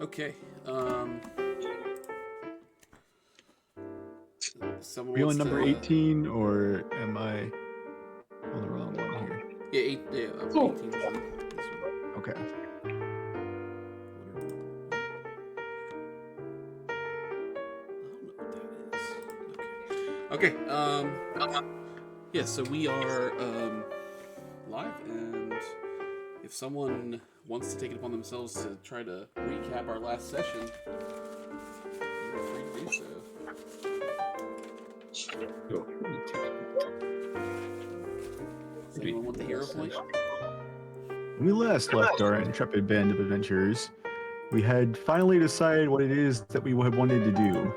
Okay. Someone Are you wants on number to. 18, or am I on the wrong one here? Yeah, 18 is this one. Okay. Okay. Yeah. So we are live, and if someone wants to take it upon themselves to try to recap our last session, you're free to do so. Does anyone want the hero point? When we last left our intrepid band of adventurers, we had finally decided what it is that we had wanted to do,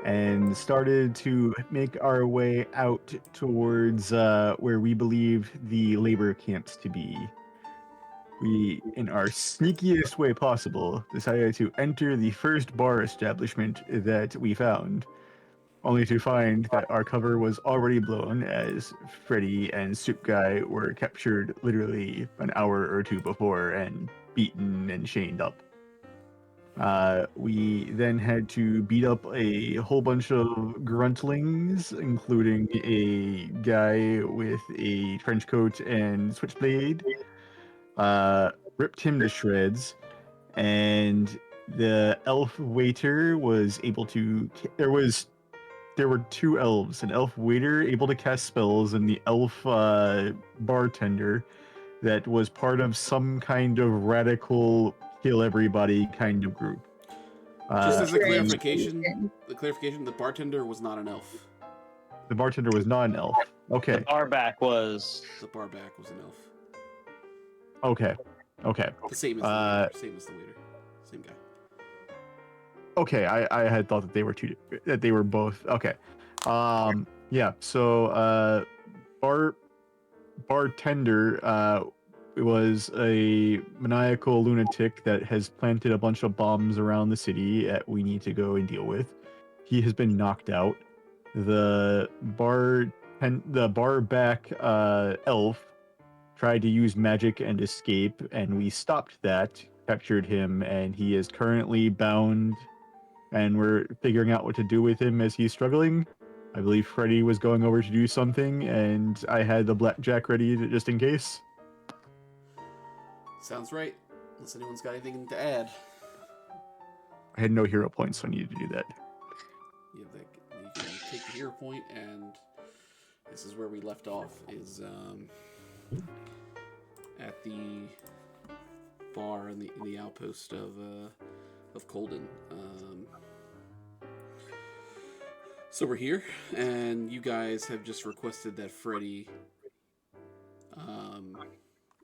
and started to make our way out towards where we believe the labor camps to be. We, in our sneakiest way possible, decided to enter the first bar establishment that we found, only to find that our cover was already blown as Freddy and Soup Guy were captured literally an hour or two before and beaten and chained up. We then had to beat up a whole bunch of gruntlings, including a guy with a trench coat and switchblade, ripped him to shreds, and the elf waiter was able to. There were two elves, an elf waiter able to cast spells, and the elf bartender that was part of some kind of radical kill everybody kind of group. Just as a Strange. clarification, the bartender was not an elf. The bartender was not an elf. Okay. The barback was. The barback was an elf. Okay. The same as the waiter. Same guy. Okay, I had thought that they were that they were both. Okay. Yeah, so bartender was a maniacal lunatic that has planted a bunch of bombs around the city that we need to go and deal with. He has been knocked out. The barback elf tried to use magic and escape, and we stopped that, captured him, and he is currently bound, and we're figuring out what to do with him as he's struggling. I believe Freddy was going over to do something, and I had the blackjack ready just in case. Sounds right. Unless anyone's got anything to add. I had no hero points, so I needed to do that. You can take the hero point, and this is where we left off, is at the bar in the outpost of Colden. So we're here, and you guys have just requested that Freddy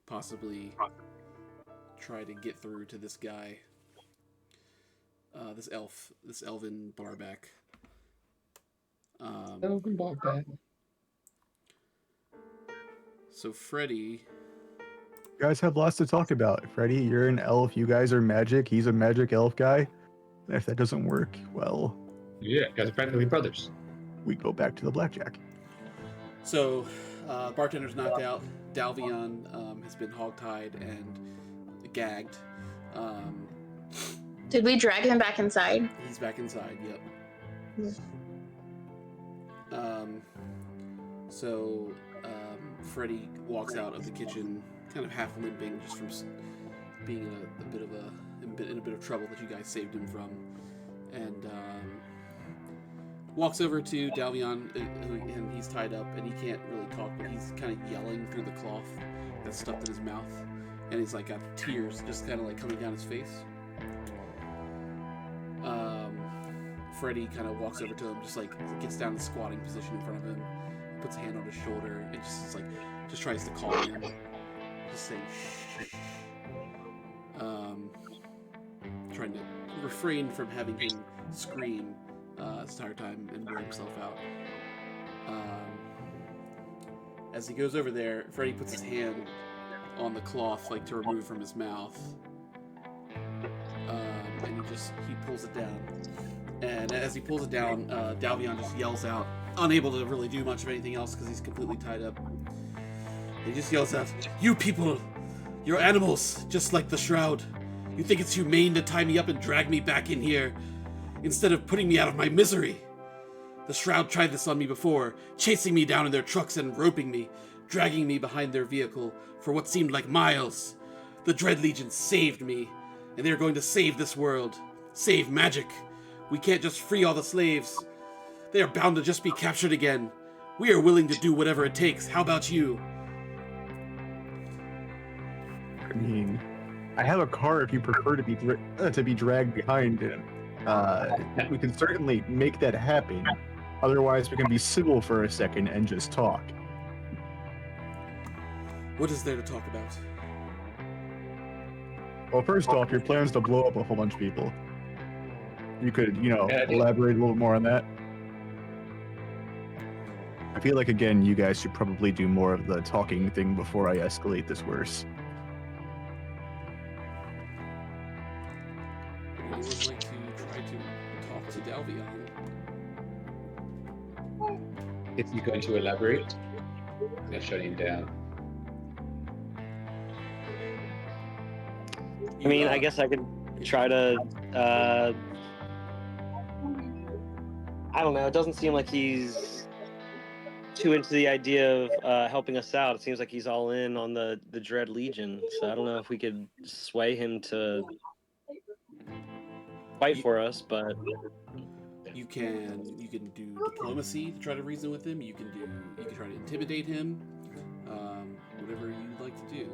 possibly try to get through to this guy, this elven barback. Elven barback. So Freddy. You guys have lots to talk about. Freddy, you're an elf. You guys are magic. He's a magic elf guy. If that doesn't work, well... Yeah, guys are practically brothers. We go back to the blackjack. So, bartender's knocked out. Dalvion has been hogtied and gagged. Did we drag him back inside? He's back inside, yep. So, Freddy walks out of the kitchen, kind of half limping, just from being in a bit of trouble that you guys saved him from, and walks over to Dalvion, and he's tied up, and he can't really talk, but he's kind of yelling through the cloth that's stuffed in his mouth, and he's like got tears just kind of like coming down his face. Freddy kind of walks over to him, just like gets down in the squatting position in front of him, puts a hand on his shoulder, and just tries to calm him, just saying shh. Trying to refrain from having him scream this entire time and wear himself out. As he goes over there, Freddy puts his hand on the cloth, like to remove from his mouth, and he pulls it down. And as he pulls it down, Dalvion just yells out, unable to really do much of anything else because he's completely tied up. He just yells out, "You people! You're animals, just like the Shroud. You think it's humane to tie me up and drag me back in here instead of putting me out of my misery? The Shroud tried this on me before, chasing me down in their trucks and roping me, dragging me behind their vehicle for what seemed like miles. The Dread Legion saved me, and they're going to save this world. Save magic. We can't just free all the slaves. They are bound to just be captured again. We are willing to do whatever it takes. How about you? I mean, I have a car if you prefer to be dragged behind it. We can certainly make that happen. Otherwise, we can be civil for a second and just talk. What is there to talk about? Well, first off, your plan's to blow up a whole bunch of people. You could, Yeah. elaborate a little more on that. I feel like, again, you guys should probably do more of the talking thing before I escalate this worse. Would anyone like to try to talk to Dalvion? If you're going to elaborate, I'm going to shut him down. I mean, I guess I could try to. I don't know. It doesn't seem like he's too into the idea of helping us out. It seems like he's all in on the Dread Legion. So I don't know if we could sway him to fight for us, but You can do diplomacy to try to reason with him. You can try to intimidate him. Whatever you'd like to do.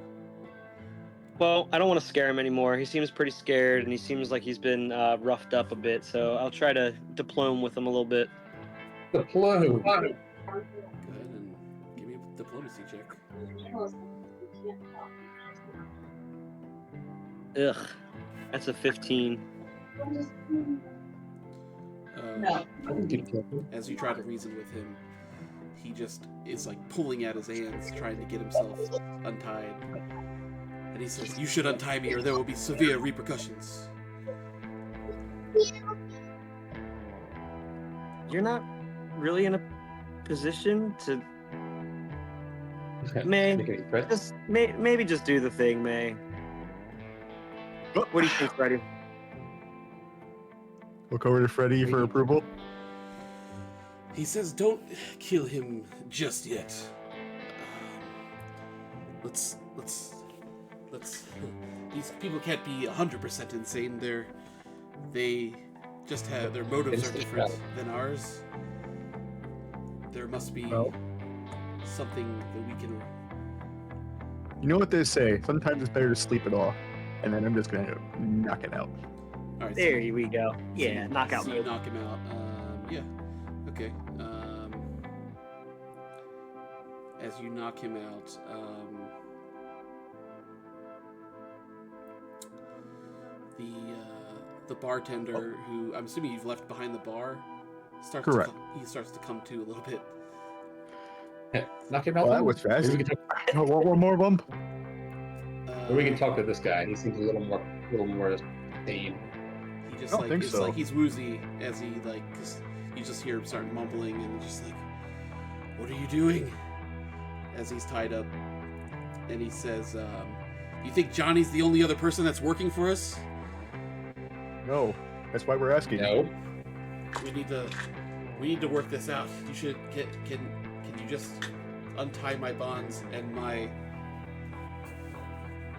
well, I don't want to scare him anymore. He seems pretty scared, and he seems like he's been roughed up a bit. So I'll try to diplome with him a little bit. The plume. Go ahead and give me a diplomacy check. Ugh, that's a 15. As you try to reason with him, he just is like pulling at his hands, trying to get himself untied. And he says, "You should untie me, or there will be severe repercussions." You're not really in a position to. May, Make any threats? just maybe just do the thing, May. What do you think, Freddie? Look over to Freddy for approval. He says, "Don't kill him just yet. Let's. These people can't be 100% insane. They just have their motives are different than ours. There must be something that we can." You know what they say? Sometimes it's better to sleep it off. And then I'm just going to knock it out. All right. There we go. Yeah, knockout So you move. knock him out. Yeah. Okay. As you knock him out, the bartender, who I'm assuming you've left behind the bar, starts Correct. he starts to come to a little bit. Yeah, knock him out. Well, that was fast. Maybe we can talk, One more bump. or we can talk to this guy. He seems a little more sane. He just I don't like think it's so. like he's woozy as he like, cause you just hear him start mumbling and just like, "What are you doing?" As he's tied up, and he says, "You think Johnny's the only other person that's working for us? No, that's why we're asking. No. We need to work this out. You should can you just untie my bonds and my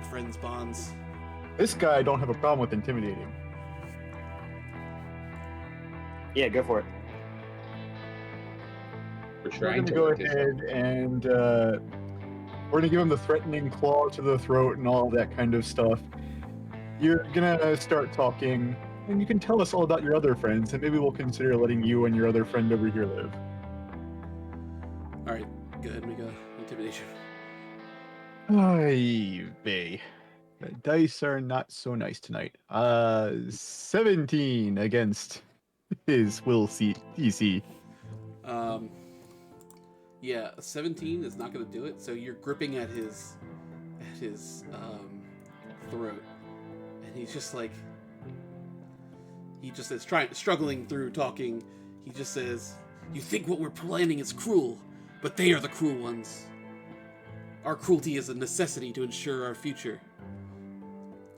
friend's bonds?" This guy I don't have a problem with intimidating. Yeah, go for it. We're We're trying going to to go work this out. ahead and we're going to give him the threatening claw to the throat and all that kind of stuff. You're going to start talking, and you can tell us all about your other friends, and maybe we'll consider letting you and your other friend over here live. All right, go ahead and make a intimidation. Ay vey. The dice are not so nice tonight. 17 against his will DC. Yeah, 17 is not going to do it. So you're gripping at his throat, and he's just like, he just is struggling through talking. He just says, "You think what we're planning is cruel, but they are the cruel ones. Our cruelty is a necessity to ensure our future.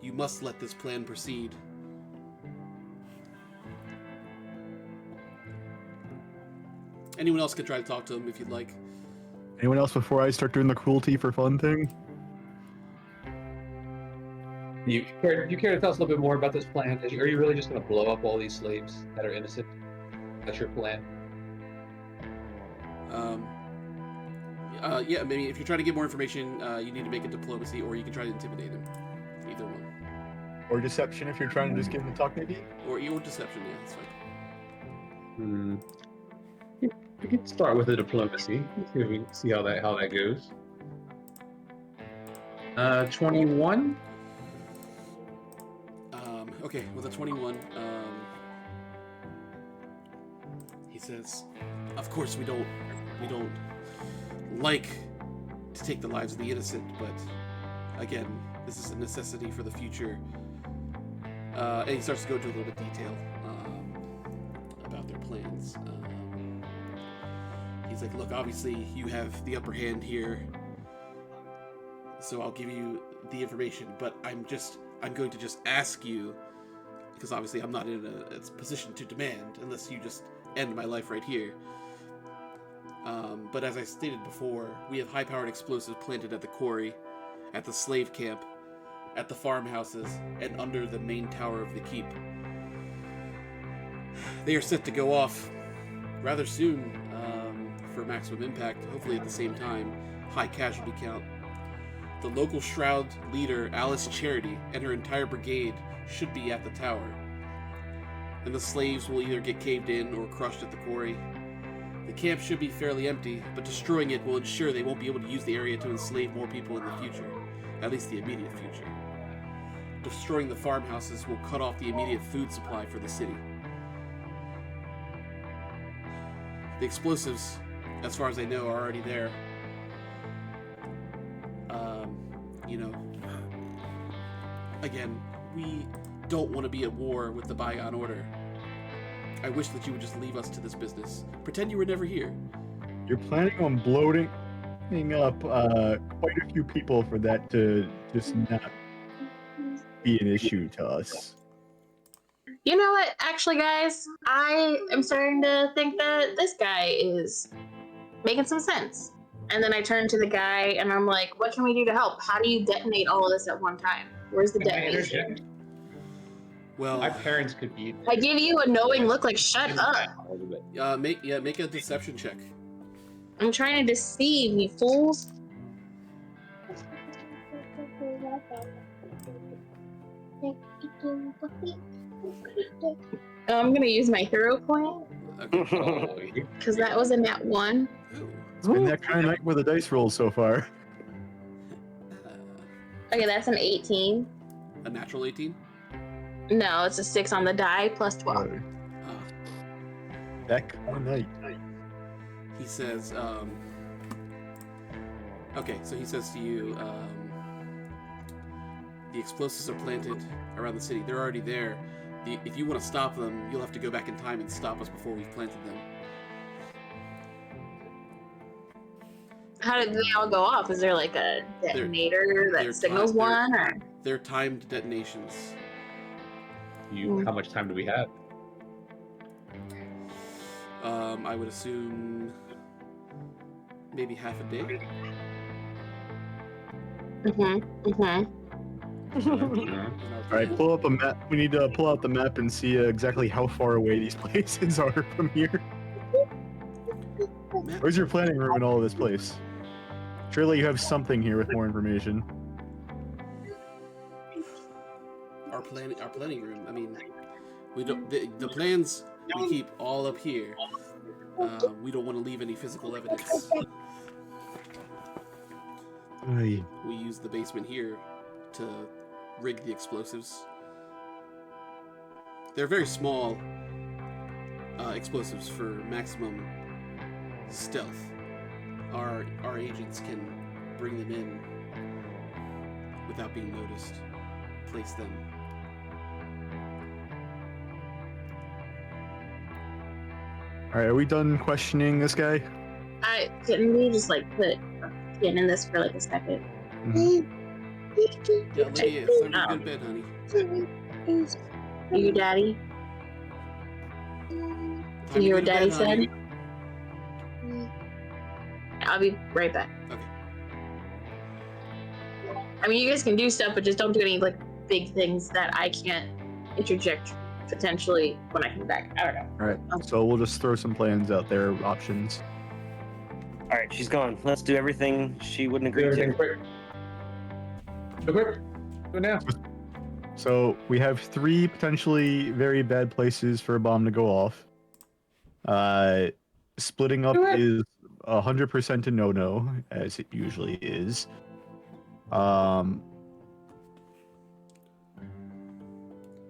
You must let this plan proceed. Anyone else can try to talk to him if you'd like. Anyone else before I start doing the cruelty for fun thing? You care to tell us a little bit more about this plan? Are you really just going to blow up all these slaves that are innocent? That's your plan? Yeah, maybe if you're trying to get more information, you need to make a diplomacy, or you can try to intimidate him. Either one. Or deception if you're trying to just get him to talk, maybe? Or deception, yeah, that's fine. We can start with a diplomacy. See how that goes. 21. Okay, with a 21, he says, "Of course we don't like to take the lives of the innocent, but again, this is a necessity for the future." And he starts to go into a little bit of detail about their plans. He's like, "Look, obviously you have the upper hand here, so I'll give you the information, but I'm going to just ask you, because obviously I'm not in a position to demand unless you just end my life right here. But as I stated before, we have high-powered explosives planted at the quarry, at the slave camp, at the farmhouses, and under the main tower of the keep. They are set to go off rather soon for maximum impact, hopefully at the same time, high casualty count. The local Shroud leader, Alice Charity, and her entire brigade should be at the tower. And the slaves will either get caved in or crushed at the quarry. The camp should be fairly empty, but destroying it will ensure they won't be able to use the area to enslave more people in the future, at least the immediate future. Destroying the farmhouses will cut off the immediate food supply for the city. The explosives, as far as I know, are already there. Again, we don't want to be at war with the Bygone Order. I wish that you would just leave us to this business. Pretend you were never here. You're planning on bloating up quite a few people for that to just not be an issue to us. You know what? Actually, guys, I am starting to think that this guy is making some sense. And then I turn to the guy and I'm like, what can we do to help? How do you detonate all of this at one time? Where's the detonation? Well, My parents could be. I give you a knowing look like, shut up. make a deception check. I'm trying to deceive you fools. I'm gonna use my hero point Okay. because that was a nat 1. Ooh. It's been that kind of night with the dice rolls so far. Okay, that's an 18. A natural 18? No, it's a 6 on the die plus 12. That kind of night. He says, okay, so he says to you, the explosives are planted around the city. They're already there. If you want to stop them, you'll have to go back in time and stop us before we've planted them. How did they all go off? Is there like a detonator that signals one? Or? They're timed detonations. How much time do we have? I would assume maybe half a day. All right, pull up a map. We need to pull out the map and see exactly how far away these places are from here. Where's your planning room in all of this place? Surely you have something here with more information. Our planning room. I mean, we don't. The plans we keep all up here. We don't want to leave any physical evidence. Aye. We use the basement here to rig the explosives. They're very small explosives for maximum stealth. Our agents can bring them in without being noticed. Place them. All right, are we done questioning this guy? Couldn't we just like put a pin in this for like a second? Yeah, Lydia, it's time to go to bed, honey. You daddy? Time to You go were to daddy bed, honey. said? I'll be right back. Okay. I mean, you guys can do stuff, but just don't do any like big things that I can't interject potentially when I come back. I don't know. All right, so we'll just throw some plans out there, options. All right, she's gone. Let's do everything she wouldn't Do agree everything to. quick. Do quick. Do it now. So we have 3 potentially very bad places for a bomb to go off. Splitting up Do it. is 100% a no-no, as it usually is.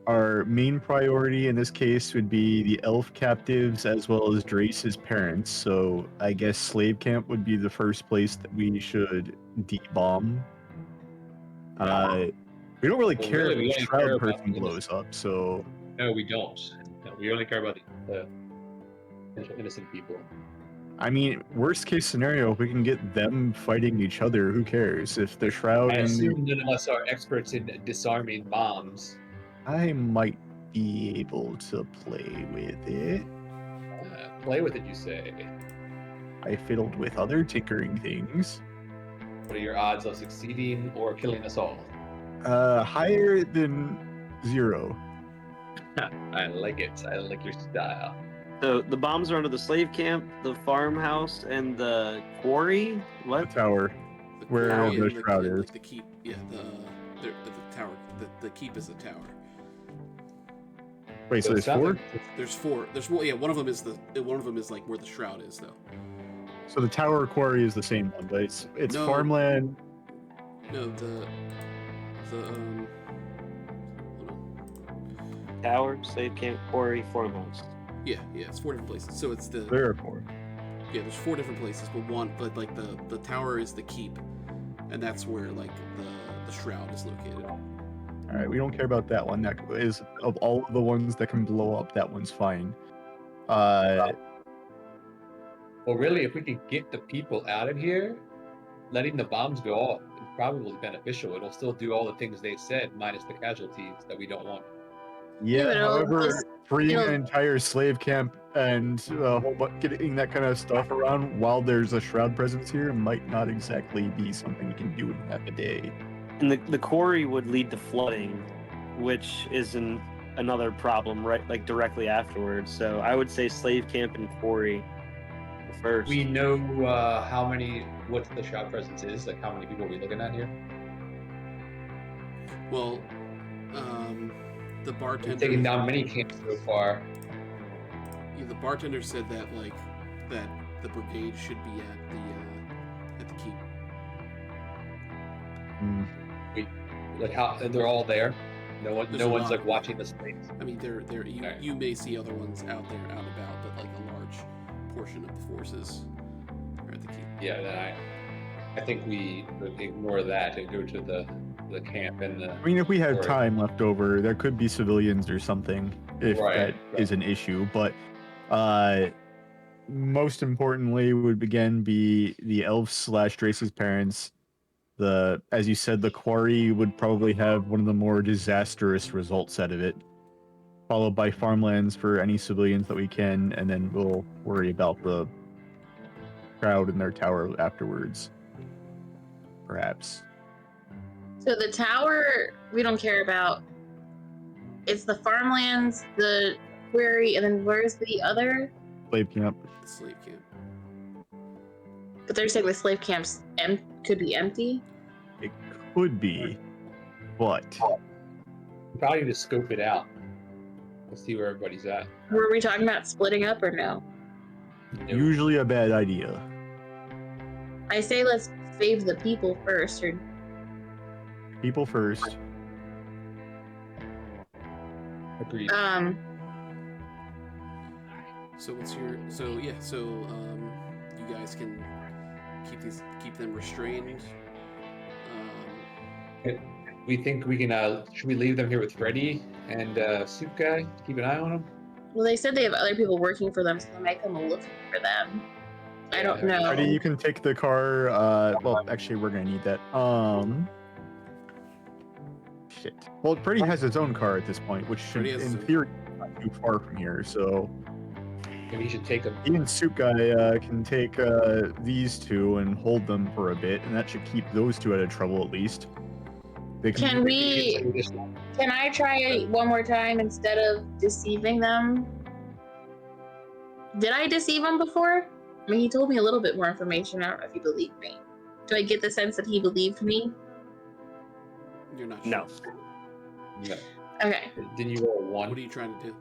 Our main priority in this case would be the elf captives as well as Drace's parents. So I guess slave camp would be the first place that we should de-bomb. We don't really Well, care really, we if the only shroud care about person the blows up, so No, we don't. No, we only care about the innocent people. I mean, worst case scenario, if we can get them fighting each other, who cares? If the shroud I and assume none of us are experts in disarming bombs. I might be able to play with it. Play with it, you say. I fiddled with other tinkering things. What are your odds of succeeding or killing us all? Higher than 0. I like it. I like your style. So the bombs are under the slave camp, the farmhouse, and the quarry. The What? tower. The Where quarry the and shroud and, is. like, the keep. Yeah, the tower. The keep is the tower. Wait, so it there's sounds 4? like- There's 4. There's one. Yeah, one of them is like where the shroud is, though. So the tower quarry is the same one, but it's No. farmland. No, the hold on. Tower, slave camp, quarry, farmhouse. Yeah, it's 4 different places. So it's the There are 4. yeah. There's 4 different places, but like the tower is the keep, and that's where like the shroud is located. All right, we don't care about that one. That is of all of the ones that can blow up. That one's fine. Well, really, if we could get the people out of here, letting the bombs go off is probably beneficial. It'll still do all the things they said, minus the casualties that we don't want. Yeah, but it'll however, just- freeing it'll- an entire slave camp and a whole bunch getting that kind of stuff around while there's a shroud presence here might not exactly be something you can do in half a day. And the quarry would lead to flooding, which is another problem, right? Like directly afterwards. So I would say slave camp and quarry first. We know what the shop presence is, like how many people are we looking at here? Well, the We've bartender taken down many camps so far. Yeah, the bartender said that that the brigade should be at the keep. Mm. Like how they're all there. No There's no a one's lot like of watching the slaves. I mean, you Okay. you may see other ones out there out and about, but like a large portion of the forces are at the keep. Yeah, then I think we would ignore that and go to the camp and the. I mean, if we had Or- time left over, there could be civilians or something if Right, that is an issue. But most importantly would again be the elves / Drace's parents. As you said, the quarry would probably have one of the more disastrous results out of it, followed by farmlands for any civilians that we can, and then we'll worry about the crowd in their tower afterwards, perhaps. So the tower we don't care about. It's the farmlands, the quarry, and then where's the other? Slave camp. The slave camp. But they're saying the slave camps could be empty. It could be, but We probably need to scope it out. Let's see where everybody's at. Were we talking about splitting up or no? usually a bad idea. I say let's save the people first. Or People first. Agreed. So what's your you guys can keep them restrained. We think we can. Should we leave them here with Freddy and Soup Guy? Keep an eye on them. well, they said they have other people working for them, so they might come looking for them. I don't know. Freddie, you can take the car. Well, actually, we're gonna need that. shit. Well, Freddy has his own car at this point, which should, Freddy has his in own- theory, not too far from here. So Maybe he should take them. he and Soup Guy can take these two and hold them for a bit, and that should keep those two out of trouble at least. They Can we? Can I try it one more time instead of deceiving them? Did I deceive him before? I mean, he told me a little bit more information. I don't know if he believed me. Do I get the sense that he believed me? You're not No. sure. No. Okay. Didn't you roll one? What are you trying to do?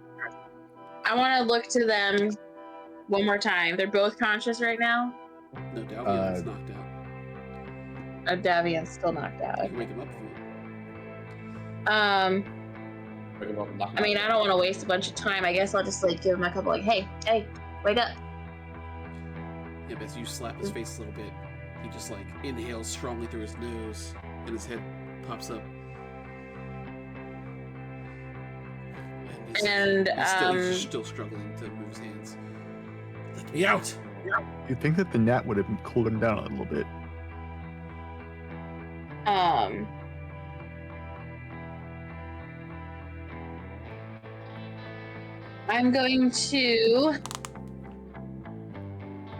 I want to look to them one more time. They're both conscious right now. No, Dalvion's knocked out. Davian's still knocked You out. can wake him up if you want. Pick him up and knock him I mean, out. I don't want to waste a bunch of time. I guess I'll just like give him a couple like, hey, wake up. Yeah, but as you slap his face a little bit, he just like inhales strongly through his nose, and his head pops up. And he's still struggling to move his hands. Let me out! You'd think that the gnat would have cooled him down a little bit.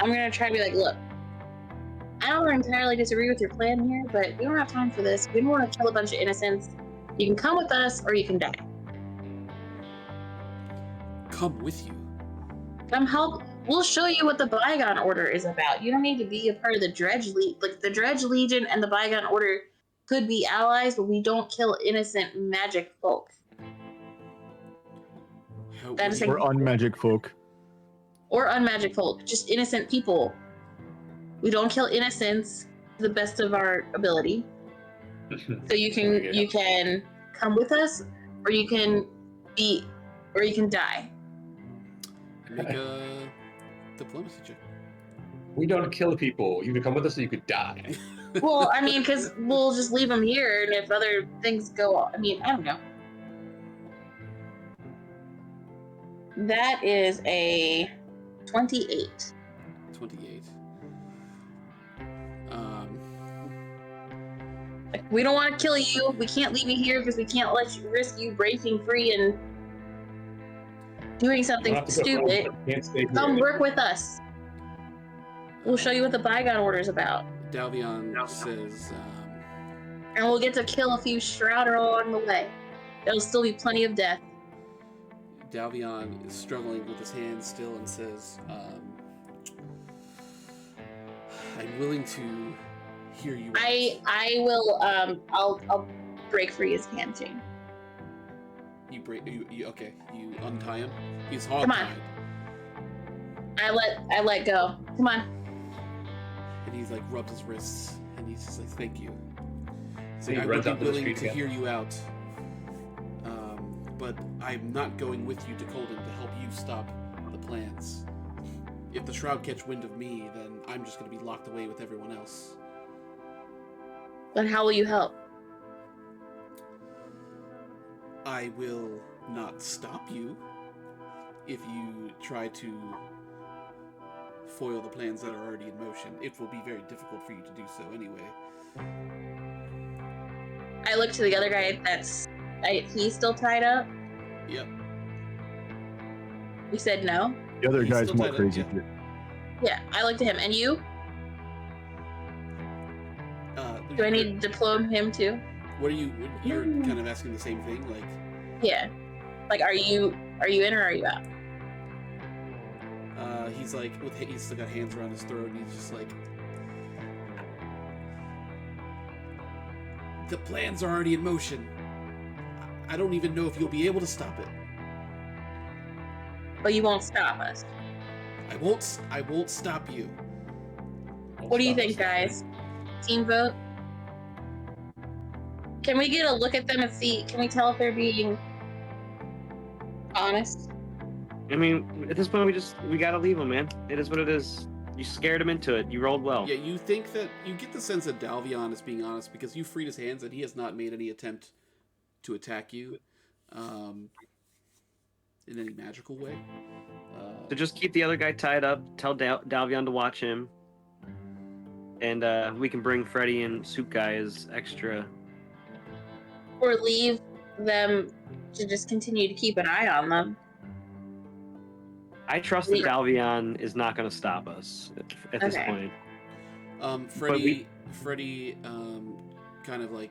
I'm going to try to be like, look, I don't entirely disagree with your plan here, but we don't have time for this. We don't want to kill a bunch of innocents. You can come with us or you can die. Come with you. Come help. We'll show you what the Bygone Order is about. You don't need to be a part of the Dredge Legion. Like, the Dredge Legion and the Bygone Order could be allies, but we don't kill innocent magic folk. That is Or unmagic folk. Or unmagic folk, just innocent people. We don't kill innocents to the best of our ability. So you can come with us, or you can die. Make a diplomacy check. We don't kill people. You can come with us, so you could die. Well, I mean, because we'll just leave them here, and if other things go on, I mean, I don't know. That is a 28. 28. Like, we don't want to kill you. We can't leave you here because we can't risk you breaking free and doing something stupid. Come work with us. We'll show you what the Bygone Order is about. Dalvion says, And we'll get to kill a few Shrouder along the way. There'll still be plenty of death. Dalvion is struggling with his hands still and says, I'm willing to hear you. I will, I'll break free his hand chain. You okay, you untie him? He's hog Come on. tied. I let go. Come on. And he's like rubs his wrists and he's just like, thank you. He's He like, I runs would out be to the willing street to again. hear you out. But I'm not going with you to Colden to help you stop the plans. If the Shroud catch wind of me, then I'm just going to be locked away with everyone else. Then how will you help? I will not stop you if you try to foil the plans that are already in motion. It will be very difficult for you to do so anyway. I look to the other guy he's still tied up. Yep. We said no. The other He's guy's still more tied up, crazy. yeah. Yeah, I look to him. And you? Do I need to diplome him too? What are you? You're kind of asking the same thing, like. Yeah. Like, are you in or are you out? He's like, he's still got hands around his throat, and he's just like, the plans are already in motion. I don't even know if you'll be able to stop it. But you won't stop us. I won't stop you. What do you think, guys? Team vote? Can we get a look at them and see? Can we tell if they're being honest? I mean, at this point, we gotta leave him, man. It is what it is. You scared him into it. You rolled well. Yeah, you think that you get the sense that Dalvion is being honest because you freed his hands and he has not made any attempt to attack you, in any magical way. So just keep the other guy tied up. Tell Dalvion to watch him, and we can bring Freddy and Soup Guy as extra or leave them to just continue to keep an eye on them. I trust that Dalvion is not going to stop us at this Okay. point. Freddy kind of like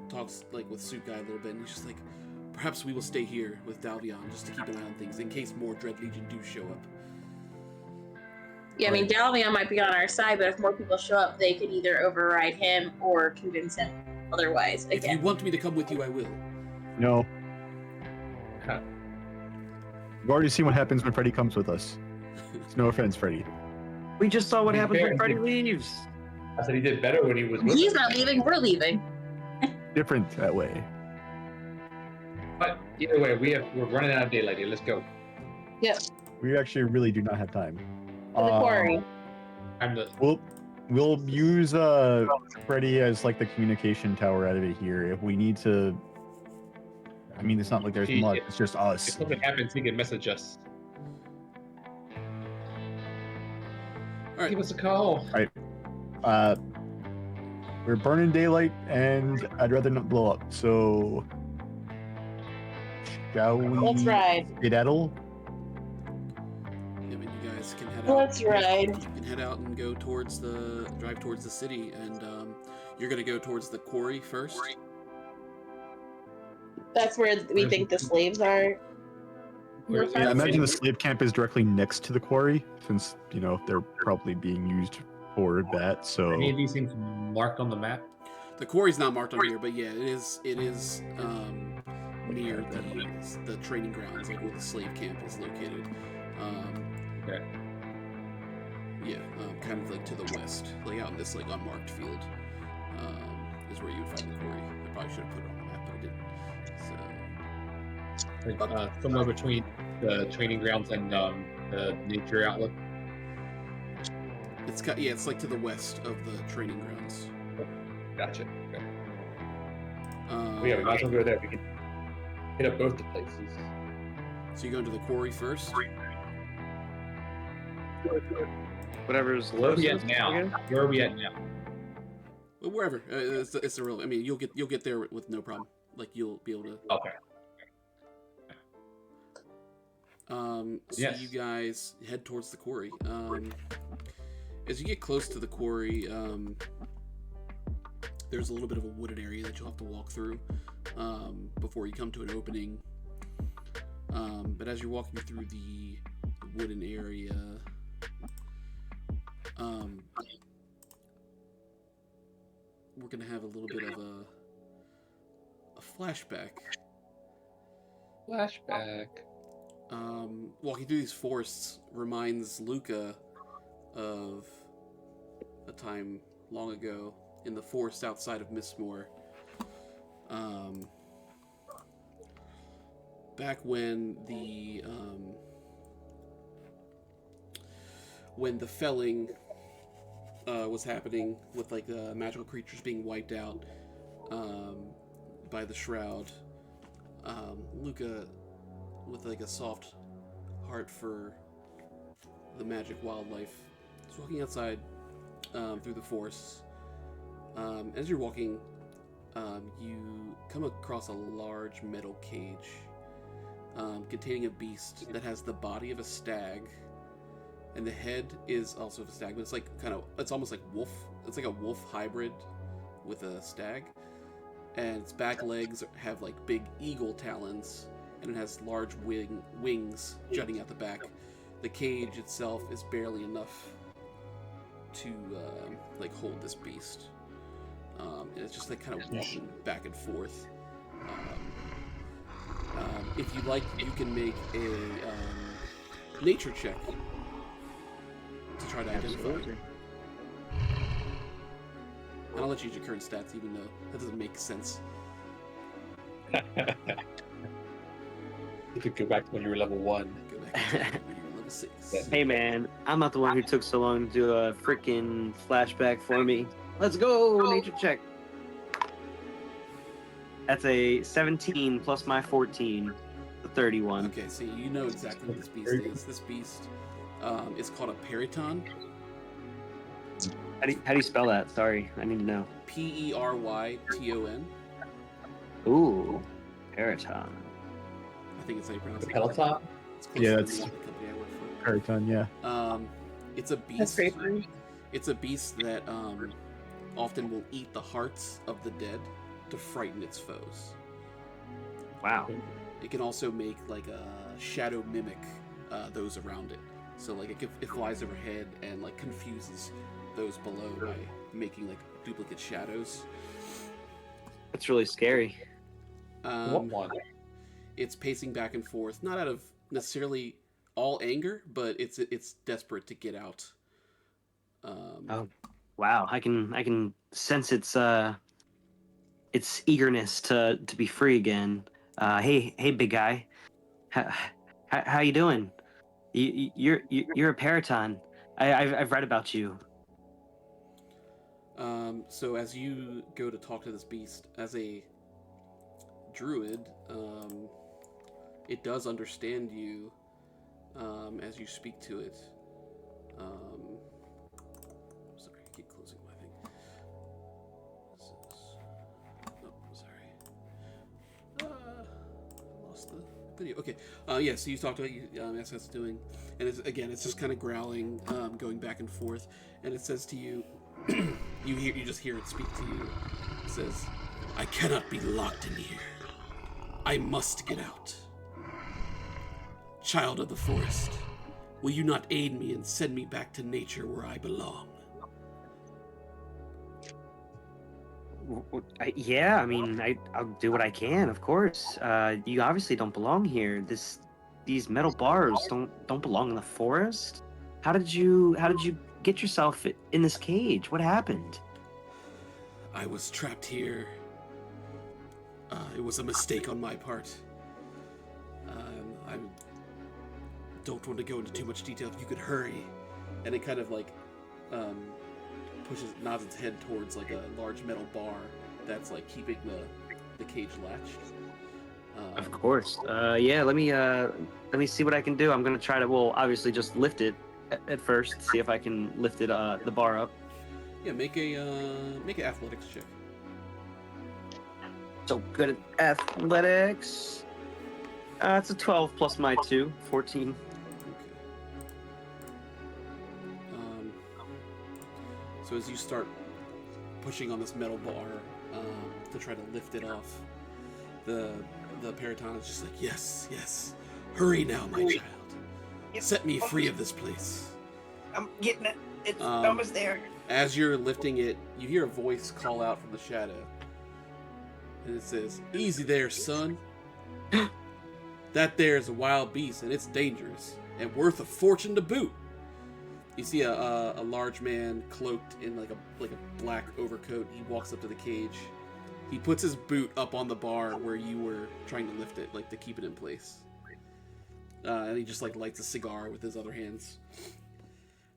talks like with Suit Guy a little bit, and he's just like, perhaps we will stay here with Dalvion just to keep an eye on things in case more Dread Legion do show up. Yeah, I mean, Dalvion might be on our side, but if more people show up, they could either override him or convince him otherwise. If you want me to come with you, I will. No. Huh. We've already seen what happens when Freddy comes with us. It's no offense, Freddy. We just saw what Be happens fair, when Freddy leaves. I said he did better when he was with He's us. not leaving, we're leaving. Different that way. But either way, we're running out of daylight here. Let's go. Yep, We actually really do not have time. to the quarry. I'm the We'll use Freddy as like the communication tower out of it here. If we need to, I mean, it's not like there's much. It's just if us. something happens, he can message us. All right. Give us a call. We're burning daylight, and I'd rather not blow up. So, shall we? Let's ride. Skedaddle? Yeah, I mean, you guys can head out. Let's ride. You can head out and drive towards the city, and you're gonna go towards the quarry first. That's where we think the slaves are. Where's Yeah, I the- imagine the slave camp is directly next to the quarry, since they're probably being used for that. So Any of these things marked on the map? The quarry's not marked on here, but yeah, it is near the training grounds, like where the slave camp is located. Okay. Yeah, kind of like to the west, like out in this like unmarked field, is where you would find the quarry. I probably should have put it on the map, but I didn't. So Somewhere between the training grounds and the nature outlook. it's like to the west of the training grounds. Gotcha. Okay. Um, Yeah, we might as well go there. We can hit up both the places. So you go into the quarry first. Whatever's Where are we at closest, now? I guess. Where are we at now? Well, wherever. It's irrelevant. I mean, you'll get there with no problem. Like you'll be able to. Okay. So Yes. you guys head towards the quarry. As you get close to the quarry, there's a little bit of a wooded area that you'll have to walk through before you come to an opening. But as you're walking through the wooden area, we're gonna have a little bit of a flashback. Flashback. Walking through these forests reminds Luca of a time long ago in the forest outside of Mistmore. Back when the felling was happening with like magical creatures being wiped out by the shroud, Luca, with like a soft heart for the magic wildlife, is walking outside through the forests. As you're walking, you come across a large metal cage containing a beast that has the body of a stag, and the head is also of a stag, but it's like it's almost like wolf. It's like a wolf hybrid with a stag, and its back legs have like big eagle talons, and it has large wings jutting out the back. The cage itself is barely enough to like hold this beast, and it's just like kind of walking back and forth. If you like, you can make a nature check to try to identify it. Absolutely. And I'll let you use your current stats, even though that doesn't make sense. You could go back to when you were level 1. Go back to when you were level 6. Hey man, I'm not the one who took so long to do a freaking flashback for me. Let's go, nature check. That's a 17 plus my 14, the 31. Okay, so you know exactly what this beast is. This beast is called a periton. How do you spell that? Sorry, I need to know. P-E-R-Y-T-O-N. Ooh, Paraton. I think it's how you pronounce The it. Peloton? It's close Yeah, to that's- the company I work for. Paraton, yeah. It's a That's beast. great. It's a beast that often will eat the hearts of the dead to frighten its foes. Wow. It can also make like a shadow mimic those around it. So like it flies overhead and like confuses those below by making like duplicate shadows. That's really scary. What one? It's pacing back and forth, not out of necessarily all anger, but it's desperate to get out. Oh, wow. I can sense its eagerness to be free again. Hey, big guy. How you doing? You're a Paraton. I've read about you. So as you go to talk to this beast, as a druid, it does understand you as you speak to it. Sorry, I keep closing my thing. This is... Oh, sorry. I lost the video. Okay. Yeah, so you talked about as that's doing, and it's just kind of growling, going back and forth, and it says to you, you just hear it speak to you. It says, "I cannot be locked in here. I must get out. Child of the forest, will you not aid me and send me back to nature where I belong?" Yeah, I mean, I'll do what I can, of course. You obviously don't belong here. These metal bars don't belong in the forest. How did you get yourself in this cage? What happened? I was trapped here. It was a mistake on my part. I don't want to go into too much detail. If you could hurry. And it kind of like nods its head towards like a large metal bar that's like keeping the cage latched. Of course. Yeah, let me see what I can do. I'm gonna try to, well, obviously just lift it at first, see if I can lift it the bar up. Yeah, make an athletics check. So good at athletics. It's a 12 plus my 2, 14. Okay. So as you start pushing on this metal bar to try to lift it off, the Paraton is just like, yes, hurry now, my child. Set me free of this place. I'm getting it. It's almost there. As you're lifting it, you hear a voice call out from the shadow. And it says, "Easy there, son. That there is a wild beast, and it's dangerous, and worth a fortune to boot." You see a large man cloaked in like a black overcoat. He walks up to the cage. He puts his boot up on the bar where you were trying to lift it, like to keep it in place. And he just like lights a cigar with his other hands.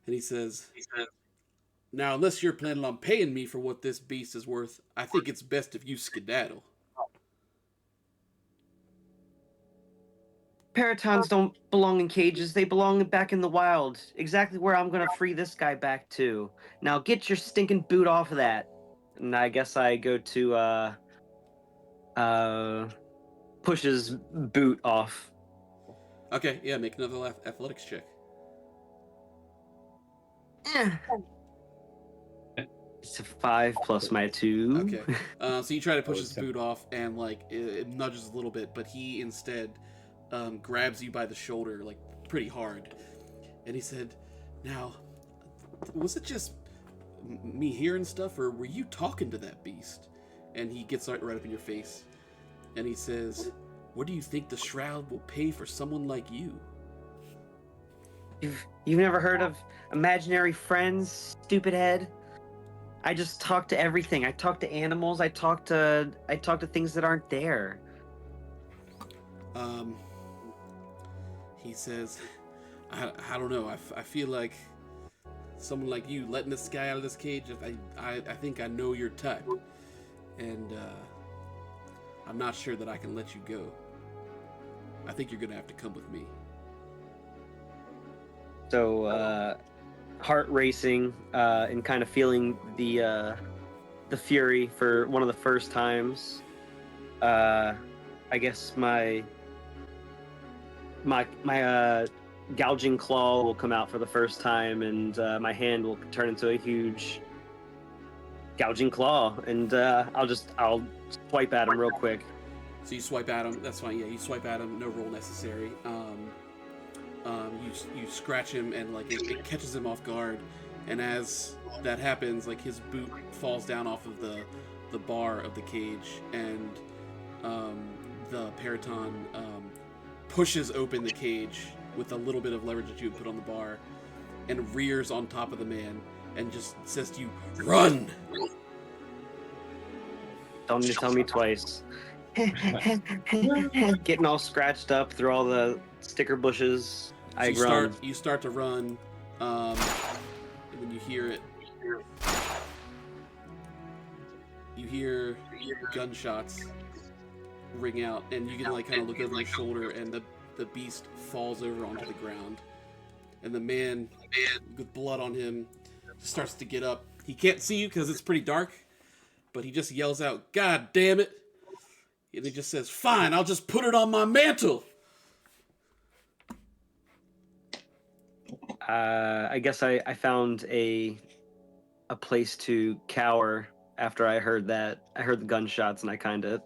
And he says, "Now, unless you're planning on paying me for what this beast is worth, I think it's best if you skedaddle." Paratons don't belong in cages. They belong back in the wild. Exactly where I'm gonna free this guy back to. Now get your stinking boot off of that. And I guess I go to push his boot off. Okay, yeah, make another athletics check. It's a 5 plus my 2. Okay. So you try to push his boot off, and like it nudges a little bit, but he instead grabs you by the shoulder, like pretty hard. And he said, "Now, was it just me hearing stuff, or were you talking to that beast?" And he gets right up in your face, and he says, "What do you think the Shroud will pay for someone like you?" You've never heard of imaginary friends, stupid head? I just talk to everything. I talk to animals. I talk to things that aren't there. He says, I don't know. I feel like someone like you letting this guy out of this cage. I think I know your type, and I'm not sure that I can let you go. I think you're gonna have to come with me. So, heart racing and kind of feeling the fury for one of the first times. I guess my gouging claw will come out for the first time, and my hand will turn into a huge gouging claw, and I'll swipe at him real quick. So you swipe at him. That's fine. Yeah, you swipe at him. No roll necessary. You scratch him, and like it catches him off guard. And as that happens, like his boot falls down off of the bar of the cage, and the Periton pushes open the cage with a little bit of leverage that you had put on the bar, and rears on top of the man, and just says to you, "Run!" Don't need to tell me twice. Getting all scratched up through all the sticker bushes. So you start to run, and when you hear it, you hear gunshots ring out, and you can like kind of look over your shoulder, and the beast falls over onto the ground, and the man with blood on him starts to get up. He can't see you because it's pretty dark, but he just yells out, "God damn it!" And he just says, "Fine, I'll just put it on my mantle." I guess I found a place to cower after I heard that. I heard the gunshots, and I kind of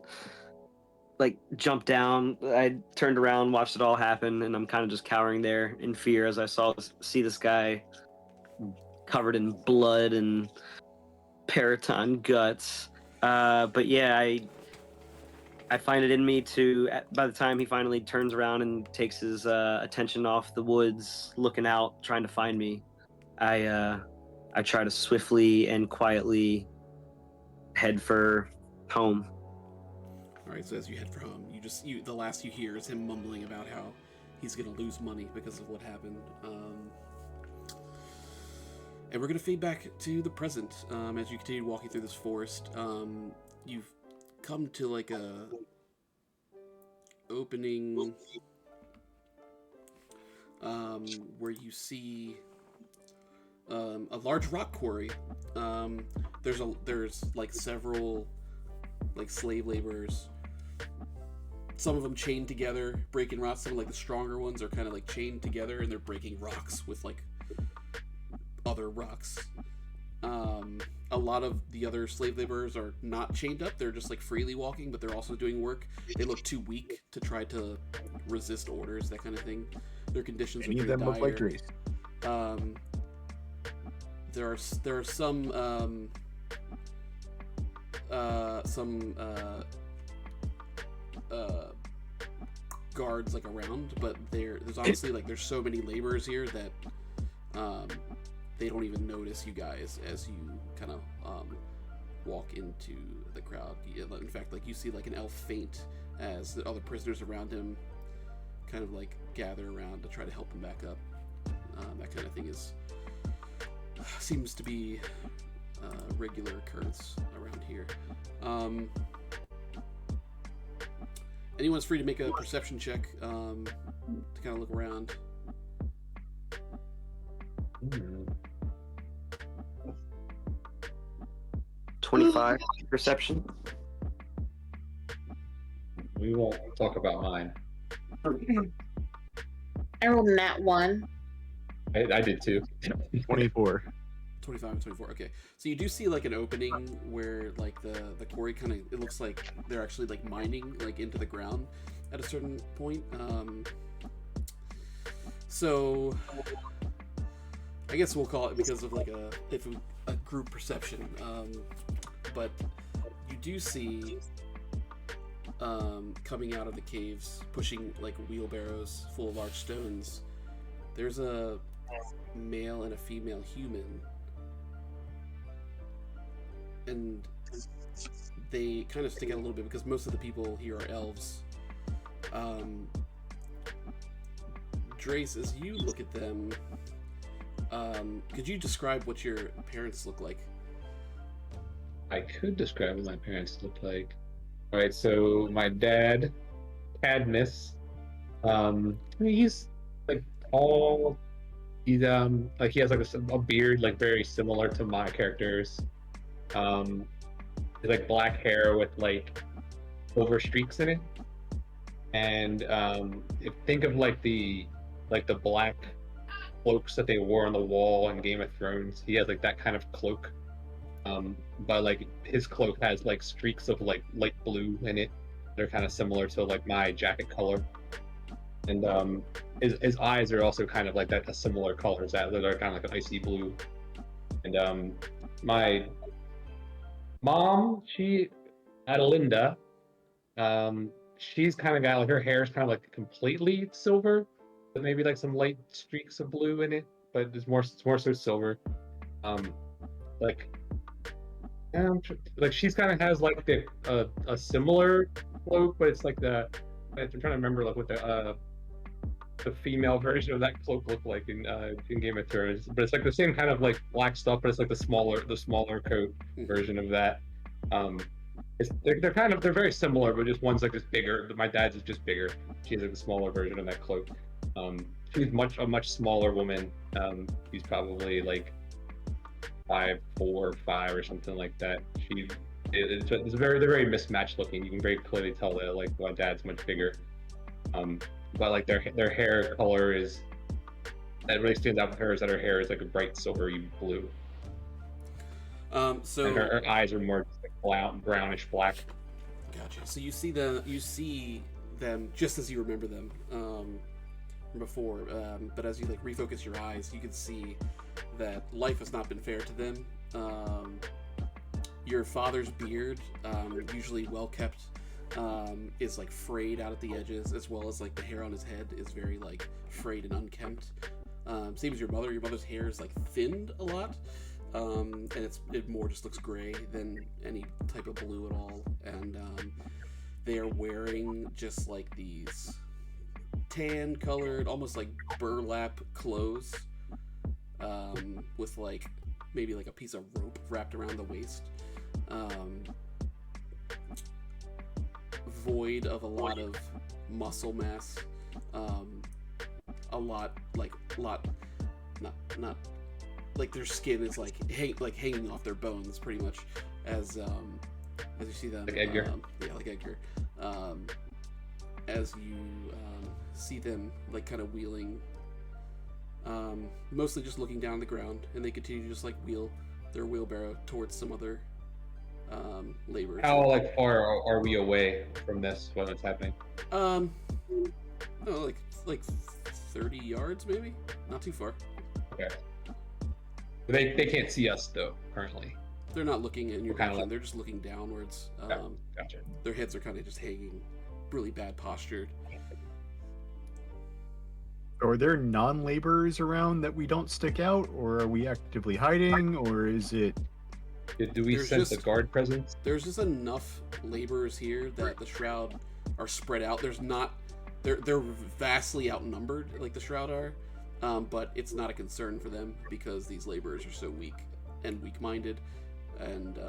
like jumped down. I turned around, watched it all happen, and I'm kind of just cowering there in fear as I see this guy covered in blood and Periton guts. But yeah, I find it in me to, by the time he finally turns around and takes his attention off the woods, looking out, trying to find me, I try to swiftly and quietly head for home. All right, so as you head for home, the last you hear is him mumbling about how he's gonna lose money because of what happened. And we're gonna fade back to the present as you continue walking through this forest. You've come to like a opening where you see a large rock quarry. There's like several like slave laborers. Some of them chained together, breaking rocks. Some of like the stronger ones are kind of like chained together, and they're breaking rocks with like other rocks. A lot of the other slave laborers are not chained up. They're just like freely walking, but they're also doing work. They look too weak to try to resist orders, that kind of thing. Their conditions Any are of pretty them look like dire. Drees. There are some guards like around, but there's honestly like there's so many laborers here that they don't even notice you guys as you kind of walk into the crowd. In fact, like you see like an elf faint as the other prisoners around him kind of like gather around to try to help him back up. That kind of thing seems to be a regular occurrence around here. Anyone's free to make a perception check to kind of look around. 25 perception. We won't talk about mine. I rolled a nat 1. I did too. 24. 25 and 24. Okay, so you do see like an opening where like the quarry kind of, it looks like they're actually like mining like into the ground at a certain point. So I guess we'll call it because of like a group perception. But you do see coming out of the caves, pushing like wheelbarrows full of large stones. There's a male and a female human, and they kind of stick out a little bit because most of the people here are elves. Drace, as you look at them, could you describe what your parents look like? I could describe what my parents look like. All right, so my dad, Cadmus, I mean, he's like tall. He's like he has like a beard like very similar to my characters. He's like black hair with like silver streaks in it. And think of like the black cloaks that they wore on the wall in Game of Thrones. He has like that kind of cloak. But like his cloak has like streaks of like light blue in it. They're kind of similar to like my jacket color. And his eyes are also kind of like that, a similar colors that they're kind of like an icy blue. And my mom, Adelinda, she's kind of got like her hair is kind of like completely silver, but maybe like some light streaks of blue in it, but it's more so silver. Like like she's kind of has like a similar cloak, but it's like I'm trying to remember like what the female version of that cloak looked like in Game of Thrones. But it's like the same kind of like black stuff, but it's like the smaller coat version of that. They're very similar, but just one's like just bigger. My dad's is just bigger. She's like the smaller version of that cloak. She's a much smaller woman. She's probably like 5'4", 5 or something like that. They're very mismatched looking. You can very clearly tell that like my dad's much bigger. But like their hair color that really stands out with her is that her hair is like a bright silvery blue. So and her eyes are more like brownish black. Gotcha. So you see them just as you remember them from before, but as you like refocus your eyes, you can see that life has not been fair to them. Your father's beard, usually well kept, is like frayed out at the edges, as well as like the hair on his head is very like frayed and unkempt. Same as your mother. Your mother's hair is like thinned a lot, and it more just looks gray than any type of blue at all. And they are wearing just like these tan colored, almost like burlap clothes, with like maybe like a piece of rope wrapped around the waist. Void of a lot of muscle mass, not like their skin is like hanging off their bones pretty much, as you see them, like Edgar. Like Edgar. As you see them like kind of wheeling, mostly just looking down the ground, and they continue to just like wheel their wheelbarrow towards some other laborers. How like far are we away from this when it's happening? Like 30 yards maybe, not too far. Okay. They can't see us though currently. They're not looking in your direction. Like... They're just looking downwards. Gotcha. Their heads are kind of just hanging, really bad postured. Are there non-laborers around that we don't stick out, or are we actively hiding, or is it... Do we sense a guard presence? There's just enough laborers here that the Shroud are spread out. They're vastly outnumbered, like the Shroud are, but it's not a concern for them because these laborers are so weak and weak-minded, and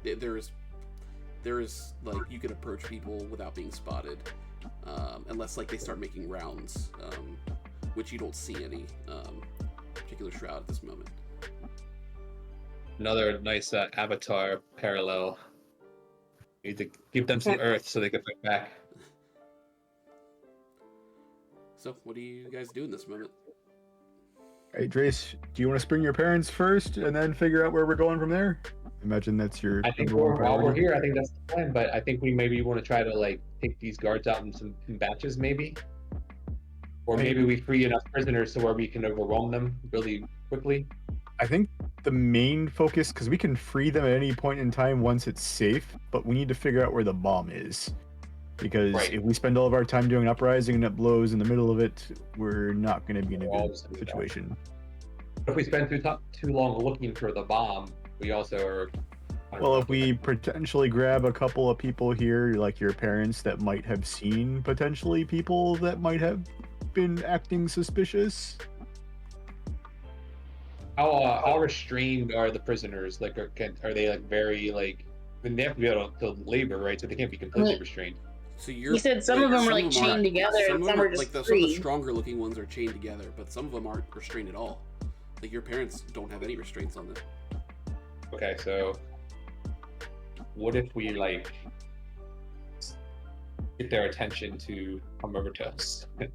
there is like you can approach people without being spotted, unless like they start making rounds, which you don't see any particular Shroud at this moment. Another nice Avatar parallel. Need to give them some earth so they can fight back. So, what do you guys do in this moment? Hey, Drace, do you want to spring your parents first and then figure out where we're going from there? Imagine that's your... I think while we're here, I think that's the plan, but I think we maybe want to try to like take these guards out in batches maybe. Or maybe we free enough prisoners to where we can overwhelm them really quickly. I think the main focus, because we can free them at any point in time once it's safe, but we need to figure out where the bomb is. Because if we spend all of our time doing an uprising and it blows in the middle of it, we're not going to be in a good situation. If we spend too long looking for the bomb, we also are... Well, if we potentially grab a couple of people here, like your parents, that might have seen potentially people that might have been acting suspicious. How restrained are the prisoners? Like, are they like very like? I mean, they have to be able to labor, right? So they can't be completely restrained. So you said some of them were like chained together, and some are just like some of the stronger looking ones are chained together, but some of them aren't restrained at all. Like your parents don't have any restraints on them. Okay, so what if we like get their attention to come over to us. You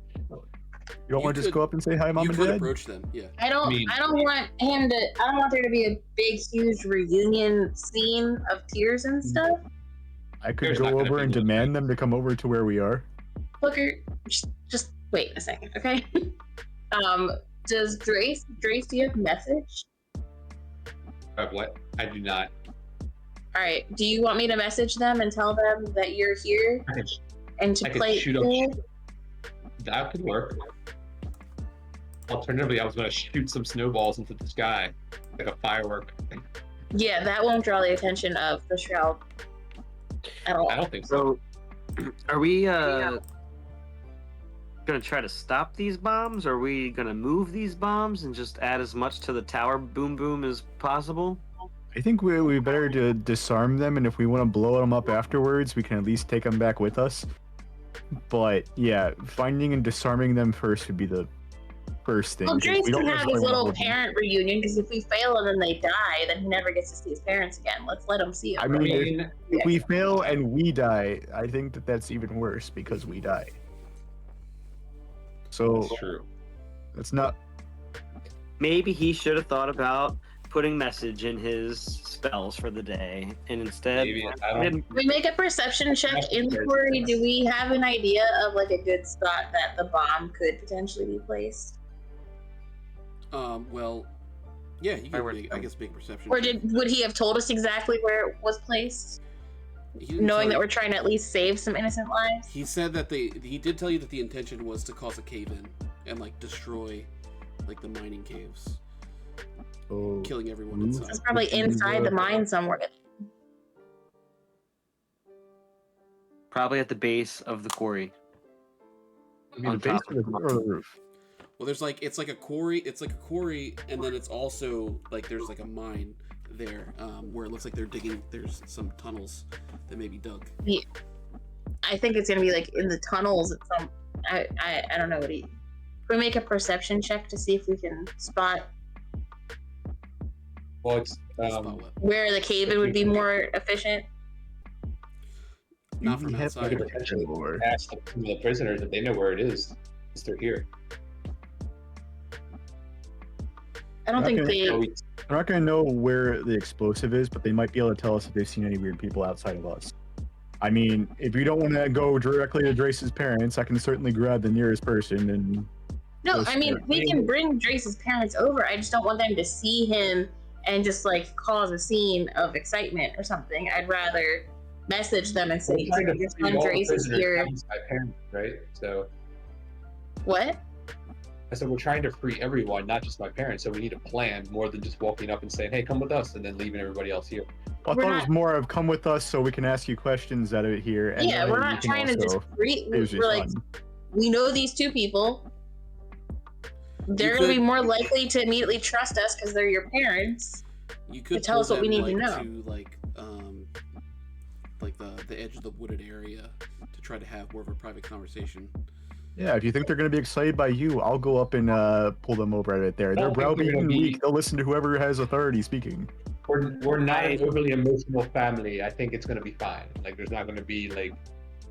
don't want to just could- go up and say hi, mom you and could dad? approach them. Yeah. I don't. mean- I don't want him to. I don't want there to be a big, huge reunion scene of tears and stuff. I could There's go not gonna over be and no demand them to come over to where we are. Booker, just wait a second, okay? Does Drace, do you have a message? What? I do not. All right. Do you want me to message them and tell them that you're here I could, and to I could play shoot 'em. cool? that could work. Alternatively, I was going to shoot some snowballs into the sky, like a firework. Yeah, that won't draw the attention of the Shroud at all. I don't think so. So, are we gonna try to stop these bombs? Are we gonna move these bombs and just add as much to the tower boom boom as possible? I think we better to disarm them, and if we want to blow them up afterwards, we can at least take them back with us. But yeah, finding and disarming them first would be the first thing. Well, 'cause Drace we don't can have really his wanna little hold them. parent reunion because if we fail and then they die, then he never gets to see his parents again. Let's let him see I them. mean, if we fail and we die, I think that's even worse because we die. So That's true. it's not. Maybe he should have thought about putting message in his spells for the day, and instead, Maybe I don't. We make a perception check in the quarry. Do we have an idea of like a good spot that the bomb could potentially be placed? Well, yeah, you I can would- make, I guess, make a perception. Or check. would he have told us exactly where it was placed, He didn't knowing tell that you- we're trying to at least save some innocent lives? He said that he did tell you that the intention was to cause a cave-in and like destroy like the mining caves, Oh, killing everyone Ooh. inside. It's probably inside the mine somewhere. probably at the base of the quarry. I mean, on the base top or the roof. Well, it's like a quarry, and then it's also like there's like a mine there where it looks like they're digging. There's some tunnels that may be dug. I think it's gonna be like in the tunnels at some. I don't know what he. Can we make a perception check to see if we can spot Well, it's Spot what? where the cave-in would be more efficient? Not from We have outside. to potential or ask some of the prisoners if they know where it is, since they're here. I don't think Okay. they. Or we- They're not going to know where the explosive is, but they might be able to tell us if they've seen any weird people outside of us. I mean, if you don't want to go directly to Drace's parents, I can certainly grab the nearest person and. No, Those I mean are- we can bring Drace's parents over. I just don't want them to see him and just like cause a scene of excitement or something. I'd rather message them and say, We're trying to "Your free son all the Drace is prisoners here." from my parents, right? So What? I said we're trying to free everyone, not just my parents. So we need a plan more than just walking up and saying, "Hey, come with us," and then leaving everybody else here. Well, I We're thought it not- was more of come with us so we can ask you questions out of it here. And Yeah, then we're you not can trying to just also free. use your We're like, son. we know these two people. They're gonna be could- more likely to immediately trust us because they're your parents. You could tell us pull what we them, need to like, know. like the edge of the wooded area to try to have more of a private conversation. Yeah, if you think they're going to be excited by you, I'll go up and pull them over at it there. They're don't think they're browbeaten gonna be- weak. They'll listen to whoever has authority speaking. We're not an overly emotional family. I think it's gonna be fine. Like there's not gonna be like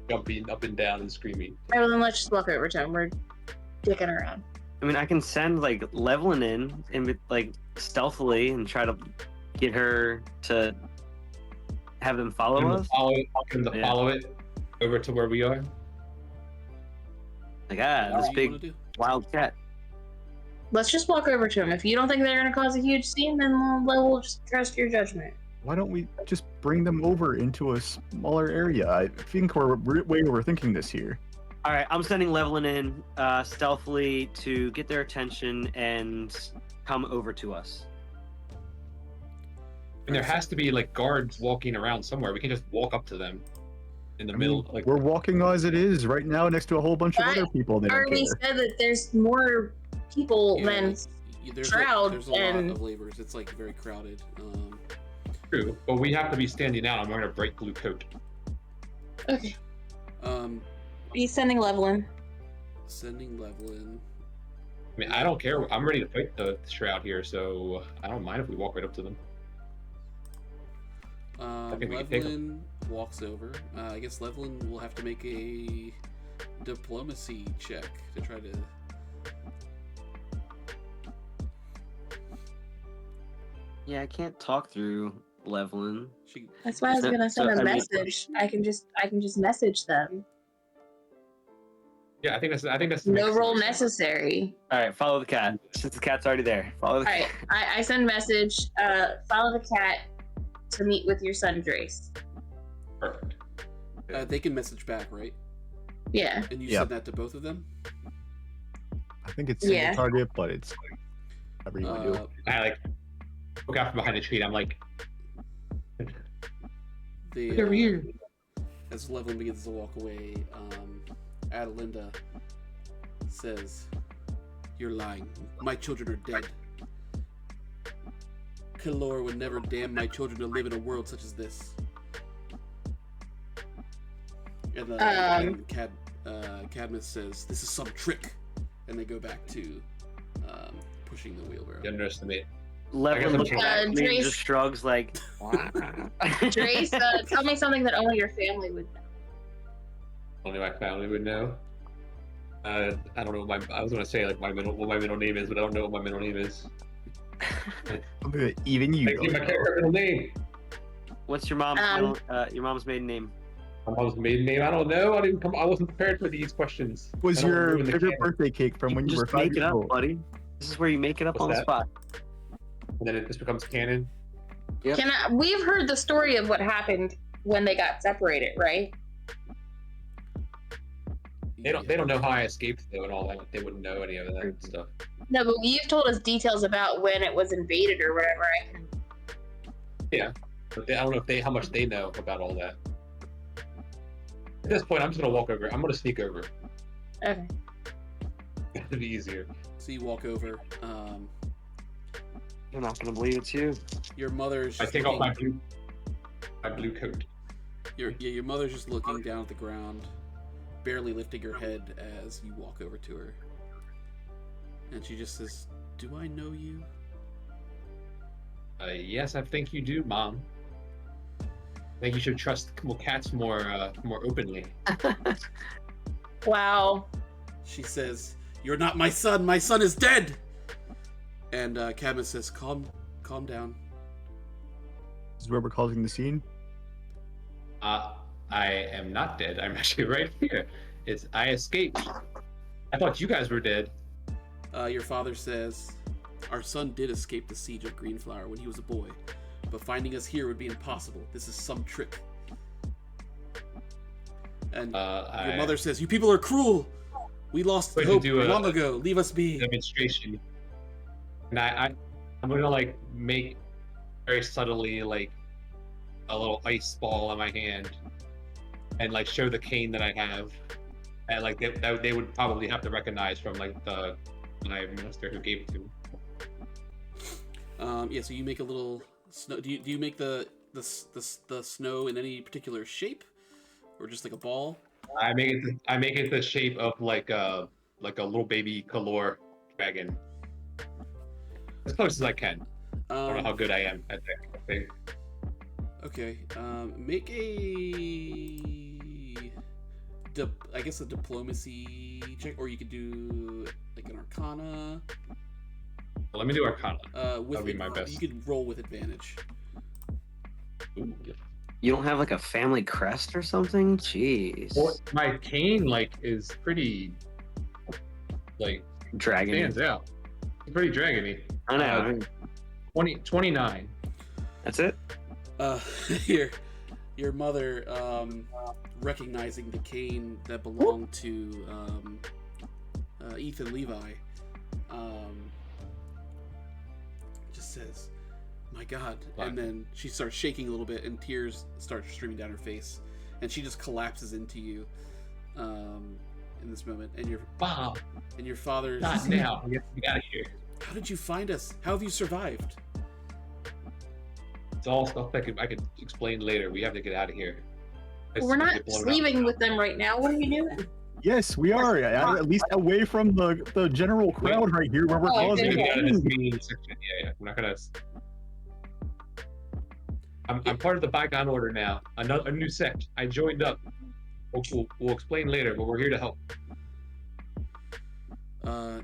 jumping up and down and screaming. All right, well, then let's just walk over to him. We're dicking around. I mean, I can send like Levelin in and like stealthily and try to get her to have them follow us. Follow follow it over to where we are. Like Whatever this you big wanna do. wild cat. Let's just walk over to him. If you don't think they're gonna cause a huge scene, then we'll just trust your judgment. Why don't we just bring them over into a smaller area? I think we're way overthinking this here. All right, I'm sending Levelin in stealthily to get their attention and come over to us. And there has to be like guards walking around somewhere. We can just walk up to them in the I middle. mean, Like we're walking as it is right now next to a whole bunch of I other people. They don't already care. said that there's more people Yeah, than there's Shroud there's a and- lot of laborers. It's like very crowded. true, but we have to be standing out. I'm wearing a bright blue coat. Okay. Um, He's sending Levelin. sending Levelin. I mean, I don't care. I'm ready to fight the shroud here, so I don't mind if we walk right up to them. think we can take Levlin walks over. I guess Levlin will have to make a diplomacy check to try to. Yeah, I can't talk through Levlin. She. That's why I was So- gonna send so, a I mean- message. I can just message them. Yeah, I think that's No makes role sense. necessary. All right, follow the cat. Since the cat's already there, follow the All right, cat. I send message. Follow the cat to meet with your son, Drace. Perfect. They can message back, right? Yeah. And you Yep. send that to both of them. I think it's Yeah. single target, but it's whatever you want to do. I like look out from behind the tree. And I'm like, The, look over here. As Levlin begins to walk away, Adelinda says, "You're lying. My children are dead. Kalor would never damn my children to live in a world such as this." And Cadmus says, "This is some trick," and they go back to pushing the wheelbarrow. You underestimate. Levlin looks Drace- back at me and Drace- just shrugs like. Drace, tell me something that only your family would know. Only my family would know. I don't know what I was gonna say like what my middle name is, but I don't know what my middle name is. Even you I don't give my know. character middle name. What's your mom's your mom's maiden name? My mom's maiden name. I don't know. I wasn't prepared for these questions. Was I don't your ruin the favorite canon. birthday cake from when you were just 5 make it years up, old? buddy. This is where you make it up What's on the that? spot. And then this becomes canon. Yep. We've heard the story of what happened when they got separated, right? They don't know how I escaped though and all that. They wouldn't know any of that stuff. No, but you've told us details about when it was invaded or whatever. But I don't know how much they know about all that. At this point, I'm just gonna walk over. I'm gonna sneak over. Okay. It'd be easier. So you walk over. You're not gonna believe it's you. Your mother's I just take off looking, my blue coat. your mother's just looking down at the ground, barely lifting her head as you walk over to her. And she just says, "Do I know you?" Yes, I think you do, Mom. I think you should trust cats more openly. Wow. She says, "You're not my son. My son is dead." And Cadmus says, "Calm down." This is where we're causing the scene. I am not dead. I'm actually right here. I escaped. I thought you guys were dead. Your father says, "Our son did escape the siege of Greenflower when he was a boy, but finding us here would be impossible. This is some trick." And your mother says, "You people are cruel. We lost Going to hope do a- long ago. Leave us be." Demonstration. And I'm gonna like make very subtly like a little ice ball on my hand, and like show the cane that I have, and like they would probably have to recognize from like my minister who gave it to me. Yeah. So you make a little snow. Do you make the snow in any particular shape, or just like a ball? I make it the shape of like a little baby Kalor dragon. As close as I can. I don't know how good I am at that thing. Okay. Make I guess a diplomacy check, or you could do like an Arcana. Well, let me do Arcana. With That'll be my best. You could roll with advantage. Ooh. You don't have like a family crest or something? Jeez. Well, my cane like is pretty like Dragon. stands out. It's pretty dragony. I know. 29. That's it? Your mother, recognizing the cane that belonged to Ethan Levi, just says, "My God!" What? And then she starts shaking a little bit, and tears start streaming down her face, and she just collapses into you in this moment. And Wow. your father's, Not now. We have to get out of here. "How did you find us? How have you survived?" It's all stuff that I could explain later. We have to get out of here. We're not sleeping with them right now. What are you doing? Yes, we are. At least away from the general crowd right here where we're Oh, causing okay. the Out of this scene. main section. Yeah. We're not gonna. I'm part of the Bygone Order now. A new sect. I joined up. We'll explain later, but we're here to help.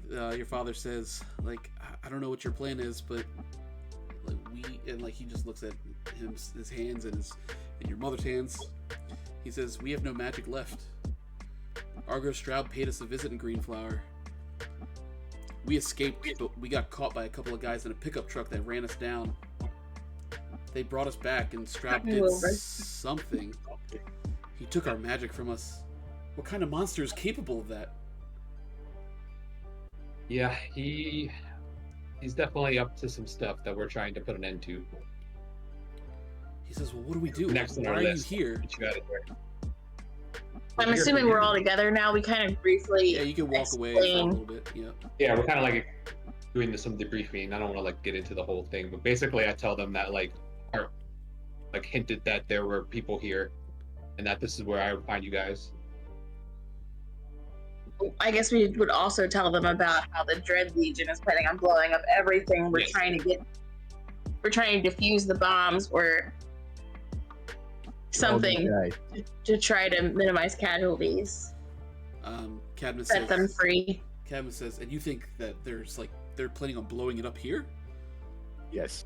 Your father says, like, I don't know what your plan is, but like he just looks at his hands and your mother's hands. He says, we have no magic left. Argo Stroud paid us a visit in Greenflower. We escaped, but we got caught by a couple of guys in a pickup truck that ran us down. They brought us back, and Stroud did something. He took our magic from us. What kind of monster is capable of that? Yeah, he's definitely up to some stuff that we're trying to put an end to. He says, well, what do we do? Next on Why our are list. you here? Get you out of there. I'm assuming we're all together now. We kind of briefly. Yeah, you can walk away for a little bit. Yeah. Yeah, we're kind of like doing some debriefing. I don't want to like get into the whole thing, but basically, I tell them that like hinted that there were people here, and that this is where I would find you guys. I guess we would also tell them about how the Dread Legion is planning on blowing up everything. We're trying to defuse the bombs or something to try to minimize casualties. Cadmus Set them free. Cadmus says, and you think that they're planning on blowing it up here? Yes.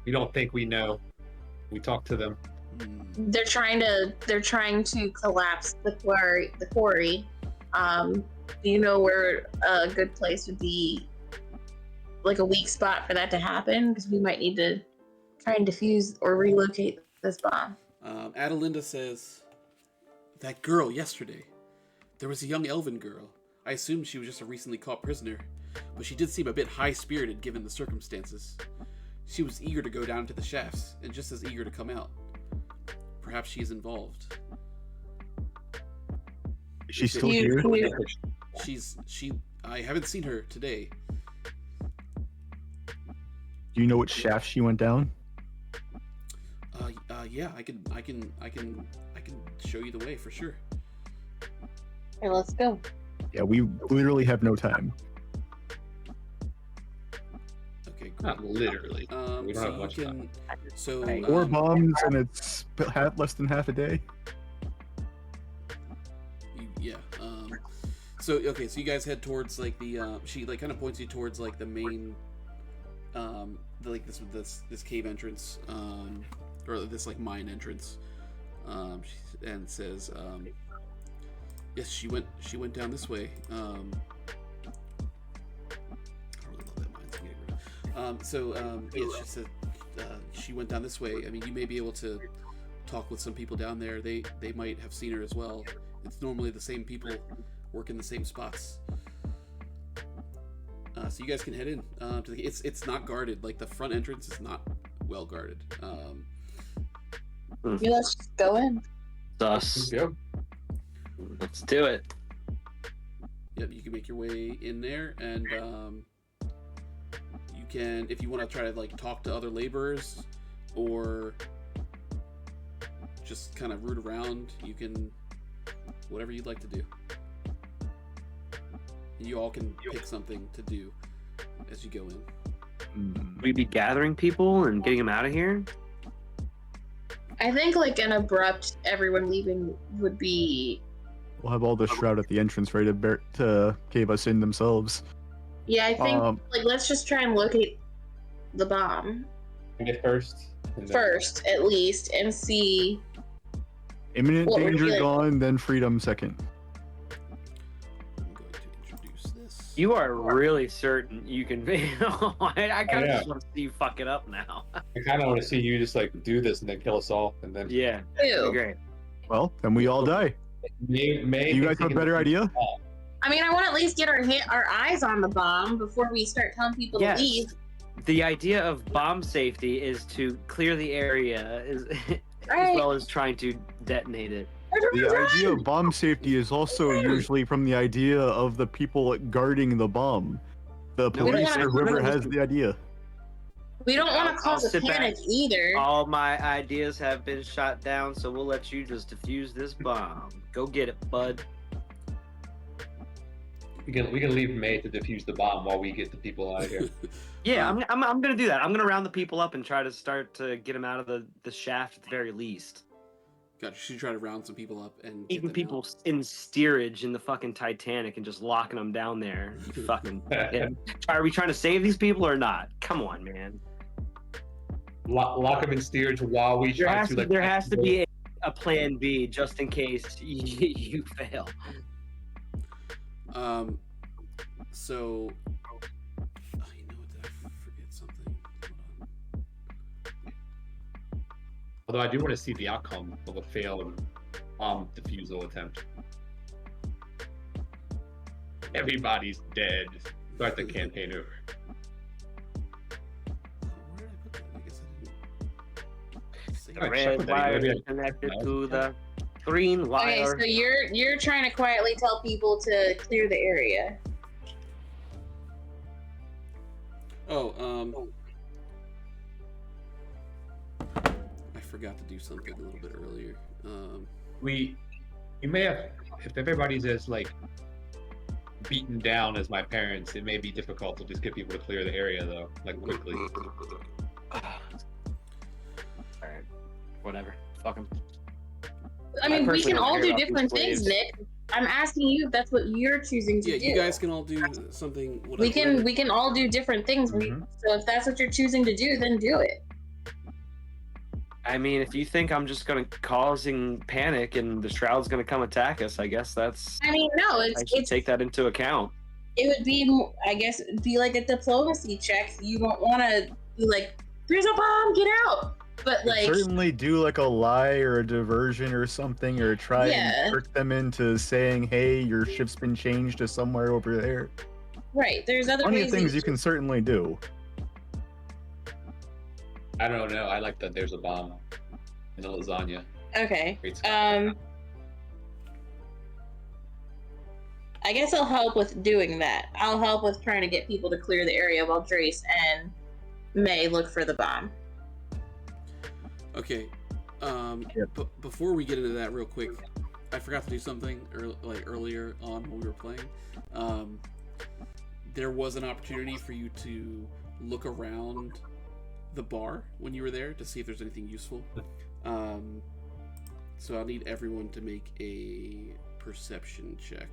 We don't think we know. We talked to them. They're trying to collapse the quarry. Do you know where a good place would be, like a weak spot for that to happen? Because we might need to try and defuse or relocate this bomb. Adelinda says, that girl yesterday. There was a young elven girl. I assumed she was just a recently caught prisoner, but she did seem a bit high-spirited given the circumstances. She was eager to go down into the shafts, and just as eager to come out. Perhaps she's involved. Is she still here? I haven't seen her today. Do you know what shaft she went down? Yeah, I can show you the way for sure. Okay, let's go. Yeah, we literally have no time. Okay, great. Not literally. We don't have much time. So 4 bombs and it's less than half a day. Yeah. So you guys head towards like the she like kind of points you towards like the main this cave entrance or this like mine entrance and says yes, she went down this way. I don't really love that mine, so get rid of it. Yes, she said she went down this way. I mean, you may be able to talk with some people down there. They might have seen her as well. It's normally the same people work in the same spots. So you guys can head in to the. It's not guarded. Like the front entrance is not well guarded. Yeah, let's just go in. Thus, Go. let's do it. Yep, you can make your way in there, and you can, if you want to try to like talk to other laborers, or just kind of root around. You can, whatever you'd like to do. You all can pick something to do as you go in. We'd be gathering people and getting them out of here. I think like an abrupt everyone leaving would be. We'll have all the shroud at the entrance ready to cave us in themselves. Yeah, I think like let's just try and locate the bomb Get first. first, at least, and see. Imminent What would danger you like? gone, then freedom second. I'm going to introduce this. You are really certain you can be. I kind of Yeah. just want to see you fuck it up now. I kind of want to see you just like do this and then kill us all, and then Yeah, Ew. great. Well, then we all die. May You guys have a better idea? I mean, I want to at least get our eyes on the bomb before we start telling people Yes. to leave. The idea of bomb safety is to clear the area as Right. well as trying to detonate it. The idea of bomb safety is also usually from the idea of the people guarding the bomb. The No, we police don't or wanna- whoever has the idea. We don't want I'll- to cause I'll a sit back. panic either. All my ideas have been shot down, so we'll let you just defuse this bomb. Go get it, bud. We can leave May to defuse the bomb while we get the people out of here. Yeah, I'm gonna do that. I'm gonna round the people up and try to start to get them out of the shaft at the very least. Gotcha. She tried to round some people up and get Even them people out. in steerage in the fucking Titanic and just locking them down there. You fucking. Yeah. Are we trying to save these people or not? Come on, man. Lock them in steerage while we try to like. There has to be a plan B just in case you fail. So, you know what? Did I forget something? Hold on. Although I do want to see the outcome of a failed defusal attempt. Everybody's dead. Start the campaign over. Where did I put that? I guess I didn't. Alright, Red shuffle that. wire Maybe I- connected no. to the green Okay, wire. so you're trying to quietly tell people to clear the area. Oh, I forgot to do something a little bit earlier. We may have, if everybody's as like beaten down as my parents, it may be difficult to just get people to clear the area though, like quickly. Alright, whatever. Fuck 'em. I mean, we personally can don't all care do about these different things, waves. Nick. I'm asking you if that's what you're choosing to Yeah, do. you guys can all do something. We can all do different things. Mhm. So if that's what you're choosing to do, then do it. I mean, if you think I'm just gonna causing panic and the Shroud's gonna come attack us, I guess that's. I mean, no, I it's should take that into account. it would be, I guess, it'd be like a diplomacy check. You don't want to be like, "There's a bomb, get out!" But Could like, certainly do like a lie or a diversion or something, or try Yeah. and trick them into saying, "Hey, your ship's been changed to somewhere over there." right? There's other Plenty ways. of things you can certainly do. I don't know. I like that there's a bomb in the lasagna. Okay. Great stuff. I guess I'll help with doing that. I'll help with trying to get people to clear the area while Drace and May look for the bomb. Okay. Yep. Before we get into that, real quick, I forgot to do something earlier on when we were playing. There was an opportunity for you to look around the bar when you were there to see if there's anything useful. So I'll need everyone to make a perception check.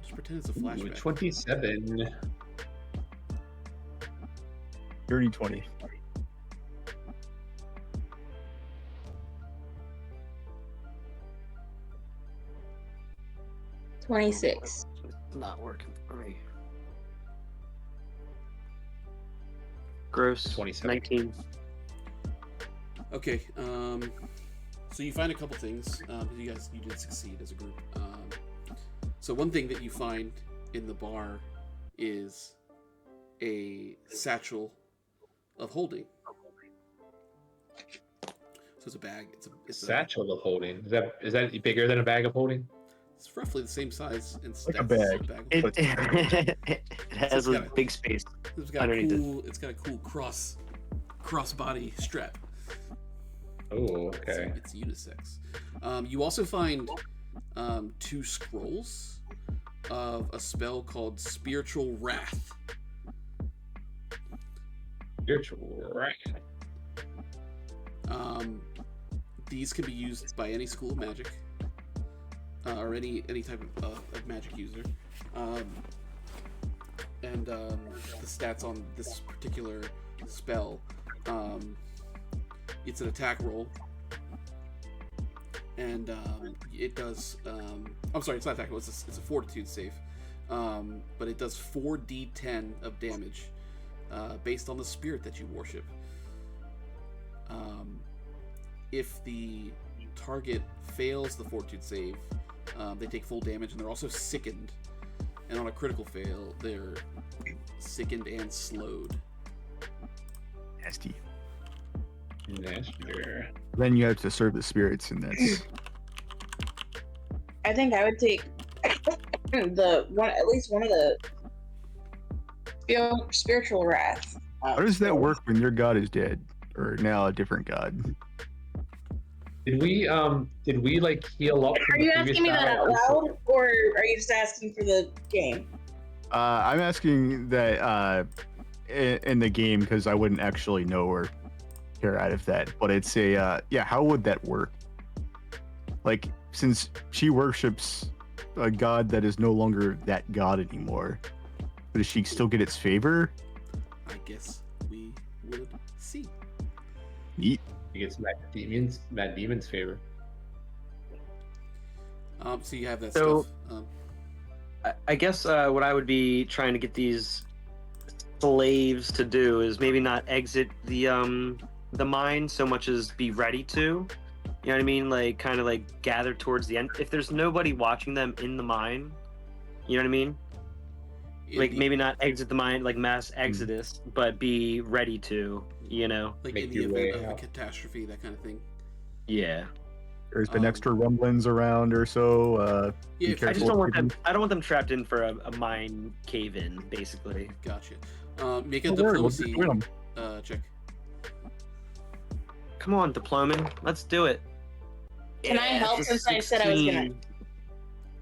Just pretend it's a Ooh, flashback. 27. Dirty 20. $26. It's not working for me. Gross. 27. 19. Okay, so you find a couple things. You did succeed as a group. So one thing that you find in the bar is a satchel of holding. So it's a bag. It's a Satchel of holding. Is that bigger than a bag of holding? It's roughly the same size and Like a stats. bag. It, of holding. it has a big space. It's got a underneath it. cool. It's got a cool cross-body strap. Oh, okay. It's unisex. You also find 2 scrolls of a spell called Spiritual Wrath. Spiritual, right? These can be used by any school of magic, or any type of magic user. And the stats on this particular spell, it's an attack roll, and it does. I'm sorry, it's not attack roll. It's a fortitude save, but it does 4d10 of damage based on the spirit that you worship. If the target fails the fortitude save, they take full damage, and they're also sickened. And on a critical fail, they're sickened and slowed. Nasty. Nasty. Then you have to serve the spirits, and that's I think I would take at least one of the spiritual wrath. how does that work when your god is dead, or now a different god? Did we like heal up from Are the you previous asking me that battle? out loud, or are you just asking for the game? I'm asking that in the game because I wouldn't actually know or care out of that. But it's a yeah. How would that work? Like, since she worships a god that is no longer that god anymore, but does she still get its favor? I guess we would see. Neat. He gets Mad Demon's favor. So you have that So- stuff. I guess what I would be trying to get these slaves to do is maybe not exit the mine so much as be ready to. You know what I mean? Like kind of like gather towards the end. If there's nobody watching them in the mine, you know what I mean? Like maybe not exit the mine like mass exodus, but be ready to, you know? like make in the your way event of a out. catastrophe, that kind of thing. Yeah. There's been Um, extra rumblings around or so. Yeah, Be if- I just careful don't of want them. people. I don't want them trapped in for a mine cave in, basically. Gotcha. Make a Don't worry, we'll diplomacy just win 'em. check. Come on, Diploman, let's do it. Can I help it's a since I said I was gonna- 16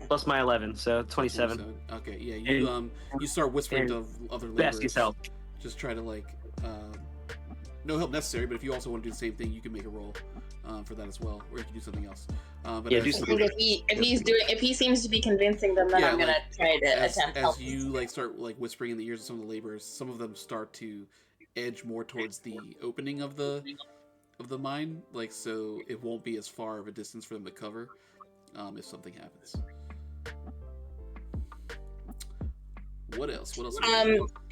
plus my 11, so 27. Okay, yeah, you start whispering to other laborers. Besties help. Just try to like, no help necessary, but if you also want to do the same thing, you can make a roll for that as well, or you can do something else. But Yeah, as, do I something. think if he seems to be convincing them, then Yeah, I'm gonna like, try to attempt as helping. you like start like whispering in the ears of some of the laborers, some of them start to edge more towards the opening of the mine, like so it won't be as far of a distance for them to cover if something happens. What else? What else?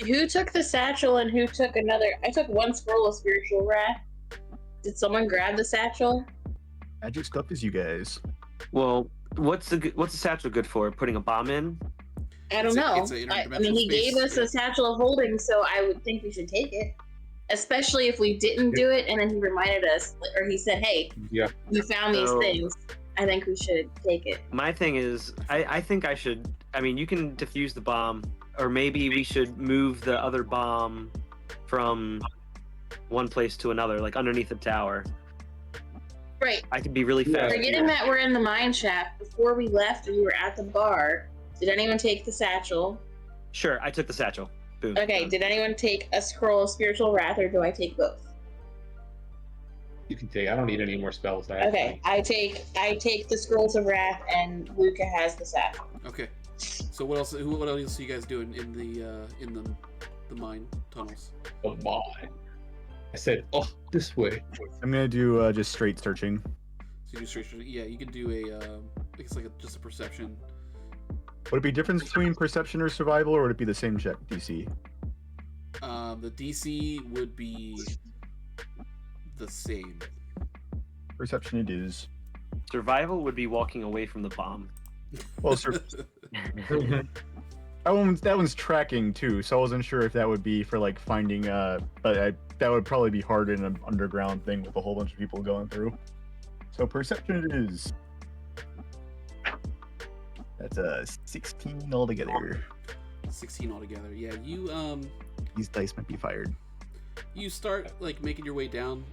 Who took the satchel and who took another? I took one scroll of spiritual wrath. Did someone grab the satchel? Magic stuff is you guys. Well, what's the satchel good for? Putting a bomb in? I don't It's a- know. it's a I mean, interdimensional he gave space, us yeah. a satchel of holding, so I would think we should take it. Especially if we didn't do it, and then he reminded us, or he said, "Hey, Yeah. you found these So- things." I think we should take it. My thing is, I think I should. I mean, you can defuse the bomb, or maybe we should move the other bomb from one place to another, like underneath the tower. Right. I could be really Yeah. fast. Forgetting that we're in the mine shaft, before we left and we were at the bar, did anyone take the satchel? Sure, I took the satchel. Boom. Okay, did anyone take a scroll of spiritual wrath, or do I take both? You can take. I don't need any more spells. Okay, I take the scrolls of wrath, and Luca has the satchel. Okay. So what else? What else are you guys doing in the mine tunnels? Oh my! I said, oh, this way. I'm gonna do just straight searching. So you do straight. Yeah, you can do a. I guess like just a perception. Would it be difference between perception or survival, or would it be the same check DC? The DC would be the same. Perception it is. Survival would be walking away from the bomb. Well, that one's tracking too, so I wasn't sure if that would be for like finding. But that would probably be hard in an underground thing with a whole bunch of people going through. So perception it is. That's a 16 altogether. 16 altogether. Yeah, you These dice might be fired. you start like making your way down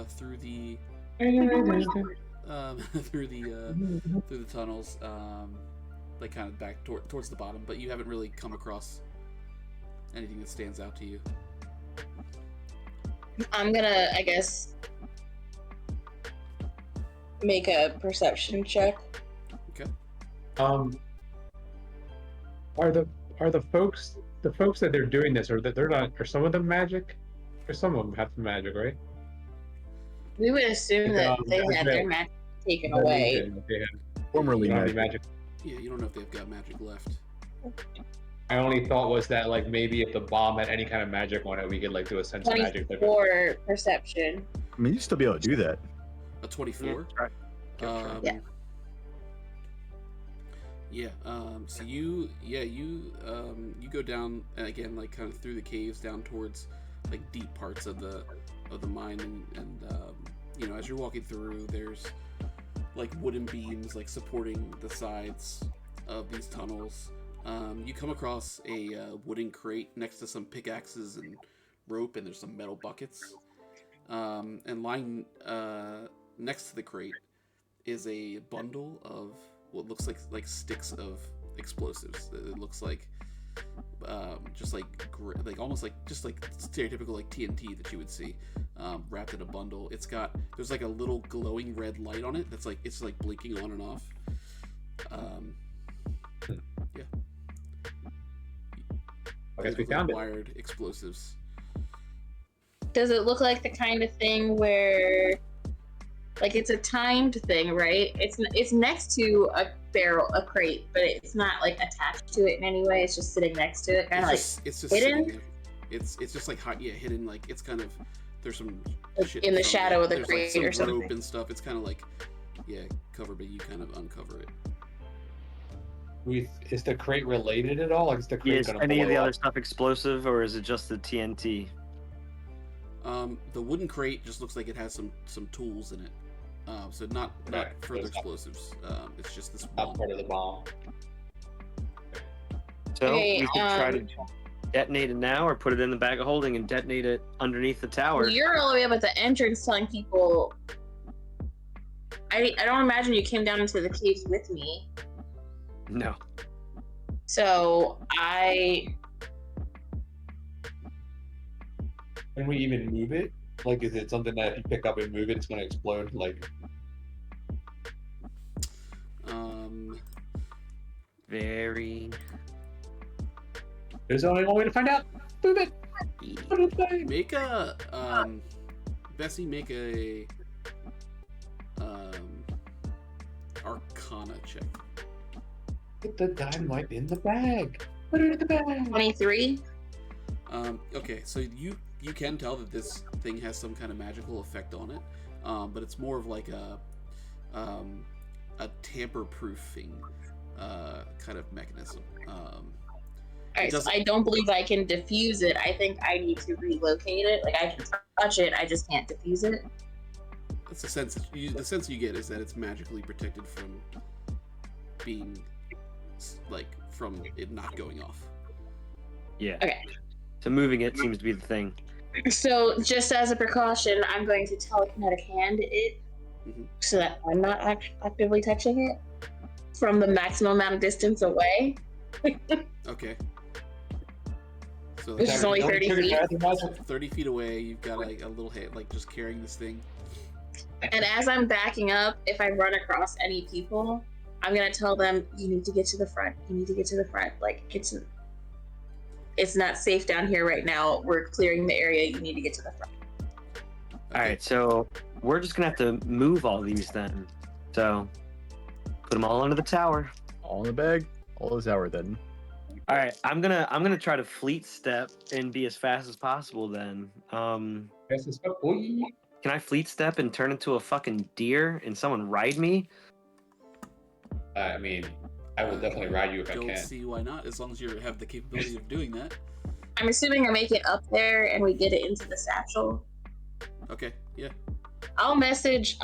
through the through the tunnels, like kind of back towards the bottom, but you haven't really come across anything that stands out to you. I'm gonna, I guess, make a perception check. Okay. Are the folks that they're doing this, or that they're not? Are some of them magic? Or some of them have some magic, right? We would assume that they had their magic taken away. They have Formerly they don't have magic. any magic. Yeah, you don't know if they've got magic left. My only thought was that like maybe if the bomb had any kind of magic on it, we could like do a sense of magic. 24 perception. I mean, you'd still be able to do that. A 24. Yeah. Yeah. Yeah. So you go down again, like kind of through the caves down towards like deep parts of the mine, and you know, as you're walking through, there's like wooden beams like supporting the sides of these tunnels. You come across a wooden crate next to some pickaxes and rope, and there's some metal buckets. And lying next to the crate is a bundle of what looks like sticks of explosives. It looks like just like almost like just like stereotypical like TNT that you would see wrapped in a bundle. There's like a little glowing red light on it that's like it's like blinking on and off. Yeah. I guess we found it. Wired explosives. Does it look like the kind of thing where, like, it's a timed thing, right? It's next to a crate, but it's not like attached to it in any way. It's just sitting next to it, kind of like it's just hidden. Sitting there. It's just like hidden. Like it's kind of there's some Like shit in the from shadow of the there's, crate like, or some rope something. and stuff. It's kind of like cover, but you kind of uncover it. Is the crate related at all? Like, is the crate Is gonna any of the blow other up? stuff explosive, or is it just the TNT? The wooden crate just looks like it has some tools in it. So not Okay, further so it's not- explosives. It's just this Not one. part of the bomb. So Okay, we could try to detonate it now, or put it in the bag of holding and detonate it underneath the tower. Well, you're all the way up at the entrance telling people. I don't imagine you came down into the caves with me. No. So Can we even move it? Like, is it something that if you pick up and move it, it's gonna explode? Like, Very. there's only one way to find out. Move it. Put it away. Make a Bessie, make a Arcana check. Put the dynamite in the bag. Put it in the bag. 23. Okay, so you can tell that this thing has some kind of magical effect on it, but it's more of like a tamper-proofing kind of mechanism. Alright, so I don't believe I can diffuse it. I think I need to relocate it. Like I can touch it, I just can't diffuse it. That's the sense you get is that it's magically protected from being from it not going off. Yeah. Okay. So moving it seems to be the thing. So just as a precaution, I'm going to telekinetic hand it so that I'm not actively touching it from the maximum amount of distance away. Okay. So Which is only 30 feet. 30 feet away, you've got like a little hand, like just carrying this thing. And as I'm backing up, if I run across any people, I'm gonna tell them, you need to get to the front. You need to get to the front. Like, it's not safe down here right now. We're clearing the area. You need to get to the front. All right, so we're just gonna have to move all these then. So put them all under the tower. All in the bag, all is our then. All right, I'm gonna try to fleet step and be as fast as possible. Then, Yes, it's up, boy. can I fleet step and turn into a fucking deer and someone ride me? I mean, I will definitely ride you if I Don't can. see why not, as long as you have the capability of doing that. I'm assuming I make it up there and we get it into the satchel. Okay, yeah. I'll message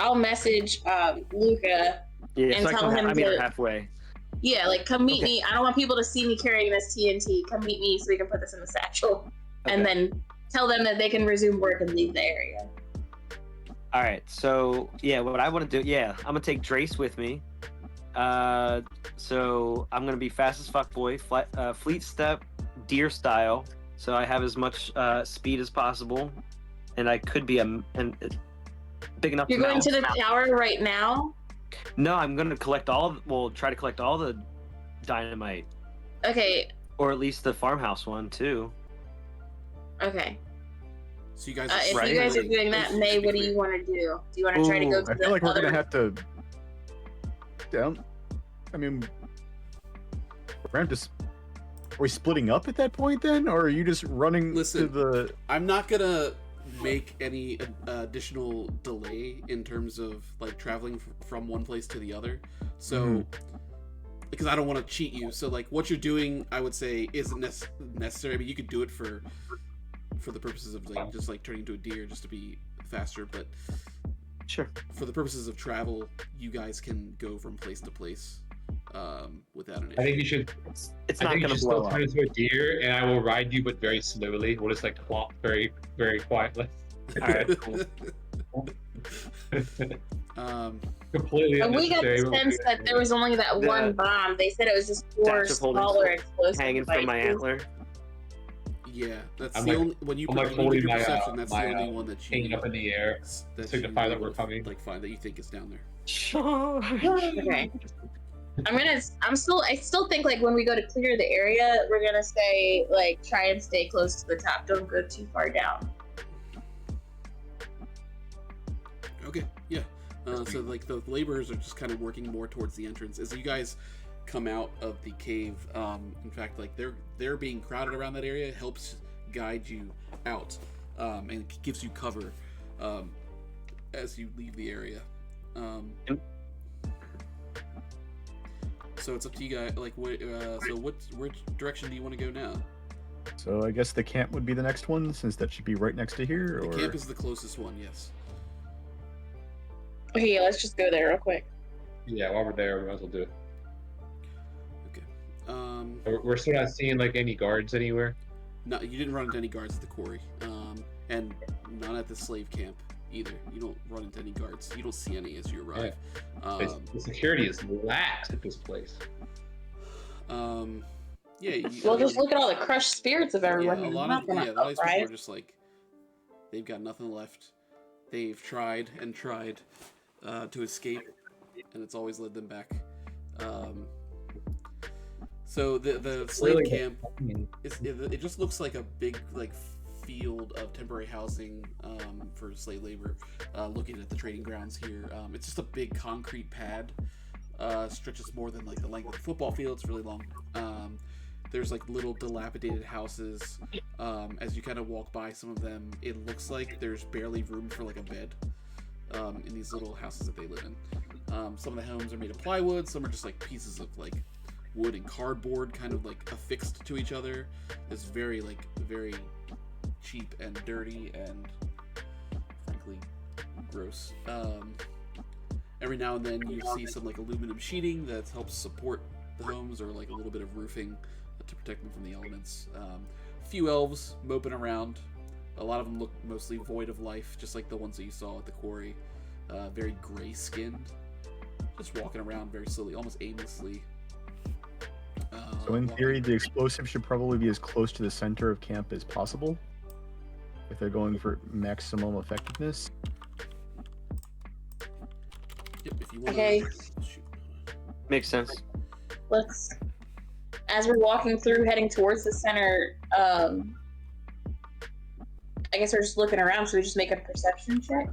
Luca. Yeah, And so tell him I meet her to- halfway. Yeah, like come meet Okay. me. I don't want people to see me carrying this TNT. Come meet me so we can put this in the satchel. And Okay. then tell them that they can resume work and leave the area. All right, so yeah, what I want to do, yeah, I'm gonna take Drace with me. So I'm gonna be fast as fuck, boy. Fleet step, deer style. So I have as much speed as possible, and I could be big enough. You're to going mount. to the tower right now? No, I'm gonna try to collect all the dynamite, Okay, or at least the farmhouse one too. okay. So you guys If Right. you guys are doing that, May, what do you want to do? Do you want to try to go Ooh, to I the feel like we're other... gonna have to. Down. I mean, we're just. Are we splitting up at that point then, or are you just running Listen. to the? I'm not gonna make any additional delay in terms of like traveling from one place to the other. So, because I don't want to cheat you. So like what you're doing, I would say isn't necessary. I mean, you could do it for the purposes of like just like turning into a deer just to be faster. But Sure. for the purposes of travel, you guys can go from place to place without an issue. I think you should. It's I not think you gonna should blow still up. turn into a deer, and I will ride you, but very slowly. We'll just like clomp very, very quietly. All right, cool. um, completely But we got unnecessary. the sense that there was only that The one bomb. They said it was just 4 Dash of holding smaller explosive hanging from my devices. antler. Yeah, that's I'm the like- only when you I'm like when you holding did your my, perception. That's my, the only one that hanging you up in the air. that signify you that we're able to, coming. like find that you think is down there. Okay. I still think like when we go to clear the area, we're gonna stay like try and stay close to the top. Don't go too far down. Okay, yeah. So like the laborers are just kind of working more towards the entrance as you guys come out of the cave. In fact, like they're being crowded around that area helps guide you out, and gives you cover as you leave the area. So it's up to you guys. Like, which direction do you want to go now? So I guess the camp would be the next one, since that should be right next to here. The Or camp is the closest one. Yes. Okay, yeah, let's just go there real quick. Yeah, while we're there, we might as well do it. Okay. We're still not seeing like any guards anywhere. No, you didn't run into any guards at the quarry, and none at the slave camp either. You don't run into any guards. You don't see any as you arrive. The security is lax at this place. Yeah. Well, just look at all the crushed spirits of everyone. Yeah, a lot of these people are just like they've got nothing left. They've tried and tried to escape, and it's always led them back. So the slave Really? camp it just looks like a big like field of temporary housing for slave labor. Looking at the trading grounds here, it's just a big concrete pad. Stretches more than like the length of the football field. It's really long. There's like little dilapidated houses. As you kind of walk by some of them, it looks like there's barely room for like a bed in these little houses that they live in. Some of the homes are made of plywood. Some are just like pieces of like wood and cardboard kind of like affixed to each other. It's very cheap and dirty and frankly gross. Every now and then you see some like aluminum sheeting that helps support the homes, or like a little bit of roofing to protect them from the elements. A few elves moping around. A lot of them look mostly void of life, just like the ones that you saw at the quarry. Very gray-skinned, just walking around very slowly, almost aimlessly. so in theory, the explosive should probably be as close to the center of camp as possible, if they're going for maximum effectiveness. Yep, if you want Okay. shoot. Makes sense. Let's, as we're walking through, heading towards the center. I guess we're just looking around. So we just make a perception check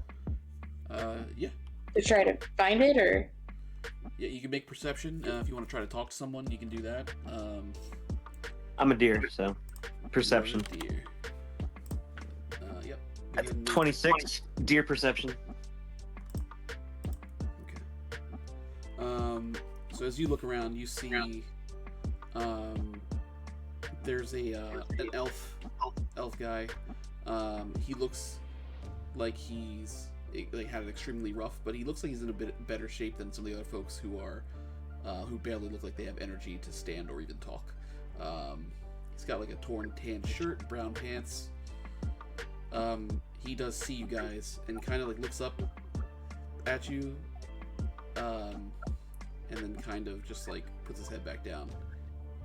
Yeah. to try to find it, or Yeah, you can make perception. If you want to try to talk to someone, you can do that. I'm a deer, so perception. Deer. Yep. That's Begin with- 26. Deer perception. Okay. So as you look around, you see, there's an elf guy. He looks like he's had it extremely rough, but he looks like he's in a bit better shape than some of the other folks who barely look like they have energy to stand or even talk. He's got like a torn tan shirt, brown pants. He does see you guys and kind of like looks up at you, and then kind of just like puts his head back down,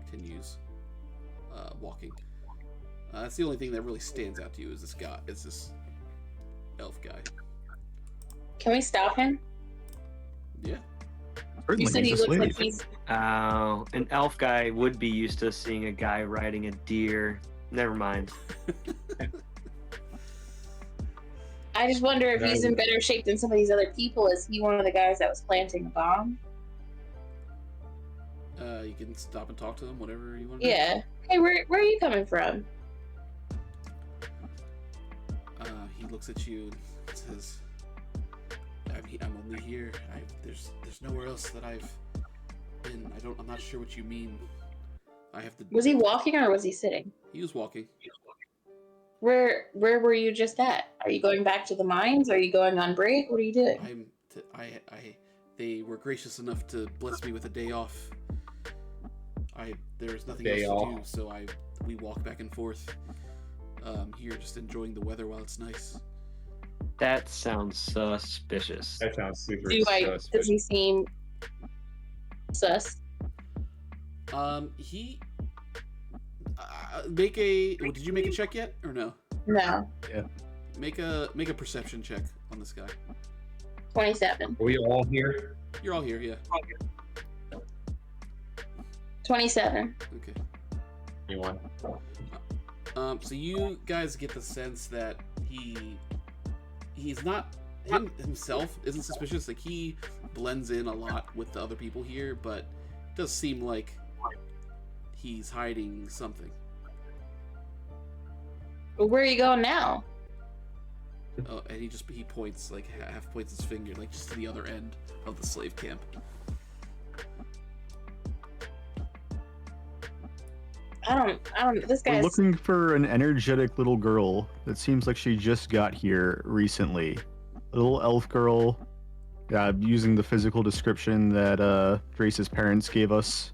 continues walking. That's the only thing that really stands out to you is this elf guy. can we stop him? Yeah. Certainly, You said he he's a looks like slave. he's. An elf guy would be used to seeing a guy riding a deer. Never mind. I just wonder if he's in better shape than some of these other people. Is he one of the guys that was planting the bomb? You can stop and talk to them, whatever you want to Yeah. Hey, where are you coming from? do. He looks at you and says, I'm only here. There's nowhere else that I've been. I'm not sure what you mean. I have to. Was he walking or was he sitting? He was walking. Where were you just at? Are you going back to the mines? Are you going on break? What are you doing? They were gracious enough to bless me with a day off. There's nothing Day else to off. do, so we walk back and forth here, just enjoying the weather while it's nice. That sounds suspicious. That sounds super Does suspicious. he seem sus? He make a. Well, did you make a check yet or no? No. Make a perception check on this guy. 27. Are we all here? You're all here, yeah. 27. Okay. You won. So you guys get the sense that he's not himself isn't suspicious. Like he blends in a lot with the other people here, but it does seem like he's hiding something. But where are you going now? Oh, and he points like half points his finger like just to the other end of the slave camp. I don't. This We're guy's. looking for an energetic little girl that seems like she just got here recently. A little elf girl, using the physical description that Drace's parents gave us.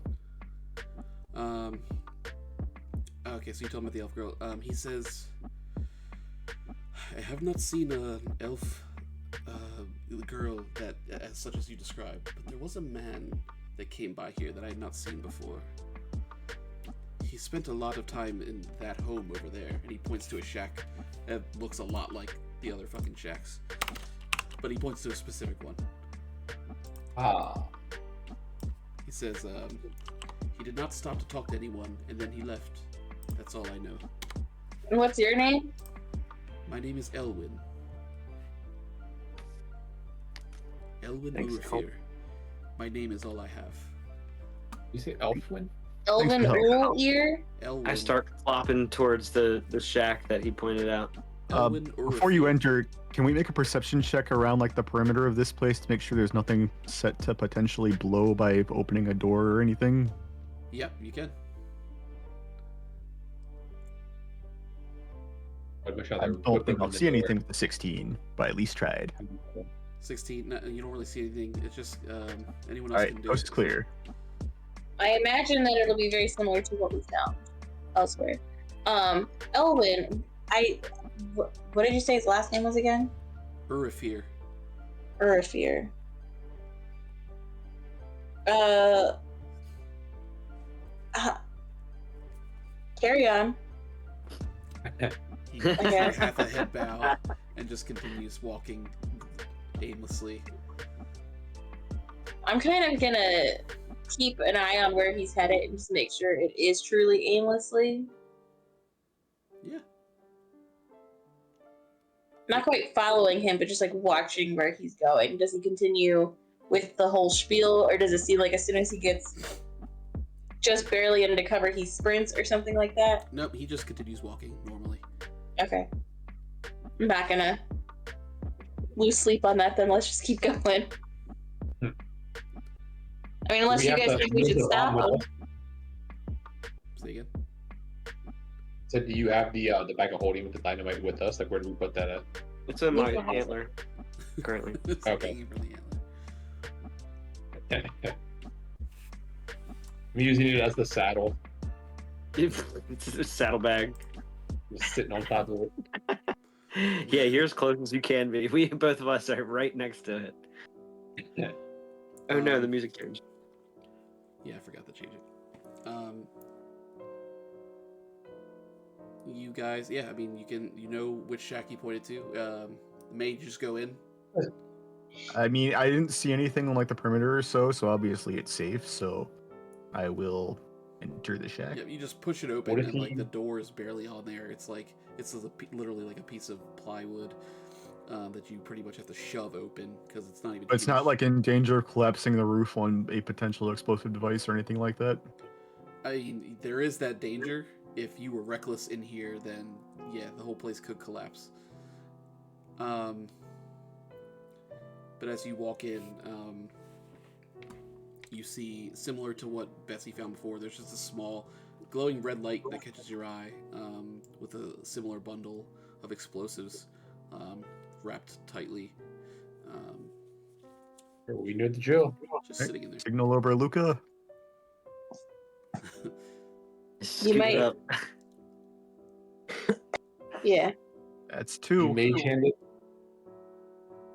Okay, so you told him about the elf girl. He says, I have not seen an elf girl that as such as you described, but there was a man that came by here that I had not seen before. He spent a lot of time in that home over there, and he points to a shack that looks a lot like the other fucking shacks. But he points to a specific one. Ah. He says, he did not stop to talk to anyone, and then he left. That's all I know. And what's your name? My name is Elwyn. Elwyn Thanks, Urfir. My name is all I have. You say Elfwin? Elvin for Earl Ear? Elwyn. I start flopping towards the shack that he pointed out. Elwyn Before you Urfir. enter, can we make a perception check around like the perimeter of this place to make sure there's nothing set to potentially blow by opening a door or anything? Yep, you can. I'd much I rather don't whip think them I'll in the see door. anything with the 16, but I at least tried. 16. No, you don't really see anything. It's just anyone else Alright, can do coast it. clear. I imagine that it'll be very similar to what we found elsewhere. Elwin, what did you say his last name was again? Urfir. Urfir. Carry on. He Okay. half a head bow and just continues walking aimlessly. I'm kind of gonna keep an eye on where he's headed and just make sure it is truly aimlessly. Yeah. Not quite following him, but just like watching where he's going. Does he continue with the whole spiel, or does it seem like as soon as he gets just barely into cover, he sprints or something like that? Nope, he just continues walking normally. Okay. I'm not gonna lose sleep on that then. Let's just keep going. I mean, unless We you have guys to think we should move stop on him. with Say again. So do you have the bag of holding with the dynamite with us? Like where do we put that at? It's in my Leave the house. antler currently. It's Okay. hanging from the antler. I'm using it as the saddle, It's a saddlebag. just sitting on top of it. Yeah, you're as close as you can be. We both of us are right next to it. Oh no, the music changed. Yeah, I forgot to change it. You guys, yeah, I mean, you know which shack he pointed to. May just go in. I mean, I didn't see anything on like the perimeter or so obviously it's safe, so I will enter the shack. Yeah, you just push it open, What if and like he- the door is barely on there. It's like literally like a piece of plywood that you pretty much have to shove open because it's not even. But it's not huge. like in danger of collapsing the roof on a potential explosive device or anything like that. I mean, there is that danger. If you were reckless in here, then yeah, the whole place could collapse. But as you walk in, you see, similar to what Bessie found before, there's just a small glowing red light that catches your eye with a similar bundle of explosives wrapped tightly. We know the drill. Just Right. sitting in there. Signal over Luca. Scoop might- it up. Yeah. That's You two. mage hand it.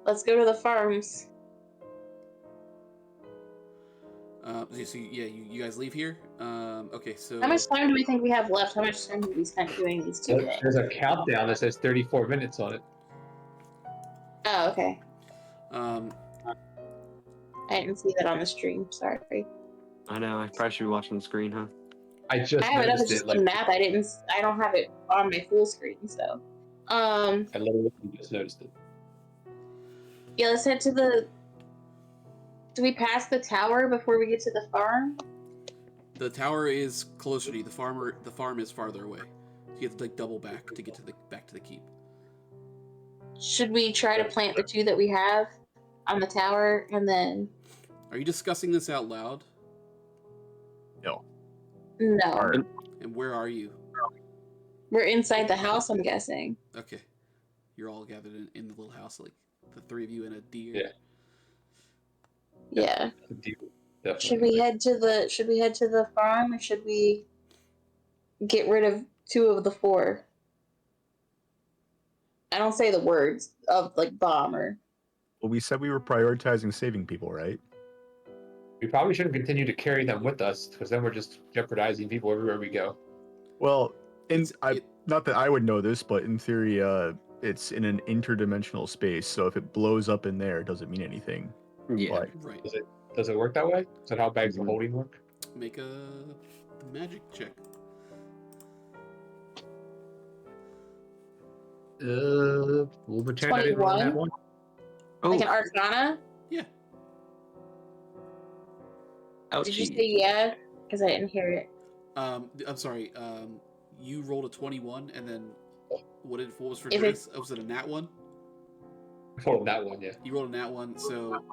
let's go to the farms. So yeah, you guys leave here. Okay, so How much time do we think we have left? How much time have we spent doing these two things? There's a countdown that says 34 minutes on it. Oh, okay. Um, I didn't see that on the stream. Sorry. I know. I probably should be watching the screen, huh? I just I have it up as noticed just it. the Like, map. I don't have it on my full screen. So, I literally just noticed it. yeah. Let's head to the. Do we pass the tower before we get to the farm? the tower is closer to you. The farm is farther away. So you have to like double back to get to the keep. Should we try to plant the two that we have on the tower and then? Are you discussing this out loud? No. No, Alright. And where are you? we're inside the house. I'm guessing. Okay, you're all gathered in the little house, like the three of you and a deer. Yeah. Yeah. Definitely. Should we head to the farm, or should we get rid of 2 of the 4? I don't say the words of like bomb or. Well, we said we were prioritizing saving people, right? We probably shouldn't continue to carry them with us, because then we're just jeopardizing people everywhere we go. Well, not that I would know this, but in theory, it's in an interdimensional space. So if it blows up in there, it doesn't mean anything. Yeah. But Right. Does it work that way? Is that how bags of holding work? Make a magic check. We'll pretend I didn't run that 21? one. Oh, Like an Arcana? Yeah. ouchie. Did you say yeah? Because I didn't hear it. I'm sorry. You rolled a 21, and then what was for If Joyce? Was it a nat one? Oh, that one, yeah. You rolled a nat one, so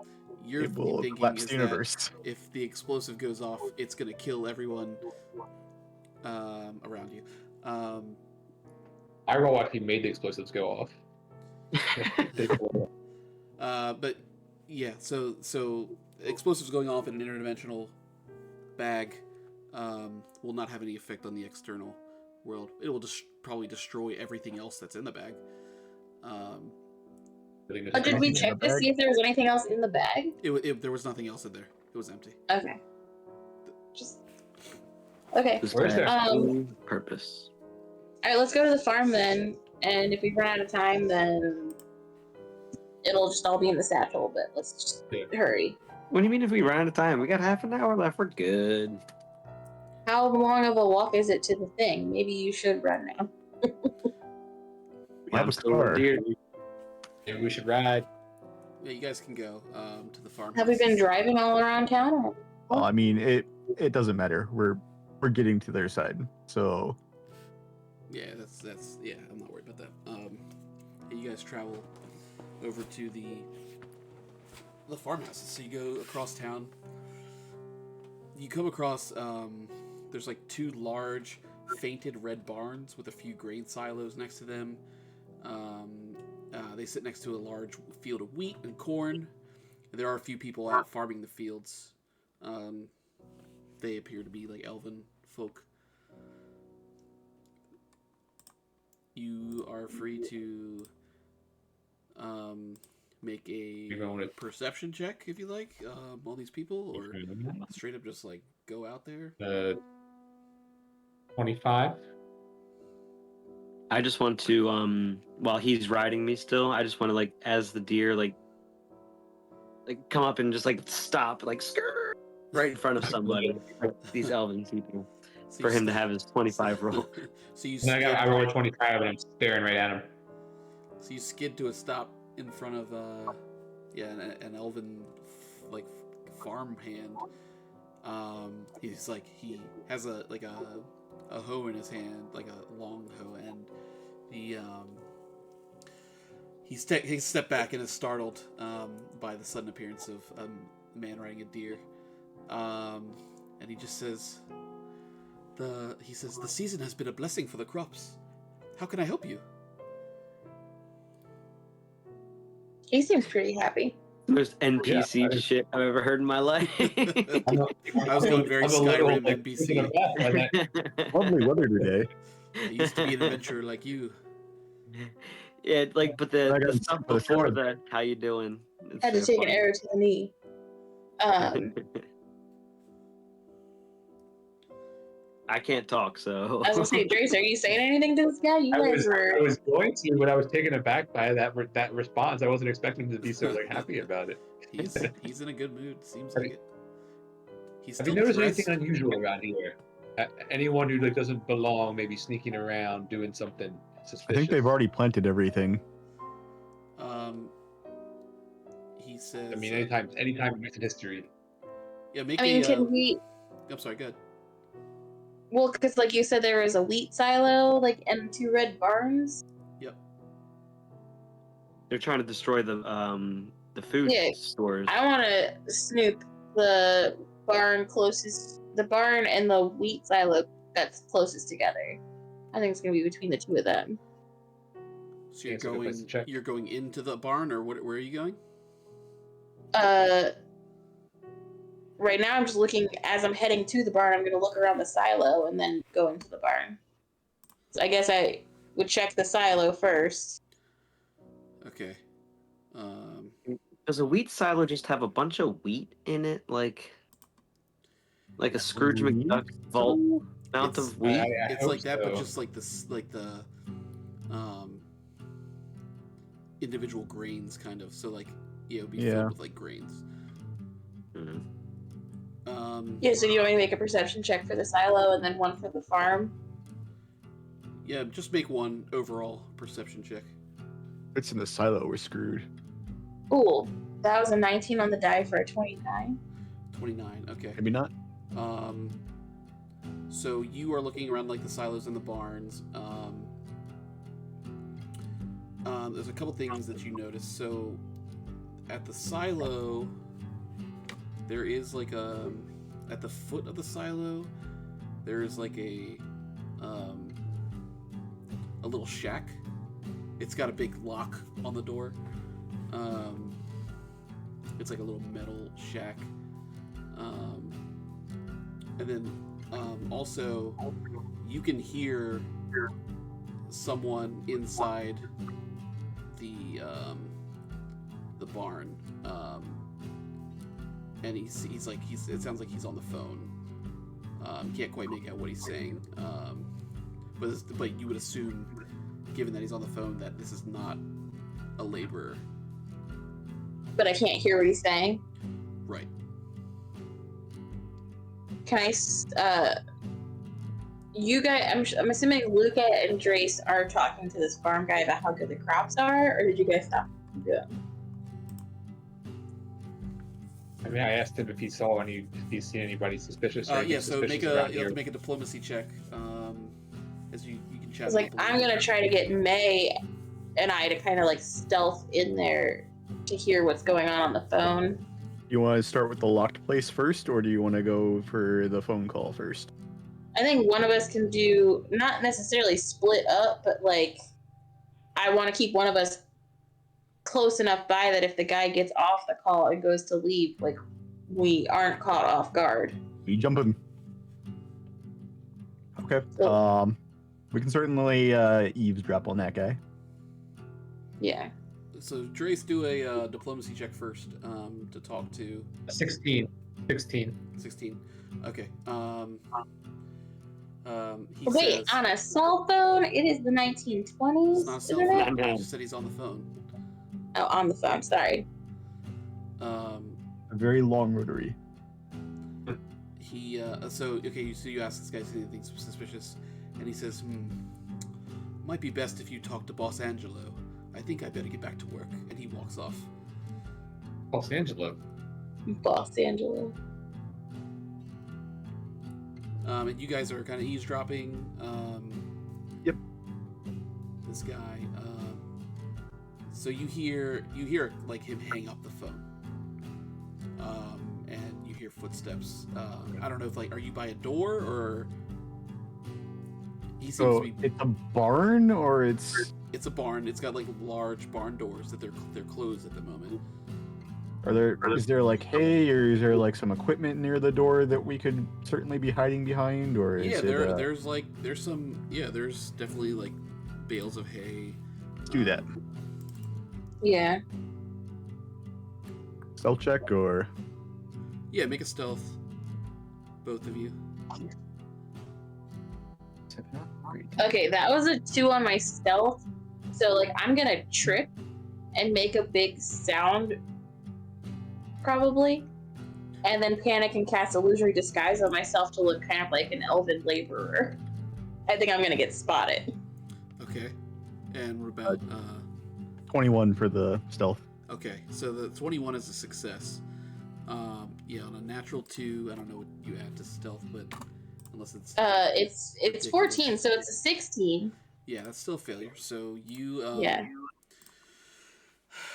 you're it will thinking collapse is the that universe. if the explosive goes off, it's gonna kill everyone around you. I roll actually made the explosives go off. But yeah, so explosives going off in an interdimensional bag will not have any effect on the external world. It will just probably destroy everything else that's in the bag. Oh, did we check to see if there was anything else in the bag? There was nothing else in there. It was empty. Okay. Just. Okay. This Where's bag that? full purpose. All right, let's go to the farm then. And if we run out of time, then it'll just all be in the satchel. But let's just hurry. What do you mean if we run out of time? We got half an hour left. We're good. How long of a walk is it to the thing? Maybe you should run now. We have a car. Maybe we should ride. Yeah, you guys can go to the farm. Have we been driving all around town? Or... Well, I mean, it doesn't matter. We're getting to their side. So Yeah, that's yeah. I'm not worried about that. You guys travel over to the farmhouse. So you go across town. You come across there's like 2 large fainted red barns with a few grain silos next to them. They sit next to a large field of wheat and corn. There are a few people out farming the fields. They appear to be like elven folk. You are free to make a perception check if you like on these people, or straight up just like go out there. 25. I just want to, while he's riding me still, I just want to, like, as the deer, like come up and just, like, stop, like, skirt right in front of somebody, these elven people, So for you him to have his 25 roll. So you And I roll a 25 and I'm staring right at him. So you skid to a stop in front of an elven like farm hand. He's like, he has a hoe in his hand, like a long hoe, and he stepped back and is startled by the sudden appearance of a man riding a deer, and he just says, the season has been a blessing for the crops. How can I help you? He seems pretty happy. Most NPC Yeah, shit I've ever heard in my life. I was going very Skyrim NPC. lovely weather today. I used to be an adventurer like you. Yeah, like, but the, I got the him stuff for the before seven. the "How you doing?" It's Had to so take an funny. arrow to the knee. I can't talk, so. I was gonna say, Drace, are you saying anything to this guy? You guys were. I was going to, but I was taken aback by that response. I wasn't expecting him to be so like happy about it. He's in a good mood. Seems like it. He's Have still you noticed dressed. anything unusual around here? Anyone who like doesn't belong, maybe sneaking around, doing something suspicious? I think they've already planted everything. He says. I mean, anytime in recent history. Yeah, make I mean, a. can we? I'm sorry. Go ahead. Well, because like you said, there was a wheat silo, like, and 2 red barns. Yep. They're trying to destroy the food Yeah. stores. I want to snoop the barn and the wheat silo that's closest together. I think it's gonna be between the 2 of them. So you're It's a good place to check. You're going into the barn, or what? Where are you going? Right now I'm just looking as I'm heading to the barn. I'm gonna look around the silo and then go into the barn. So I guess I would check the silo first. Okay. Does a wheat silo just have a bunch of wheat in it, like a Scrooge McDuck vault amount It's- of wheat? It's hope like that, but so. just like this, like the individual grains, kind of. So like, yeah, it would be Yeah. filled with like grains. Mhm. Yeah, so do you want me to make a perception check for the silo and then one for the farm? Yeah, just make one overall perception check. If it's in the silo, we're screwed. Ooh, that was a 19 on the die for a 29. 29. Okay. Maybe not. So you are looking around like the silos and the barns. There's a couple things that you notice. So at the silo, there is like at the foot of the silo, there is like a little shack. It's got a big lock on the door. It's like a little metal shack. And then also you can hear someone inside the barn, and it sounds like he's on the phone. Can't quite make out what he's saying, but you would assume, given that he's on the phone, that this is not a laborer. But I can't hear what he's saying. Right. Can I, you guys, I'm assuming Luca and Drace are talking to this farm guy about how good the crops are, or did you guys stop doing? I mean, I asked him if he seen anybody suspicious. Or anything Yeah. So suspicious you around have here. to make a diplomacy check. As you can chat. It's like, I'm gonna try to get May and I to kind of like stealth in there to hear what's going on the phone. You want to start with the locked place first, or do you want to go for the phone call first? I think one of us can do, not necessarily split up, but like, I want to keep one of us close enough by that if the guy gets off the call and goes to leave, like, we aren't caught off guard. You jump in. Okay. So- We can certainly eavesdrop on that guy. Yeah. So Drace, do a diplomacy check first to talk to 16. 16. Okay. He Wait, says, on a cell phone? It is the 1920s? it's not a cell isn't it? phone. He just said he's on the phone. Oh, on the phone, sorry. A very long rotary. He so you ask this guy if anything suspicious, and he says, might be best if you talk to Boss Angelo. I think I better get back to work. And he walks off. Los Angeles. Boss Angelo. And you guys are kind of eavesdropping. Yep. This guy. So you hear like him hang up the phone. And you hear footsteps. I don't know if are you by a door or? He seems So to be. it's a barn, or it's It's a barn. It's got like large barn doors that they're closed at the moment. is there like hay, or is there like some equipment near the door that we could certainly be hiding behind, or is Yeah, it, there's definitely like bales of hay. Let's do that. Yeah. Stealth check or Yeah, make a stealth. Both of you. Okay, that was a 2 on my stealth. So like I'm gonna trip and make a big sound, probably, and then panic and cast illusory disguise on myself to look kind of like an elven laborer. I think I'm gonna get spotted. Okay. And we're about 21 for the stealth. okay, so the 21 is a success. Yeah, on a natural 2, I don't know what you add to stealth, but unless it's It's 14, so it's a 16. yeah, that's still a failure. So you Yeah.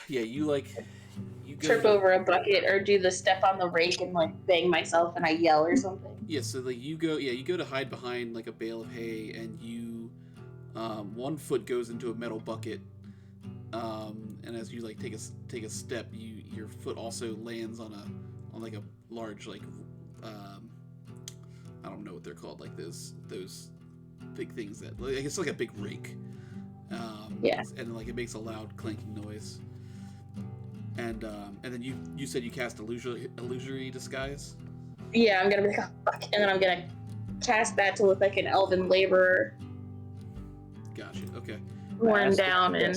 yeah, you go Trip over a bucket or do the step on the rake and like bang myself and I yell or something. Yeah, so like you go to hide behind like a bale of hay, and you one foot goes into a metal bucket, and as you like take a step, your foot also lands on like a large like I don't know what they're called, like those big things that like it's like a big rake. Yeah. And like it makes a loud clanking noise. And then you said you cast illusory disguise. Yeah, I'm gonna be like, oh, fuck. And then I'm gonna cast that to look like an elven laborer, Gotcha. Okay. worn down and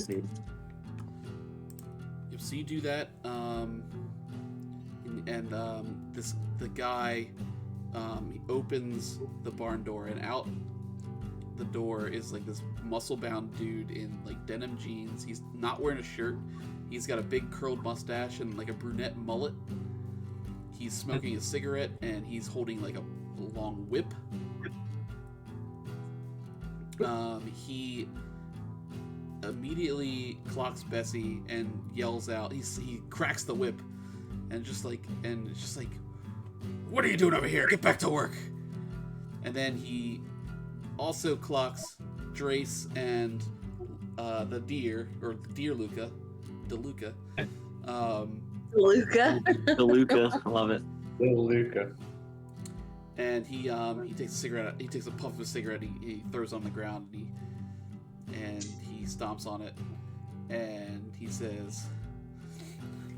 Yep, so you do that, and the guy he opens the barn door, and out the door is like this muscle-bound dude in like denim jeans. He's not wearing a shirt. He's got a big curled mustache and like a brunette mullet. He's smoking a cigarette, and he's holding like a long whip. He immediately clocks Bessie and yells out. He cracks the whip, and it's just like, what are you doing over here? Get back to work. And then he also clocks Drace and the deer, or deer Luca, DeLuca. Luca. DeLuca, I love it. Little Luca. And he takes a cigarette. He takes a puff of a cigarette. He throws it on the ground, and he stomps on it, and he says,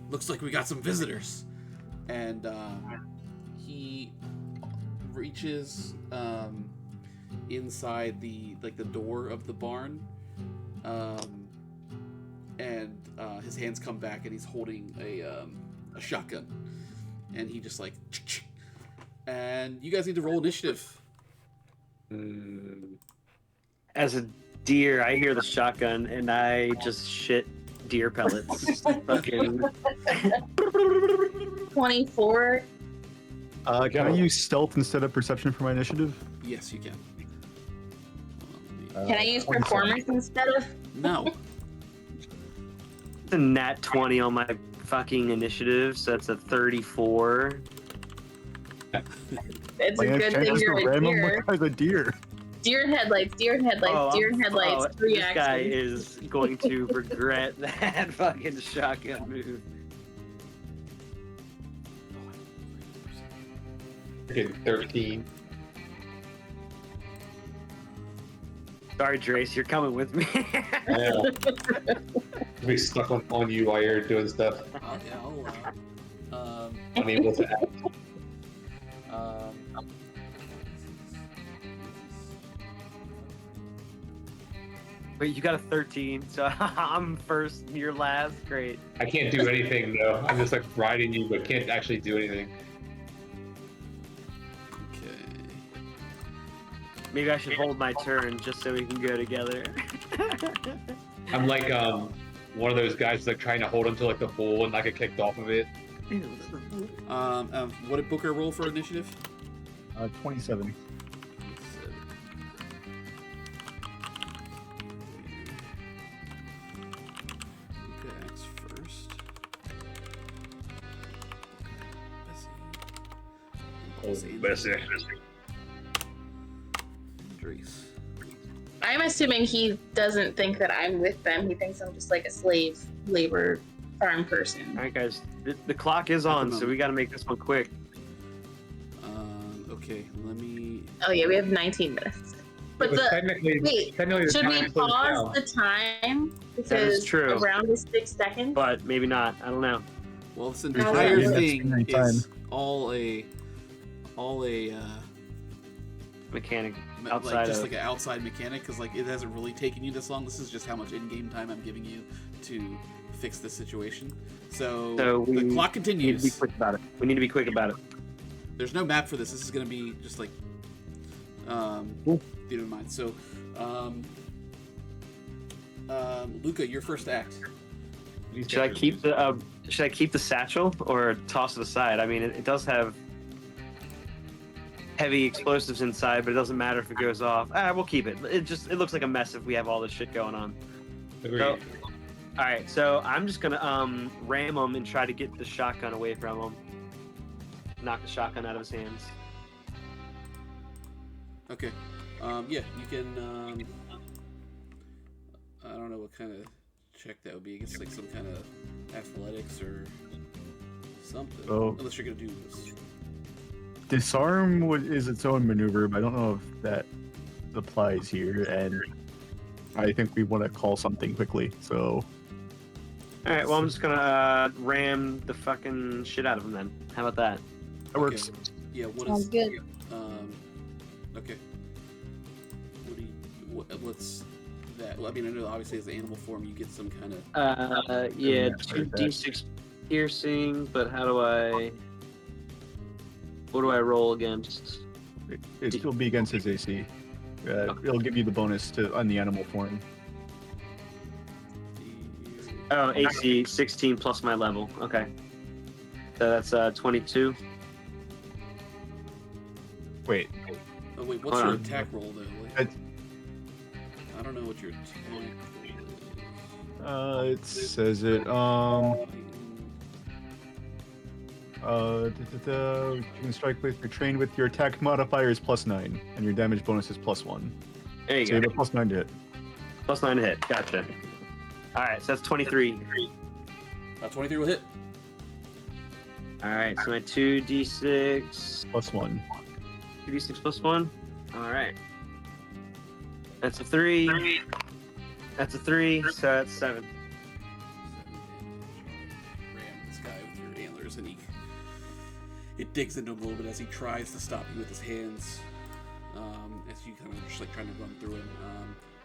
"Looks like we got some visitors." And he reaches inside the door of the barn, and his hands come back, and he's holding a shotgun, and he just like. And you guys need to roll initiative. As a deer, I hear the shotgun and I just shit deer pellets. Fucking 24. Can I use stealth instead of perception for my initiative? Yes, you can. Can I use performance instead of? No. a nat 20 on my fucking initiative, so that's a 34. It's a good thing you're a deer. As a deer. Deer and headlights, deer and headlights, deer and headlights. 3 This guy actions. is going to regret that fucking shotgun move. Freaking 13. Sorry, Drace, you're coming with me. Yeah. Be stuck on you while you're doing stuff. Unable to act. Wait, you got a 13, so I'm first, you're last. Great. I can't do anything though. I'm just like riding you, but can't actually do anything. Okay. Maybe I should hold my turn just so we can go together. I'm like one of those guys like trying to hold onto like the bull and not get kicked off of it. What did Booker roll for initiative? 27. Axe first. Bessie. Drees. I'm assuming he doesn't think that I'm with them. He thinks I'm just like a slave labor farm person. All right, guys, the clock is on, so we got to make this one quick. Okay, let me. Oh yeah, we have 19 minutes. But technically, wait, the should we time slows pause down. the time That is because true. the round is 6 seconds? But maybe not. I don't know. Well, this Yeah, entire that's thing pretty is time. all a Mechanic like outside just of. like an outside mechanic, because like it hasn't really taken you this long. This is just how much in-game time I'm giving you to fix this situation. So we the clock need to be continues. quick about it. We need to be quick about it. There's no map for this. This is gonna be just like keep it in mind. So Luca, your first act. Should I keep the satchel or toss it aside? I mean, it does have heavy explosives inside, but it doesn't matter if it goes off. We'll keep it. It looks like a mess if we have all this shit going on. Agreed. So, all right, so I'm just gonna ram him and try to get the shotgun away from him. Knock the shotgun out of his hands. Okay. Yeah, you can. I don't know what kind of check that would be. I guess like some kind of athletics or something. Oh. Unless you're gonna do this. Disarm is its own maneuver, but I don't know if that applies here, and I think we want to call something quickly, so... All right, well, I'm just gonna ram the fucking shit out of him then. How about that? That works. Yeah. What Sounds is? good. Okay. What's that? Well, I mean, I know obviously as an animal form, you get some kind of. Yeah, Yeah, 2d6 piercing, but how do I... What do I roll against? It still be against his AC. It'll give you the bonus on the animal form. Oh, AC 16 plus my level. Okay. So that's 22. Wait, Oh wait, what's Hold your on. attack roll though? Like, It's- I don't know what your attack roll is. it says it, you can strike with, you're trained with your attack modifier is +9, and your damage bonus is +1. There you So you go. have a +9 to hit. Plus 9 to hit. Gotcha. All right, so that's 23. 23 will hit. All right, so my 2d6. +1. 2d6 plus 1. All right. That's a 3. That's a 3, so that's 7. Ram this guy with your antlers, and it digs into him a little bit as he tries to stop you with his hands. As you kind of just like trying to run through him.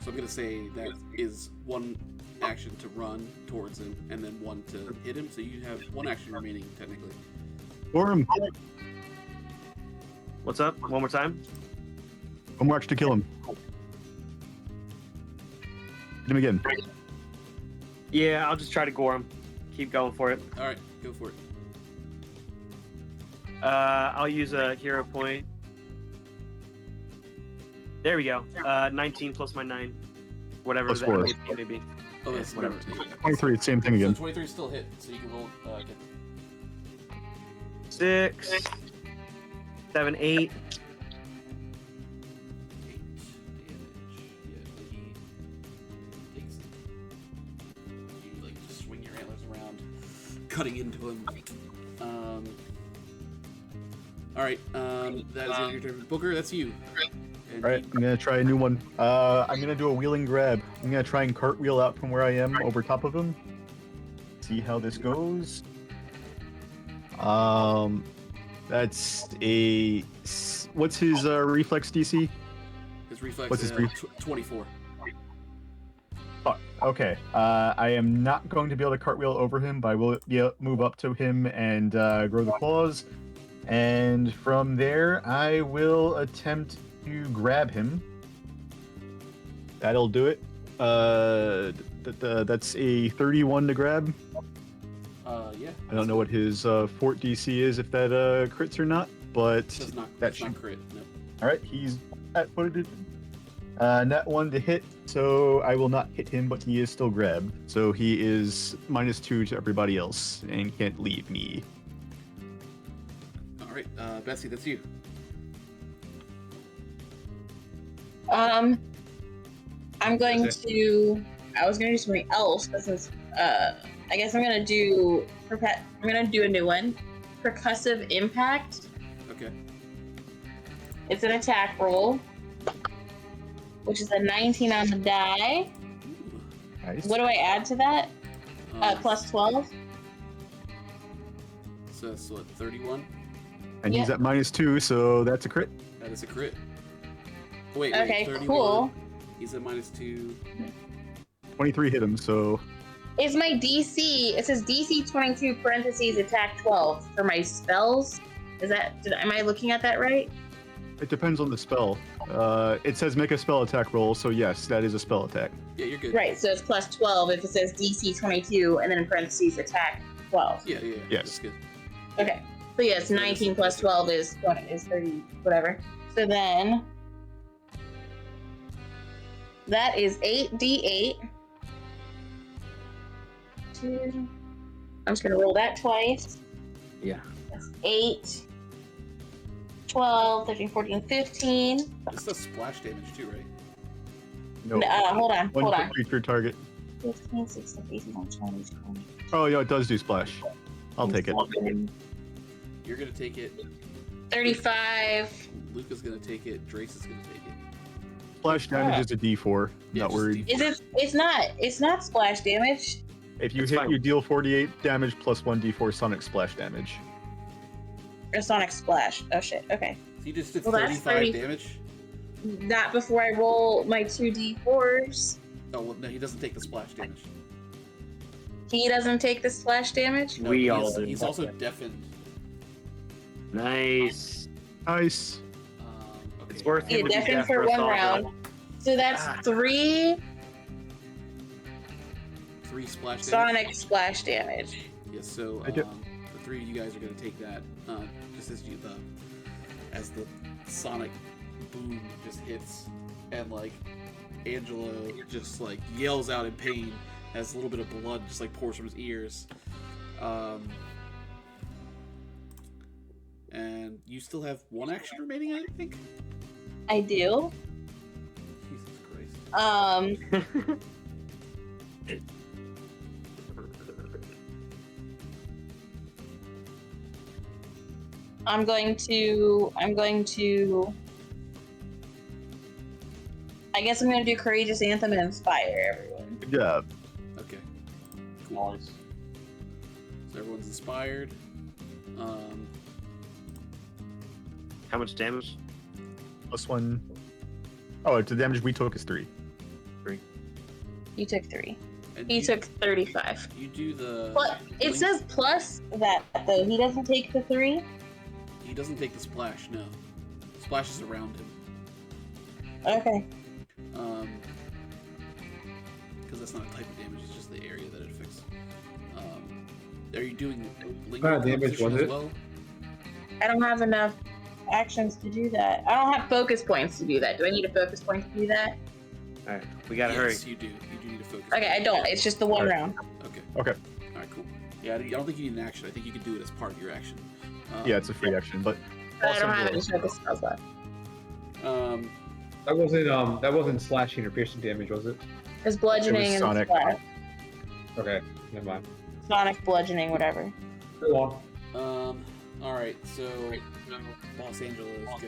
So I'm gonna say that is one action to run towards him, and then one to hit him. So you have one action remaining technically. Or him. What's up? One more time. One more action to kill him. Hit him again. Yeah, I'll just try to gore him. Keep going for it. All right, go for it. I'll use a hero point. There we go. 19 plus my 9. Whatever Plus that 4. may be. Oh, that's whatever. 23, same thing So again. 23 still hit, so you can roll. Get 6, 7, 8. 8 damage. Yeah, but he takes it. You like just swing your antlers around, cutting into him. All right. That is your turn. Booker, that's you. And Alright, I'm gonna try a new one. I'm gonna do a wheeling grab. I'm gonna try and cartwheel out from where I am over top of him. See how this goes. That's a... What's his reflex DC? His reflex What's his is 24. Fuck. Okay. I am not going to be able to cartwheel over him, but I will move up to him and grow the claws. And from there, I will attempt to grab him. That'll do it. That's a 31 to grab. Yeah. I don't know what his fort DC is, if that crits or not, but Does not. that Does not should... crit. No. All right, he's at what did net 1 to hit, so I will not hit him, but he is still grabbed. So he is -2 to everybody else and can't leave me. All right, Bessie, that's you. I'm going to. I was gonna do something else, but since I guess I'm gonna do a new one. Percussive impact. Okay. It's an attack roll. which is a 19 on the die. Nice. What do I add to that? Plus 12. So that's what, 31? And he's Yep. at -2, so that's a crit. That is a crit. Oh, wait, Okay, 31. cool. He's at -2. 23 hit him, so Is my DC? It says DC 22 parentheses attack 12 for my spells. Is that? Am I looking at that right? it depends on the spell. It says make a spell attack roll, so yes, that is a spell attack. Yeah, you're good. Right. So it's plus 12 if it says DC 22 and then in parentheses attack 12. Yeah. Yes. That's good. Okay. So yes, 19 plus 12 is 30, whatever. So then that is 8d8. I'm just gonna roll that twice. Yeah. That's 8, 12, 13, 14, 15. This does splash damage too, right? No. Hold on. One per creature target. 15, 16, 18, 19, 20, 20. Oh, yeah, it does do splash. I'll take it. You're gonna take it. 35. Luca's gonna take it. Drace is gonna take it. Splash damage is a D4. Yeah, Not just worried. D4. Is it? It's not splash damage. If you It's hit, fine. you deal 48 damage plus 1d4 sonic splash damage. Or sonic splash. Oh shit. Okay. So you just did Well, that's 35 30. damage. Not before I roll my 2d4s. Oh well, no, he doesn't take the splash damage. He doesn't take the splash damage. No, We he's, all do. He's also deafened. Nice. Nice. Okay. It's worth Yeah, him to be deafened deaf for us one all, round. though. So that's Ah. 3 3 splash damage. sonic splash damage. Yes. So I do- the 3 of you guys are gonna take that. Just as the sonic boom just hits, and like Angelo just like yells out in pain as a little bit of blood just like pours from his ears. And you still have one action remaining, I think. I do. Jesus Christ. I'm going to. I guess I'm going to do Courageous Anthem and Inspire everyone. Good job. Okay. Cool. So everyone's inspired. How much damage? Plus 1. Oh, the damage we took is 3. You took 3. And He you, took 35. You do the. But it says plus that though. He doesn't take the 3. He doesn't take the splash. No. Splash is around him. Okay. Because that's not a type of damage. It's just the area that it affects. Are you doing What kind of damage composition was as it? well? I don't have enough actions to do that. I don't have focus points to do that. Do I need a focus point to do that? All right, we gotta hurry. Yes, you do. You do need to focus. Okay, I don't. It's just the one Alright. round. Okay. Okay. All right. Cool. Yeah, I don't think you need an action. I think you can do it as part of your action. Yeah, it's a free action, but But I don't have roll. any focus spells left. That wasn't slashing or piercing damage, was it? It's bludgeoning It was and sonic. splash. Okay, never mind. Sonic bludgeoning, whatever. Go on. All right. So Los Angeles go.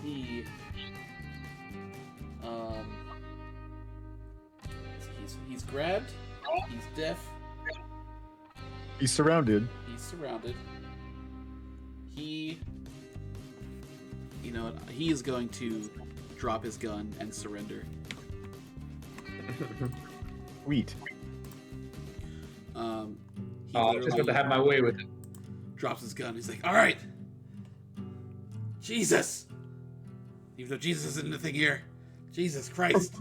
He. He's grabbed. He's deaf. he's surrounded. He's surrounded. He. You know what? He is going to drop his gun and surrender. Sweet. He I just want to have my way with it. drops his gun. He's like, "All right, Jesus." Even though Jesus isn't the thing here, Jesus Christ.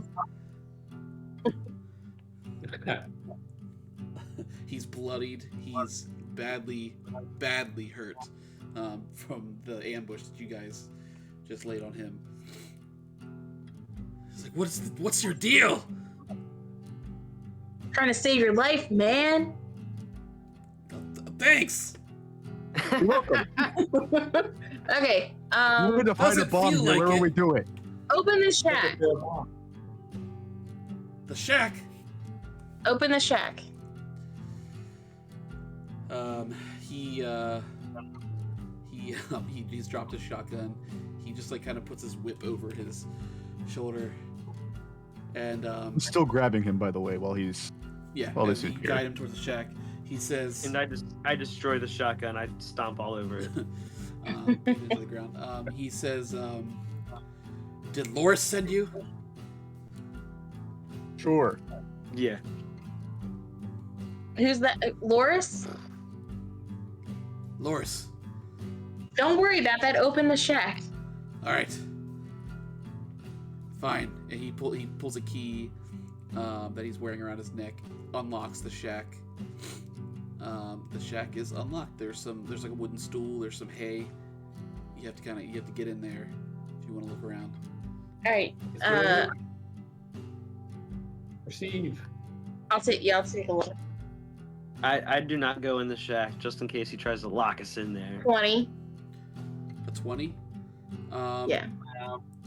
He's bloodied. He's badly hurt from the ambush that you guys just laid on him. He's like, "What's your deal?" Trying to save your life, man. Thanks. You're welcome. Okay. We're going to how's find a it bomb feel here. like Where it? will we do it? Open the shack. The shack. Open the shack. He's dropped his shotgun. He just like kind of puts his whip over his shoulder, and I'm still grabbing him, by the way, while he's. yeah, Well, and this is you here. guide him towards the shack. He says, And I destroy the shotgun. I stomp all over it. beat it to the ground. He says, "Did Loris send you?" Sure. Yeah. Who's that? Loris? Loris. Don't worry about that. Open the shack. All right. Fine. And he pulls a key that he's wearing around his neck, unlocks the shack. The shack is unlocked. There's like a wooden stool. There's some hay. You have to get in there if you want to look around. All right. Is there- Receive. I'll take a look. I do not go in the shack just in case he tries to lock us in there. 20. A 20. Yeah. Yeah.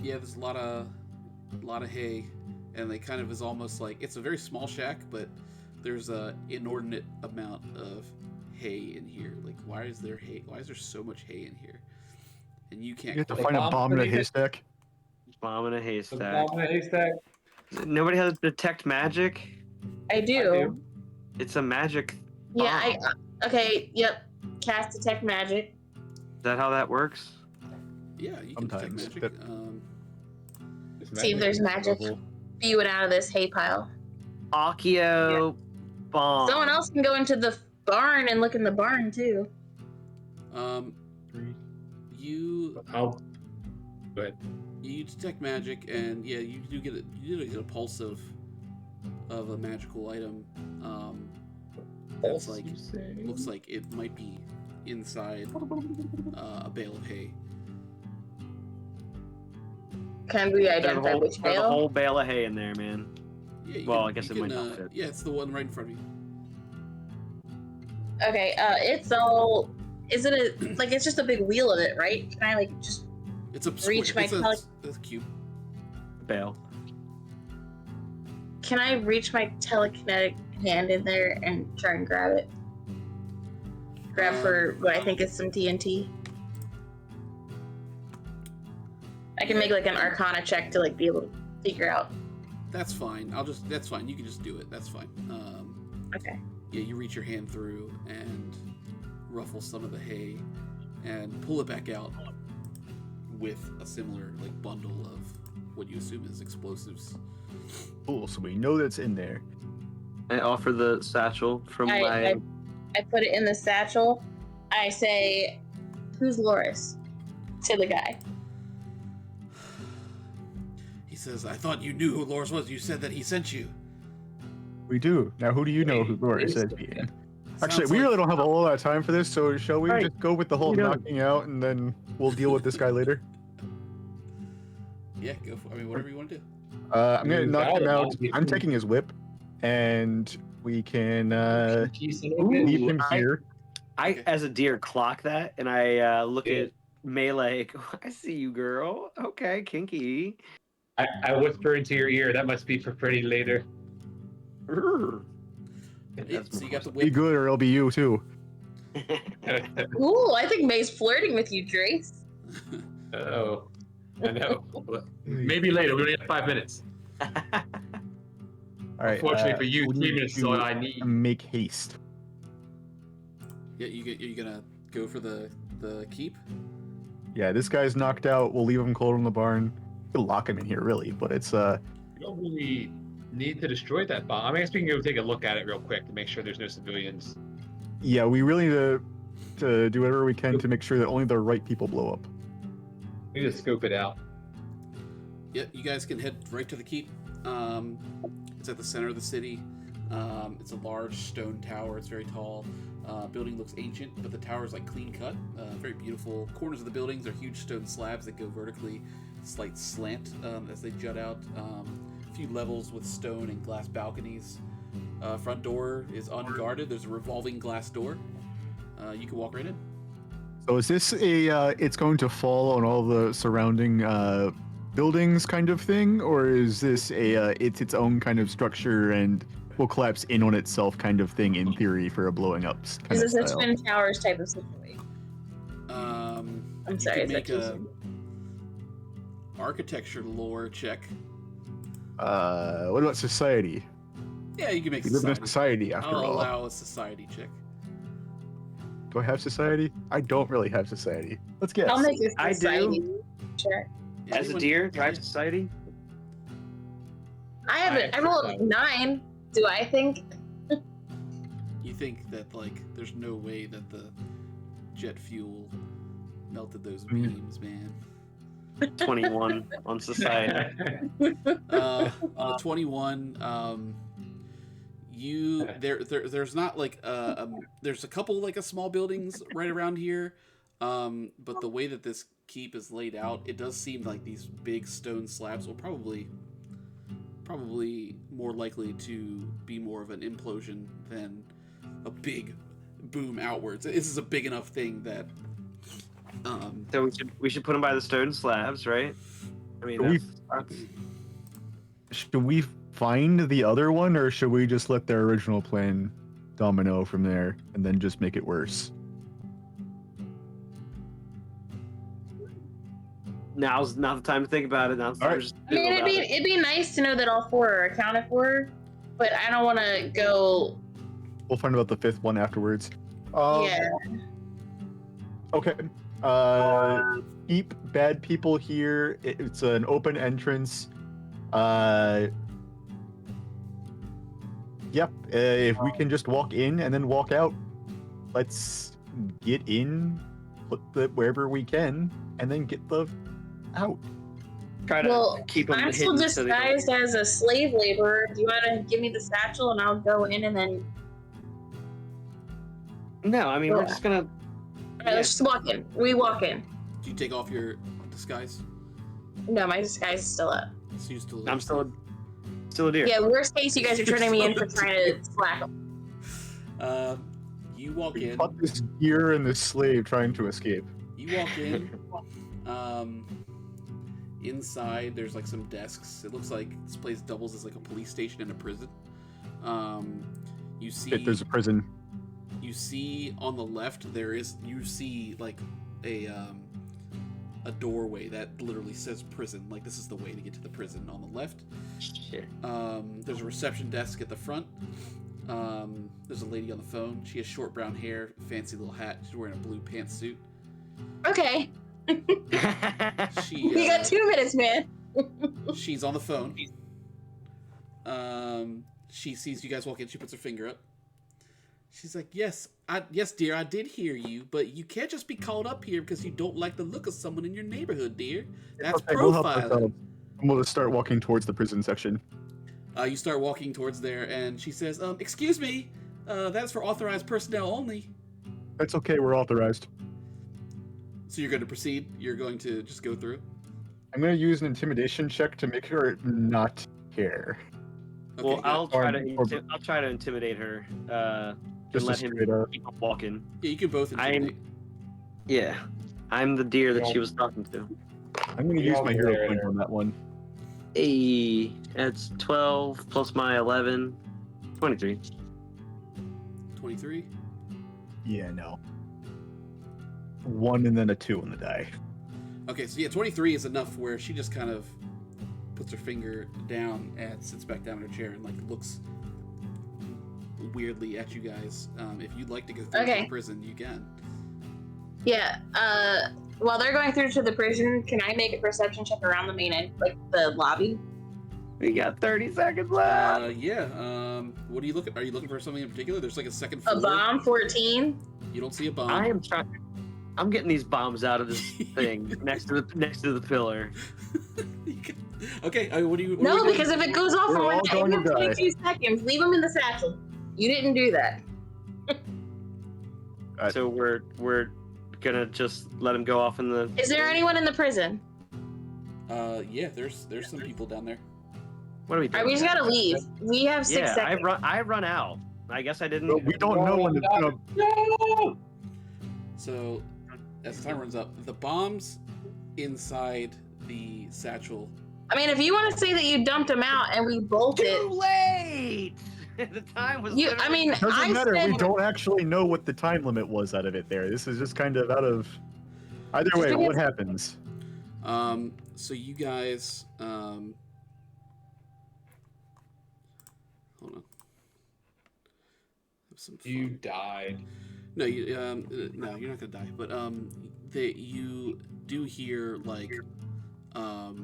There's a lot of hay, and they kind of is almost like it's a very small shack, but there's a inordinate amount of hay in here. Like, why is there hay? Why is there so much hay in here? And you can't. You have to quite- find a bomb in a haystack. Bomb in a The haystack. bomb in a haystack. Nobody has detect magic. I do. It's a magic. Yeah. bomb. Okay. Yep. Cast detect magic. Is that how that works? Yeah, you can detect Sometimes, magic. but- It's See if there's magic spewing out of this hay pile. Accio bomb. Someone else can go into the barn and look in the barn too. You I'll. But you detect magic, and yeah, you do get a pulse of a magical item. That's like you say? looks like it might be inside a bale of hay. Can we identify which There's a bale? whole bale of hay in there, man. Yeah, you Well, can- I guess you it might can, not fit. Yeah, it's the one right in front of you. Okay. It's all. Is it a like? It's just a big wheel of it, right? Can I like just? It's a Reach square. my It's a cube. Bale. Can I reach my telekinetic hand in there and try and grab it? Grab for what I think is some TNT. I can make like an Arcana check to like be able to figure out. That's fine. That's fine. You can just do it. That's fine. Okay. Yeah, you reach your hand through and ruffle some of the hay and pull it back out with a similar like bundle of what you assume is explosives. Cool. So we know that's in there. I offer the satchel from my. I put it in the satchel. I say, "Who's Loris?" to the guy. He says, "I thought you knew who Loris was. You said that he sent you." We do. Now, who do you know who Loris said being? Actually, Sounds we like- really don't have all that time for this, so shall we Right. just go with the whole You know- knocking out and then we'll deal with this guy later? Yeah, go for. I mean, whatever you want to do. I'm gonna knock him out. Valid. I'm taking his whip, and we can You son of a bitch. leave him I- here. I, Okay. as a deer, clock that, and I look Yeah. at Melee. I see you, girl. Okay, kinky. I whisper into your ear. That must be for pretty later. Urgh. Yeah, That's so you got the Be whip. good, or it'll be you too. Ooh, I think May's flirting with you, Trace. Oh, I know. Maybe later. We only have 5 minutes. All right. Unfortunately for you, we 3 need minutes is to all I need. Make haste. Yeah, you gonna go for the keep? Yeah, this guy's knocked out. We'll leave him cold in the barn. We'll lock him in here, really, but it's We don't really need to destroy that bomb. I guess we can go take a look at it real quick to make sure there's no civilians. yeah, we really need to do whatever we can to make sure that only the right people blow up. We need to scope it out. Yeah, you guys can head right to the keep. It's at the center of the city. It's a large stone tower. It's very tall. Building looks ancient, but the tower is like clean cut. Very beautiful. Corners of the buildings are huge stone slabs that go vertically, slight slant as they jut out. A few levels with stone and glass balconies. Front door is unguarded. There's a revolving glass door. You can walk right in. So is this a it's going to fall on all the surrounding buildings kind of thing, or is this a it's its own kind of structure and will collapse in on itself kind of thing in theory for a blowing up kind Is of this a style? Twin Towers type of situation? I'm I'm sorry, is that too a, soon? architecture lore check. What about society? Yeah, you can make We live in a society. society after I'll all. allow a society check. Do I have society? I don't really have society. Let's guess. I'll make this I do. society. Sure. Yeah, As a anyone- deer, drive yeah. society. I have it. I rolled 9. Do I think? You think that like there's no way that the jet fuel melted those beams, man. 21 on society. On a 21, there's not like there's a couple like a small buildings right around here, but the way that this keep is laid out, it does seem like these big stone slabs will probably more likely to be more of an implosion than a big boom outwards. This is a big enough thing that So we should put them by the stone slabs, right? I mean, Should we find the other one, or should we just let their original plan domino from there and then just make it worse? now's not the time to think about it. Now's the time to just I mean, doodle about it. it'd be nice to know that all 4 are accounted for, but I don't want to go. We'll find out the 5th one afterwards. Yeah. Okay. Keep bad people here. It's an open entrance. Yep. If we can just walk in and then walk out, let's get in, put the wherever we can, and then get the out. Try to Well, keep them I'm still hidden so they don't- disguised as a slave laborer. Do you want to give me the satchel and I'll go in and then? No, I mean we're Yeah. just gonna. All right, let's just walk in. We walk in. do you take off your disguise? No, my disguise is still up. So you still I'm still a deer. Yeah, worst case, you guys are turning me in for trying to slack. You walk We in. caught this deer and this slave trying to escape. You walk in. Inside, there's like some desks. It looks like this place doubles as like a police station and a prison. You see, If there's a prison. you see on the left you see like a doorway that literally says prison. Like this is the way to get to the prison on the left. Shit. There's a reception desk at the front. There's a lady on the phone. She has short brown hair, fancy little hat. She's wearing a blue pantsuit. Okay, She you got 2 minutes, man. she's on the phone. She sees you guys walk in. She puts her finger up. She's like, yes, dear, I did hear you, but you can't just be called up here because you don't like the look of someone in your neighborhood, dear. That's Okay, we'll help profiling. ourselves. We'll just start walking towards the prison section. You start walking towards there, and she says, excuse me, that's for authorized personnel only. That's okay, we're authorized. So you're going to proceed? You're going to just go through? I'm going to use an intimidation check to make her not care. Okay, Well, yeah. I'll try Or- to intimidate her. Just Let a him straight up. keep on walking. Yeah, you can both intimidate. Yeah, I'm the deer that she was talking to. I'm going to use my hero point on that one. Hey, that's 12 plus my 11, 23. 23? Yeah, no. 1 and then a 2 on the die. Okay, so yeah, 23 is enough where she just kind of puts her finger down and sits back down in her chair and like looks weirdly at you guys. If you'd like to go through Okay. the prison, you can. Yeah. While they're going through to the prison, can I make a perception check around the main like the lobby? We got 30 seconds left. Yeah. What are you looking? Are you looking for something in particular? There's like a second A floor. bomb, 14. You don't see a bomb. I am trying. I'm getting these bombs out of this thing next to the pillar. You can- okay. What do you? what are No, you doing? because if it goes off We're for all going to die. 22 seconds, leave them in the satchel. You didn't do that. So we're gonna just let him go off in the. Is there anyone in the prison? Yeah. There's some people down there. What are we All doing? right, we just gotta leave. We have 6 Yeah, seconds. I run out. I guess I didn't. But we don't know when it's going to... No! So, as the time runs up, the bombs inside the satchel. I mean, if you want to say that you dumped them out and we bolted, Too late. The time was. you. I literally- mean, Doesn't I matter, we said don't actually know what the time limit was out of it there. This is just kind of out of... Either way, what happens? So you guys, hold on. Have some fun. You died. No, no, you're not gonna die. But you do hear like, I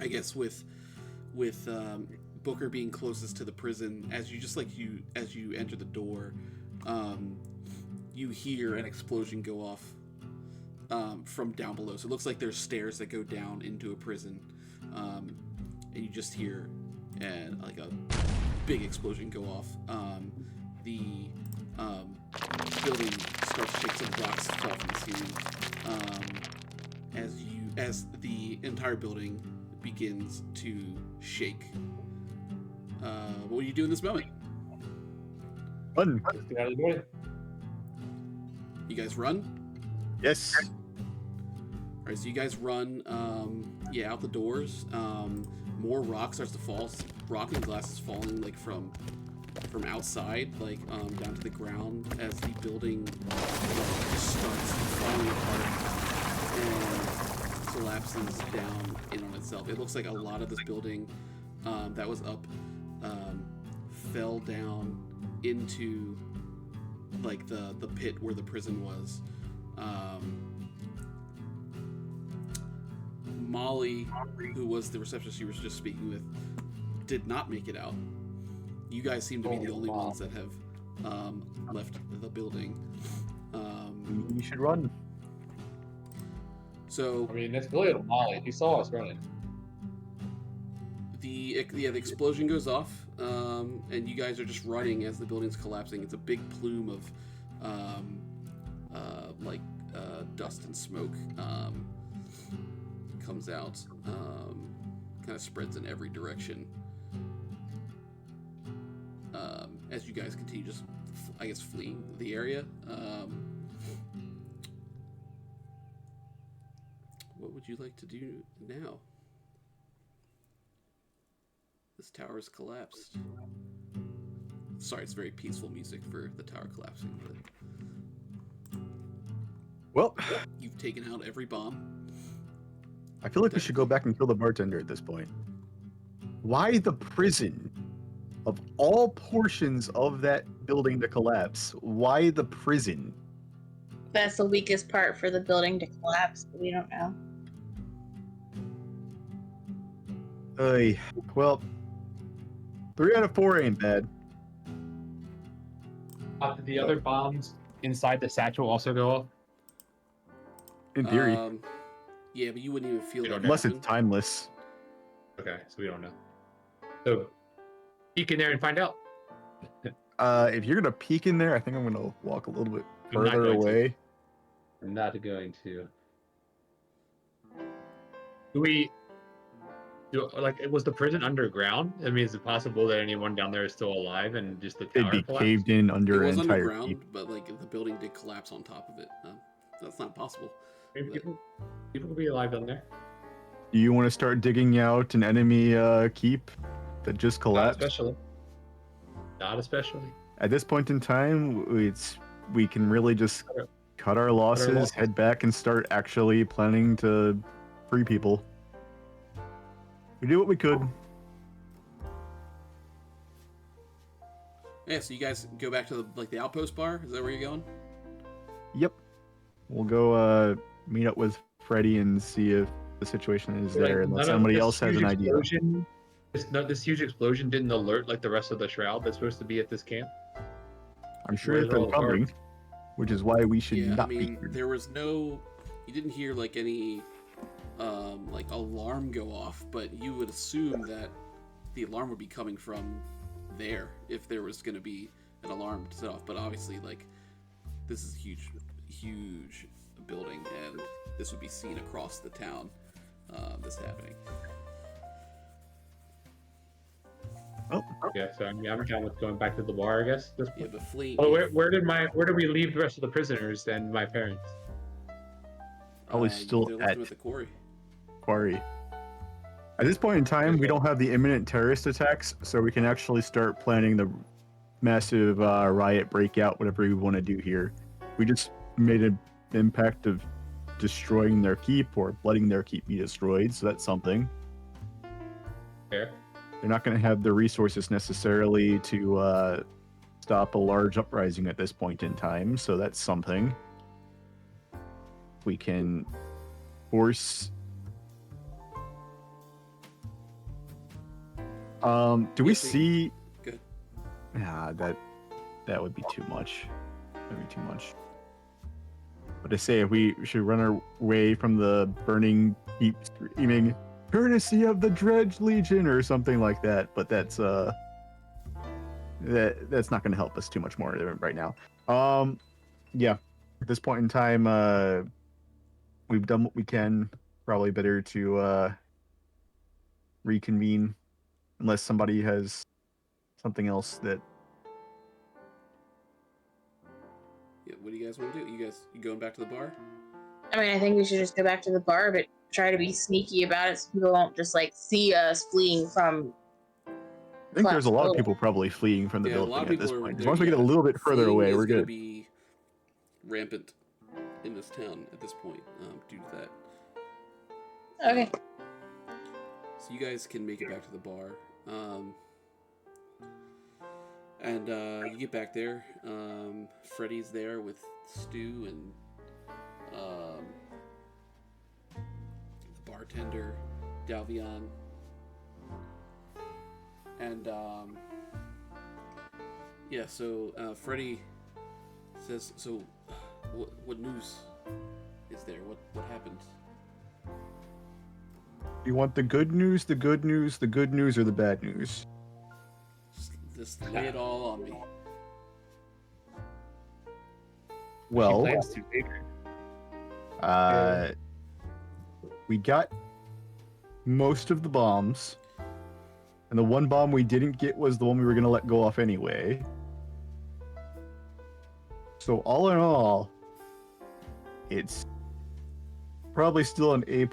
guess with Booker being closest to the prison, as you enter the door, you hear an explosion go off from down below. So it looks like there's stairs that go down into a prison, and you just hear like a big explosion go off. The building starts to shake, some rocks fall from the ceiling, as the entire building begins to shake. What do you do in this moment? Run. Let's get out of the way. You guys run? Yes. All right, so you guys run, out the doors. More rock starts to fall. Rock and glass is falling like from outside, like down to the ground as the building starts falling apart and collapses down in on itself. It looks like a lot of this building that was up fell down into like the pit where the prison was. Molly, who was the receptionist you were just speaking with, did not make it out. You guys seem to be the only ones that have left the building. We should run. So I mean, it's really Molly. He saw us running. the explosion goes off, and you guys are just running as the building's collapsing. It's a big plume of dust and smoke comes out, kind of spreads in every direction. As you guys continue just, I guess, fleeing the area. What would you like to do now? This tower has collapsed. Sorry, it's very peaceful music for the tower collapsing, but Well, you've taken out every bomb. I feel like we should go back and kill the bartender at this point. Why the prison? Of all portions of that building to collapse, why the prison? That's the weakest part for the building to collapse, but we don't know. Well, 3 out of 4 ain't bad. Did the other bombs inside the satchel also go off? In theory. Yeah, but you wouldn't even feel that. Unless it's happen. timeless. Okay, so we don't know. So, peek in there and find out. If you're gonna peek in there, I think I'm gonna walk a little bit I'm not further going to. away. I'm not going to. Was the prison underground? I mean, is it possible that anyone down there is still alive and just the It'd tower be collapsed? caved in It under was an entire underground, peak. but like the building did collapse on top of it. That's not possible. Maybe people could be alive down there. Do you want to start digging out an enemy keep that just Not collapsed? especially. Not especially. At this point in time, we can really just cut our losses, head back, and start actually planning to free people. We did what we could. Yeah, so you guys go back to the outpost bar. Is that where you're going? Yep. We'll go meet up with Freddy and see if the situation is there, unless somebody else has an idea. This huge explosion didn't alert like the rest of the shroud that's supposed to be at this camp. I'm sure Where's that they're all the guards? coming, which is why we should Yeah, not I mean, be here. there was no. You didn't hear like any alarm go off, but you would assume that the alarm would be coming from there if there was going to be an alarm set off. But obviously, like, this is a huge building, and this would be seen across the town. This happening. Oh, Yeah, so I'm down with going back to the bar, I guess. At this Yeah, point. but fleeing. Oh, where did we leave the rest of the prisoners and my parents? Probably still they left at them at the quarry. Quarry. At this point in time, we don't have the imminent terrorist attacks, so we can actually start planning the massive riot breakout, whatever we want to do here. We just made an impact of destroying their keep or letting their keep be destroyed, so that's something. Fair. They're not going to have the resources necessarily to stop a large uprising at this point in time, so that's something. We can force. Do we see? Good. That would be too much. That'd be too much. But to say if we should run our way from the burning keep screaming, courtesy of the Dredge Legion or something like that, but that's not going to help us too much more right now. Yeah, at this point in time, we've done what we can. Probably better to reconvene, unless somebody has something else that. Yeah, what do you guys want to do? You going back to the bar? I mean, I think we should just go back to the bar, but try to be sneaky about it so people won't just like see us fleeing from. I think there's a lot of people probably fleeing from the Yeah, a lot building of at this people are point. As there, long as we get a little bit further fleeing away, is we're gonna good. be rampant in this town at this point due to that. Okay. So you guys can make it back to the bar. And you get back there. Freddy's there with Stu and the bartender, Dalvion. And yeah, so Freddy says, so what news is there? What happened? You want the good news, the good news, the good news, or the bad news? Just lay it all on me. Well, She plans to later. we got most of the bombs, and the one bomb we didn't get was the one we were going to let go off anyway. So all in all, it's probably still an A+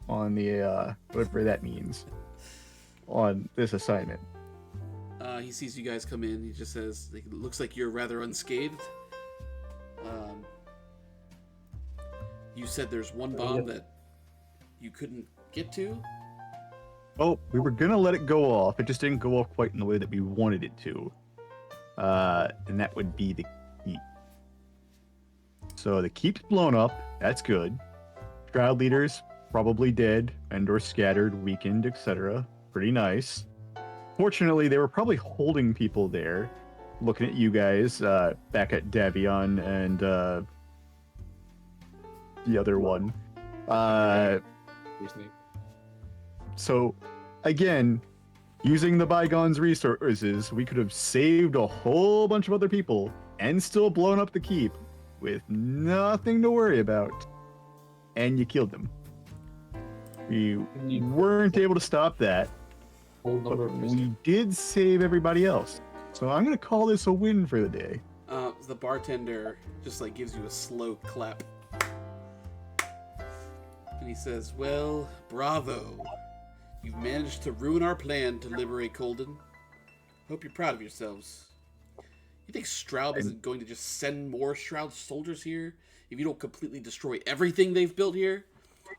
on the whatever that means on this assignment. He sees you guys come in. He just says, "It looks like you're rather unscathed." You said there's one bomb that you couldn't get to? Oh, we were gonna let it go off. It just didn't go off quite in the way that we wanted it to. And that would be the keep. So the keep's blown up. That's good. Crowd leaders probably dead and or scattered, weakened, etc. Pretty nice. Fortunately, they were probably holding people there. Looking at you guys, back at Davion and the other one. So, again, using the Bygone's resources, we could have saved a whole bunch of other people and still blown up the keep with nothing to worry about. And you killed them. We weren't able to stop that, but we did save everybody else. So I'm going to call this a win for the day. The bartender just like gives you a slow clap. And he says, "Well, bravo. You've managed to ruin our plan to liberate Colden. Hope you're proud of yourselves. You think Straub isn't going to just send more Shroud soldiers here if you don't completely destroy everything they've built here?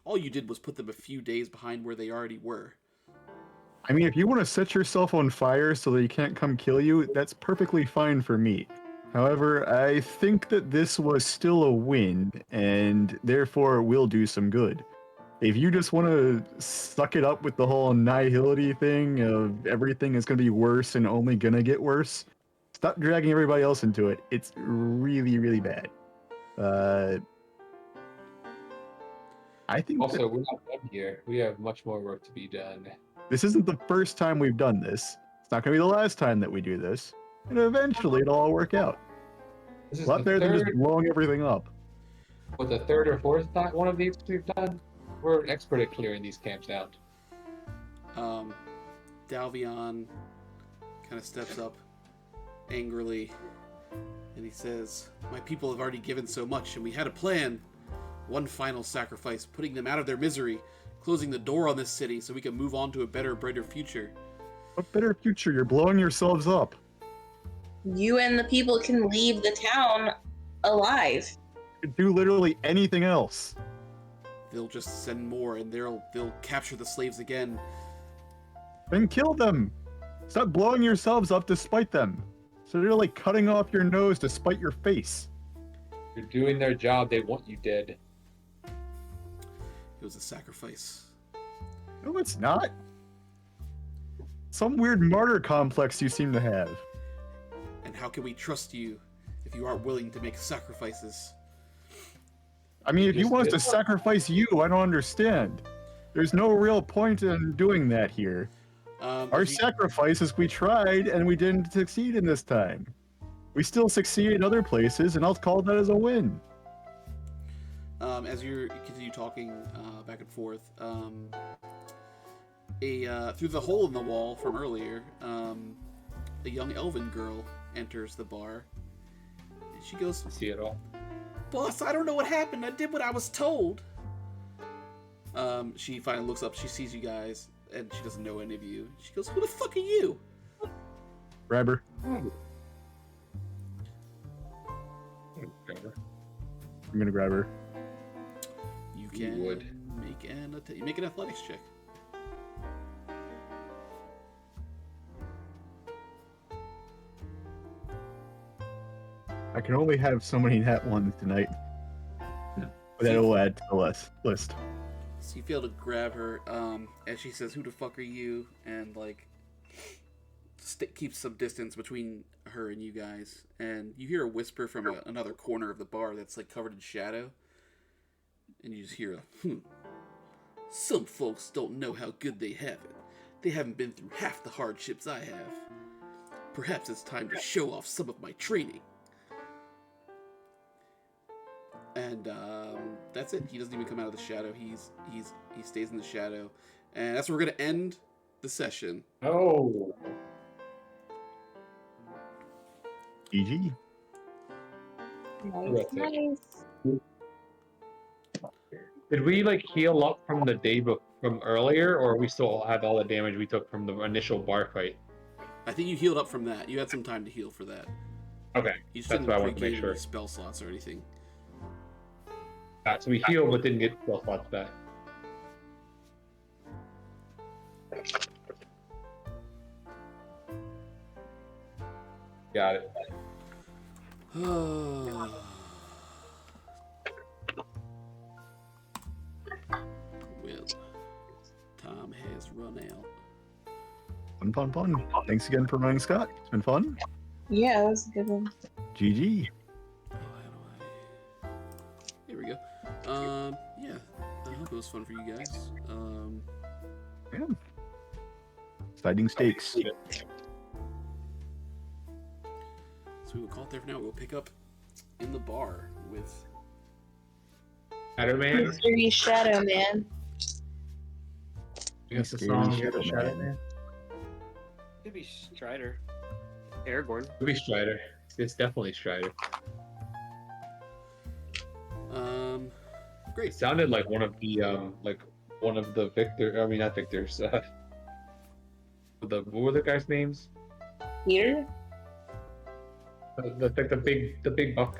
All you did was put them a few days behind where they already were." I mean, if you want to set yourself on fire so that he can't come kill you, that's perfectly fine for me. However, I think that this was still a win, and therefore will do some good. If you just want to suck it up with the whole nihility thing of everything is going to be worse and only going to get worse, stop dragging everybody else into it. It's really, really bad. I think Also, we're not done here. We have much more work to be done. this isn't the first time we've done this. It's not going to be the last time that we do this. And eventually it'll all work out. This is A lot the better than third, just blowing everything up. what, the third or fourth one of these we've done? We're an expert at clearing these camps out. Dalvion kind of steps up angrily, and he says, "My people have already given so much, and we had a plan. One final sacrifice, putting them out of their misery, closing the door on this city so we can move on to a better, brighter future." What better future? You're blowing yourselves up. You and the people can leave the town alive. could do literally anything else. They'll just send more, and they'll capture the slaves again. Then kill them. Stop blowing yourselves up to spite them. So they're like cutting off your nose to spite your face. You're doing their job. They want you dead. It was a sacrifice. No, it's not. Some weird martyr complex you seem to have. And how can we trust you if you aren't willing to make sacrifices? I mean, if he Just wants to did. sacrifice you, I don't understand. There's no real point in doing that here. Our sacrifice is we tried and we didn't succeed in this time. We still succeed in other places, and I'll call that as a win. As you continue talking back and forth, through the hole in the wall from earlier, a young elven girl enters the bar. And she goes, See it all. "Boss, I don't know what happened. I did what I was told." She finally looks up. She sees you guys, and she doesn't know any of you. She goes, "Who the fuck are you?" Grab her. Whatever. I'm gonna grab her. You can would. make an athletics check. I can only have so many nat ones tonight. But that'll add to the list. So you fail to grab her, and she says, "Who the fuck are you?" And like keeps some distance between her and you guys. And you hear a whisper from another corner of the bar that's like covered in shadow. And you just hear a, "Some folks don't know how good they have it. They haven't been through half the hardships I have. Perhaps it's time to show off some of my training." And that's it. He doesn't even come out of the shadow. He stays in the shadow, and that's where we're gonna end the session. Oh. GG. Nice, nice. Did we like heal up from the day from earlier, or we still have all the damage we took from the initial bar fight? I think you healed up from that. You had some time to heal for that. Okay, You just that's didn't what I wanted to make regain sure. any spell slots or anything. So we healed but didn't get spell slots back. Got it. Well, time has run out. Fun. Thanks again for running, Scott. It's been fun. Yeah, that was a good one. GG. Oh, how do I... Here we go. Yeah. I hope it was fun for you guys. Yeah. Sliding stakes. So we will call it there for now. We'll pick up in the bar with... Shadow Man. Mystery Shadow Man. Yes, the Scary song Shadow Shadow Man. Man. Could be Strider. Aragorn. Could be Strider. It's definitely Strider. Great. It sounded like one of the Victor. I mean, not Victors. What were the guys' names? Peter? The big buff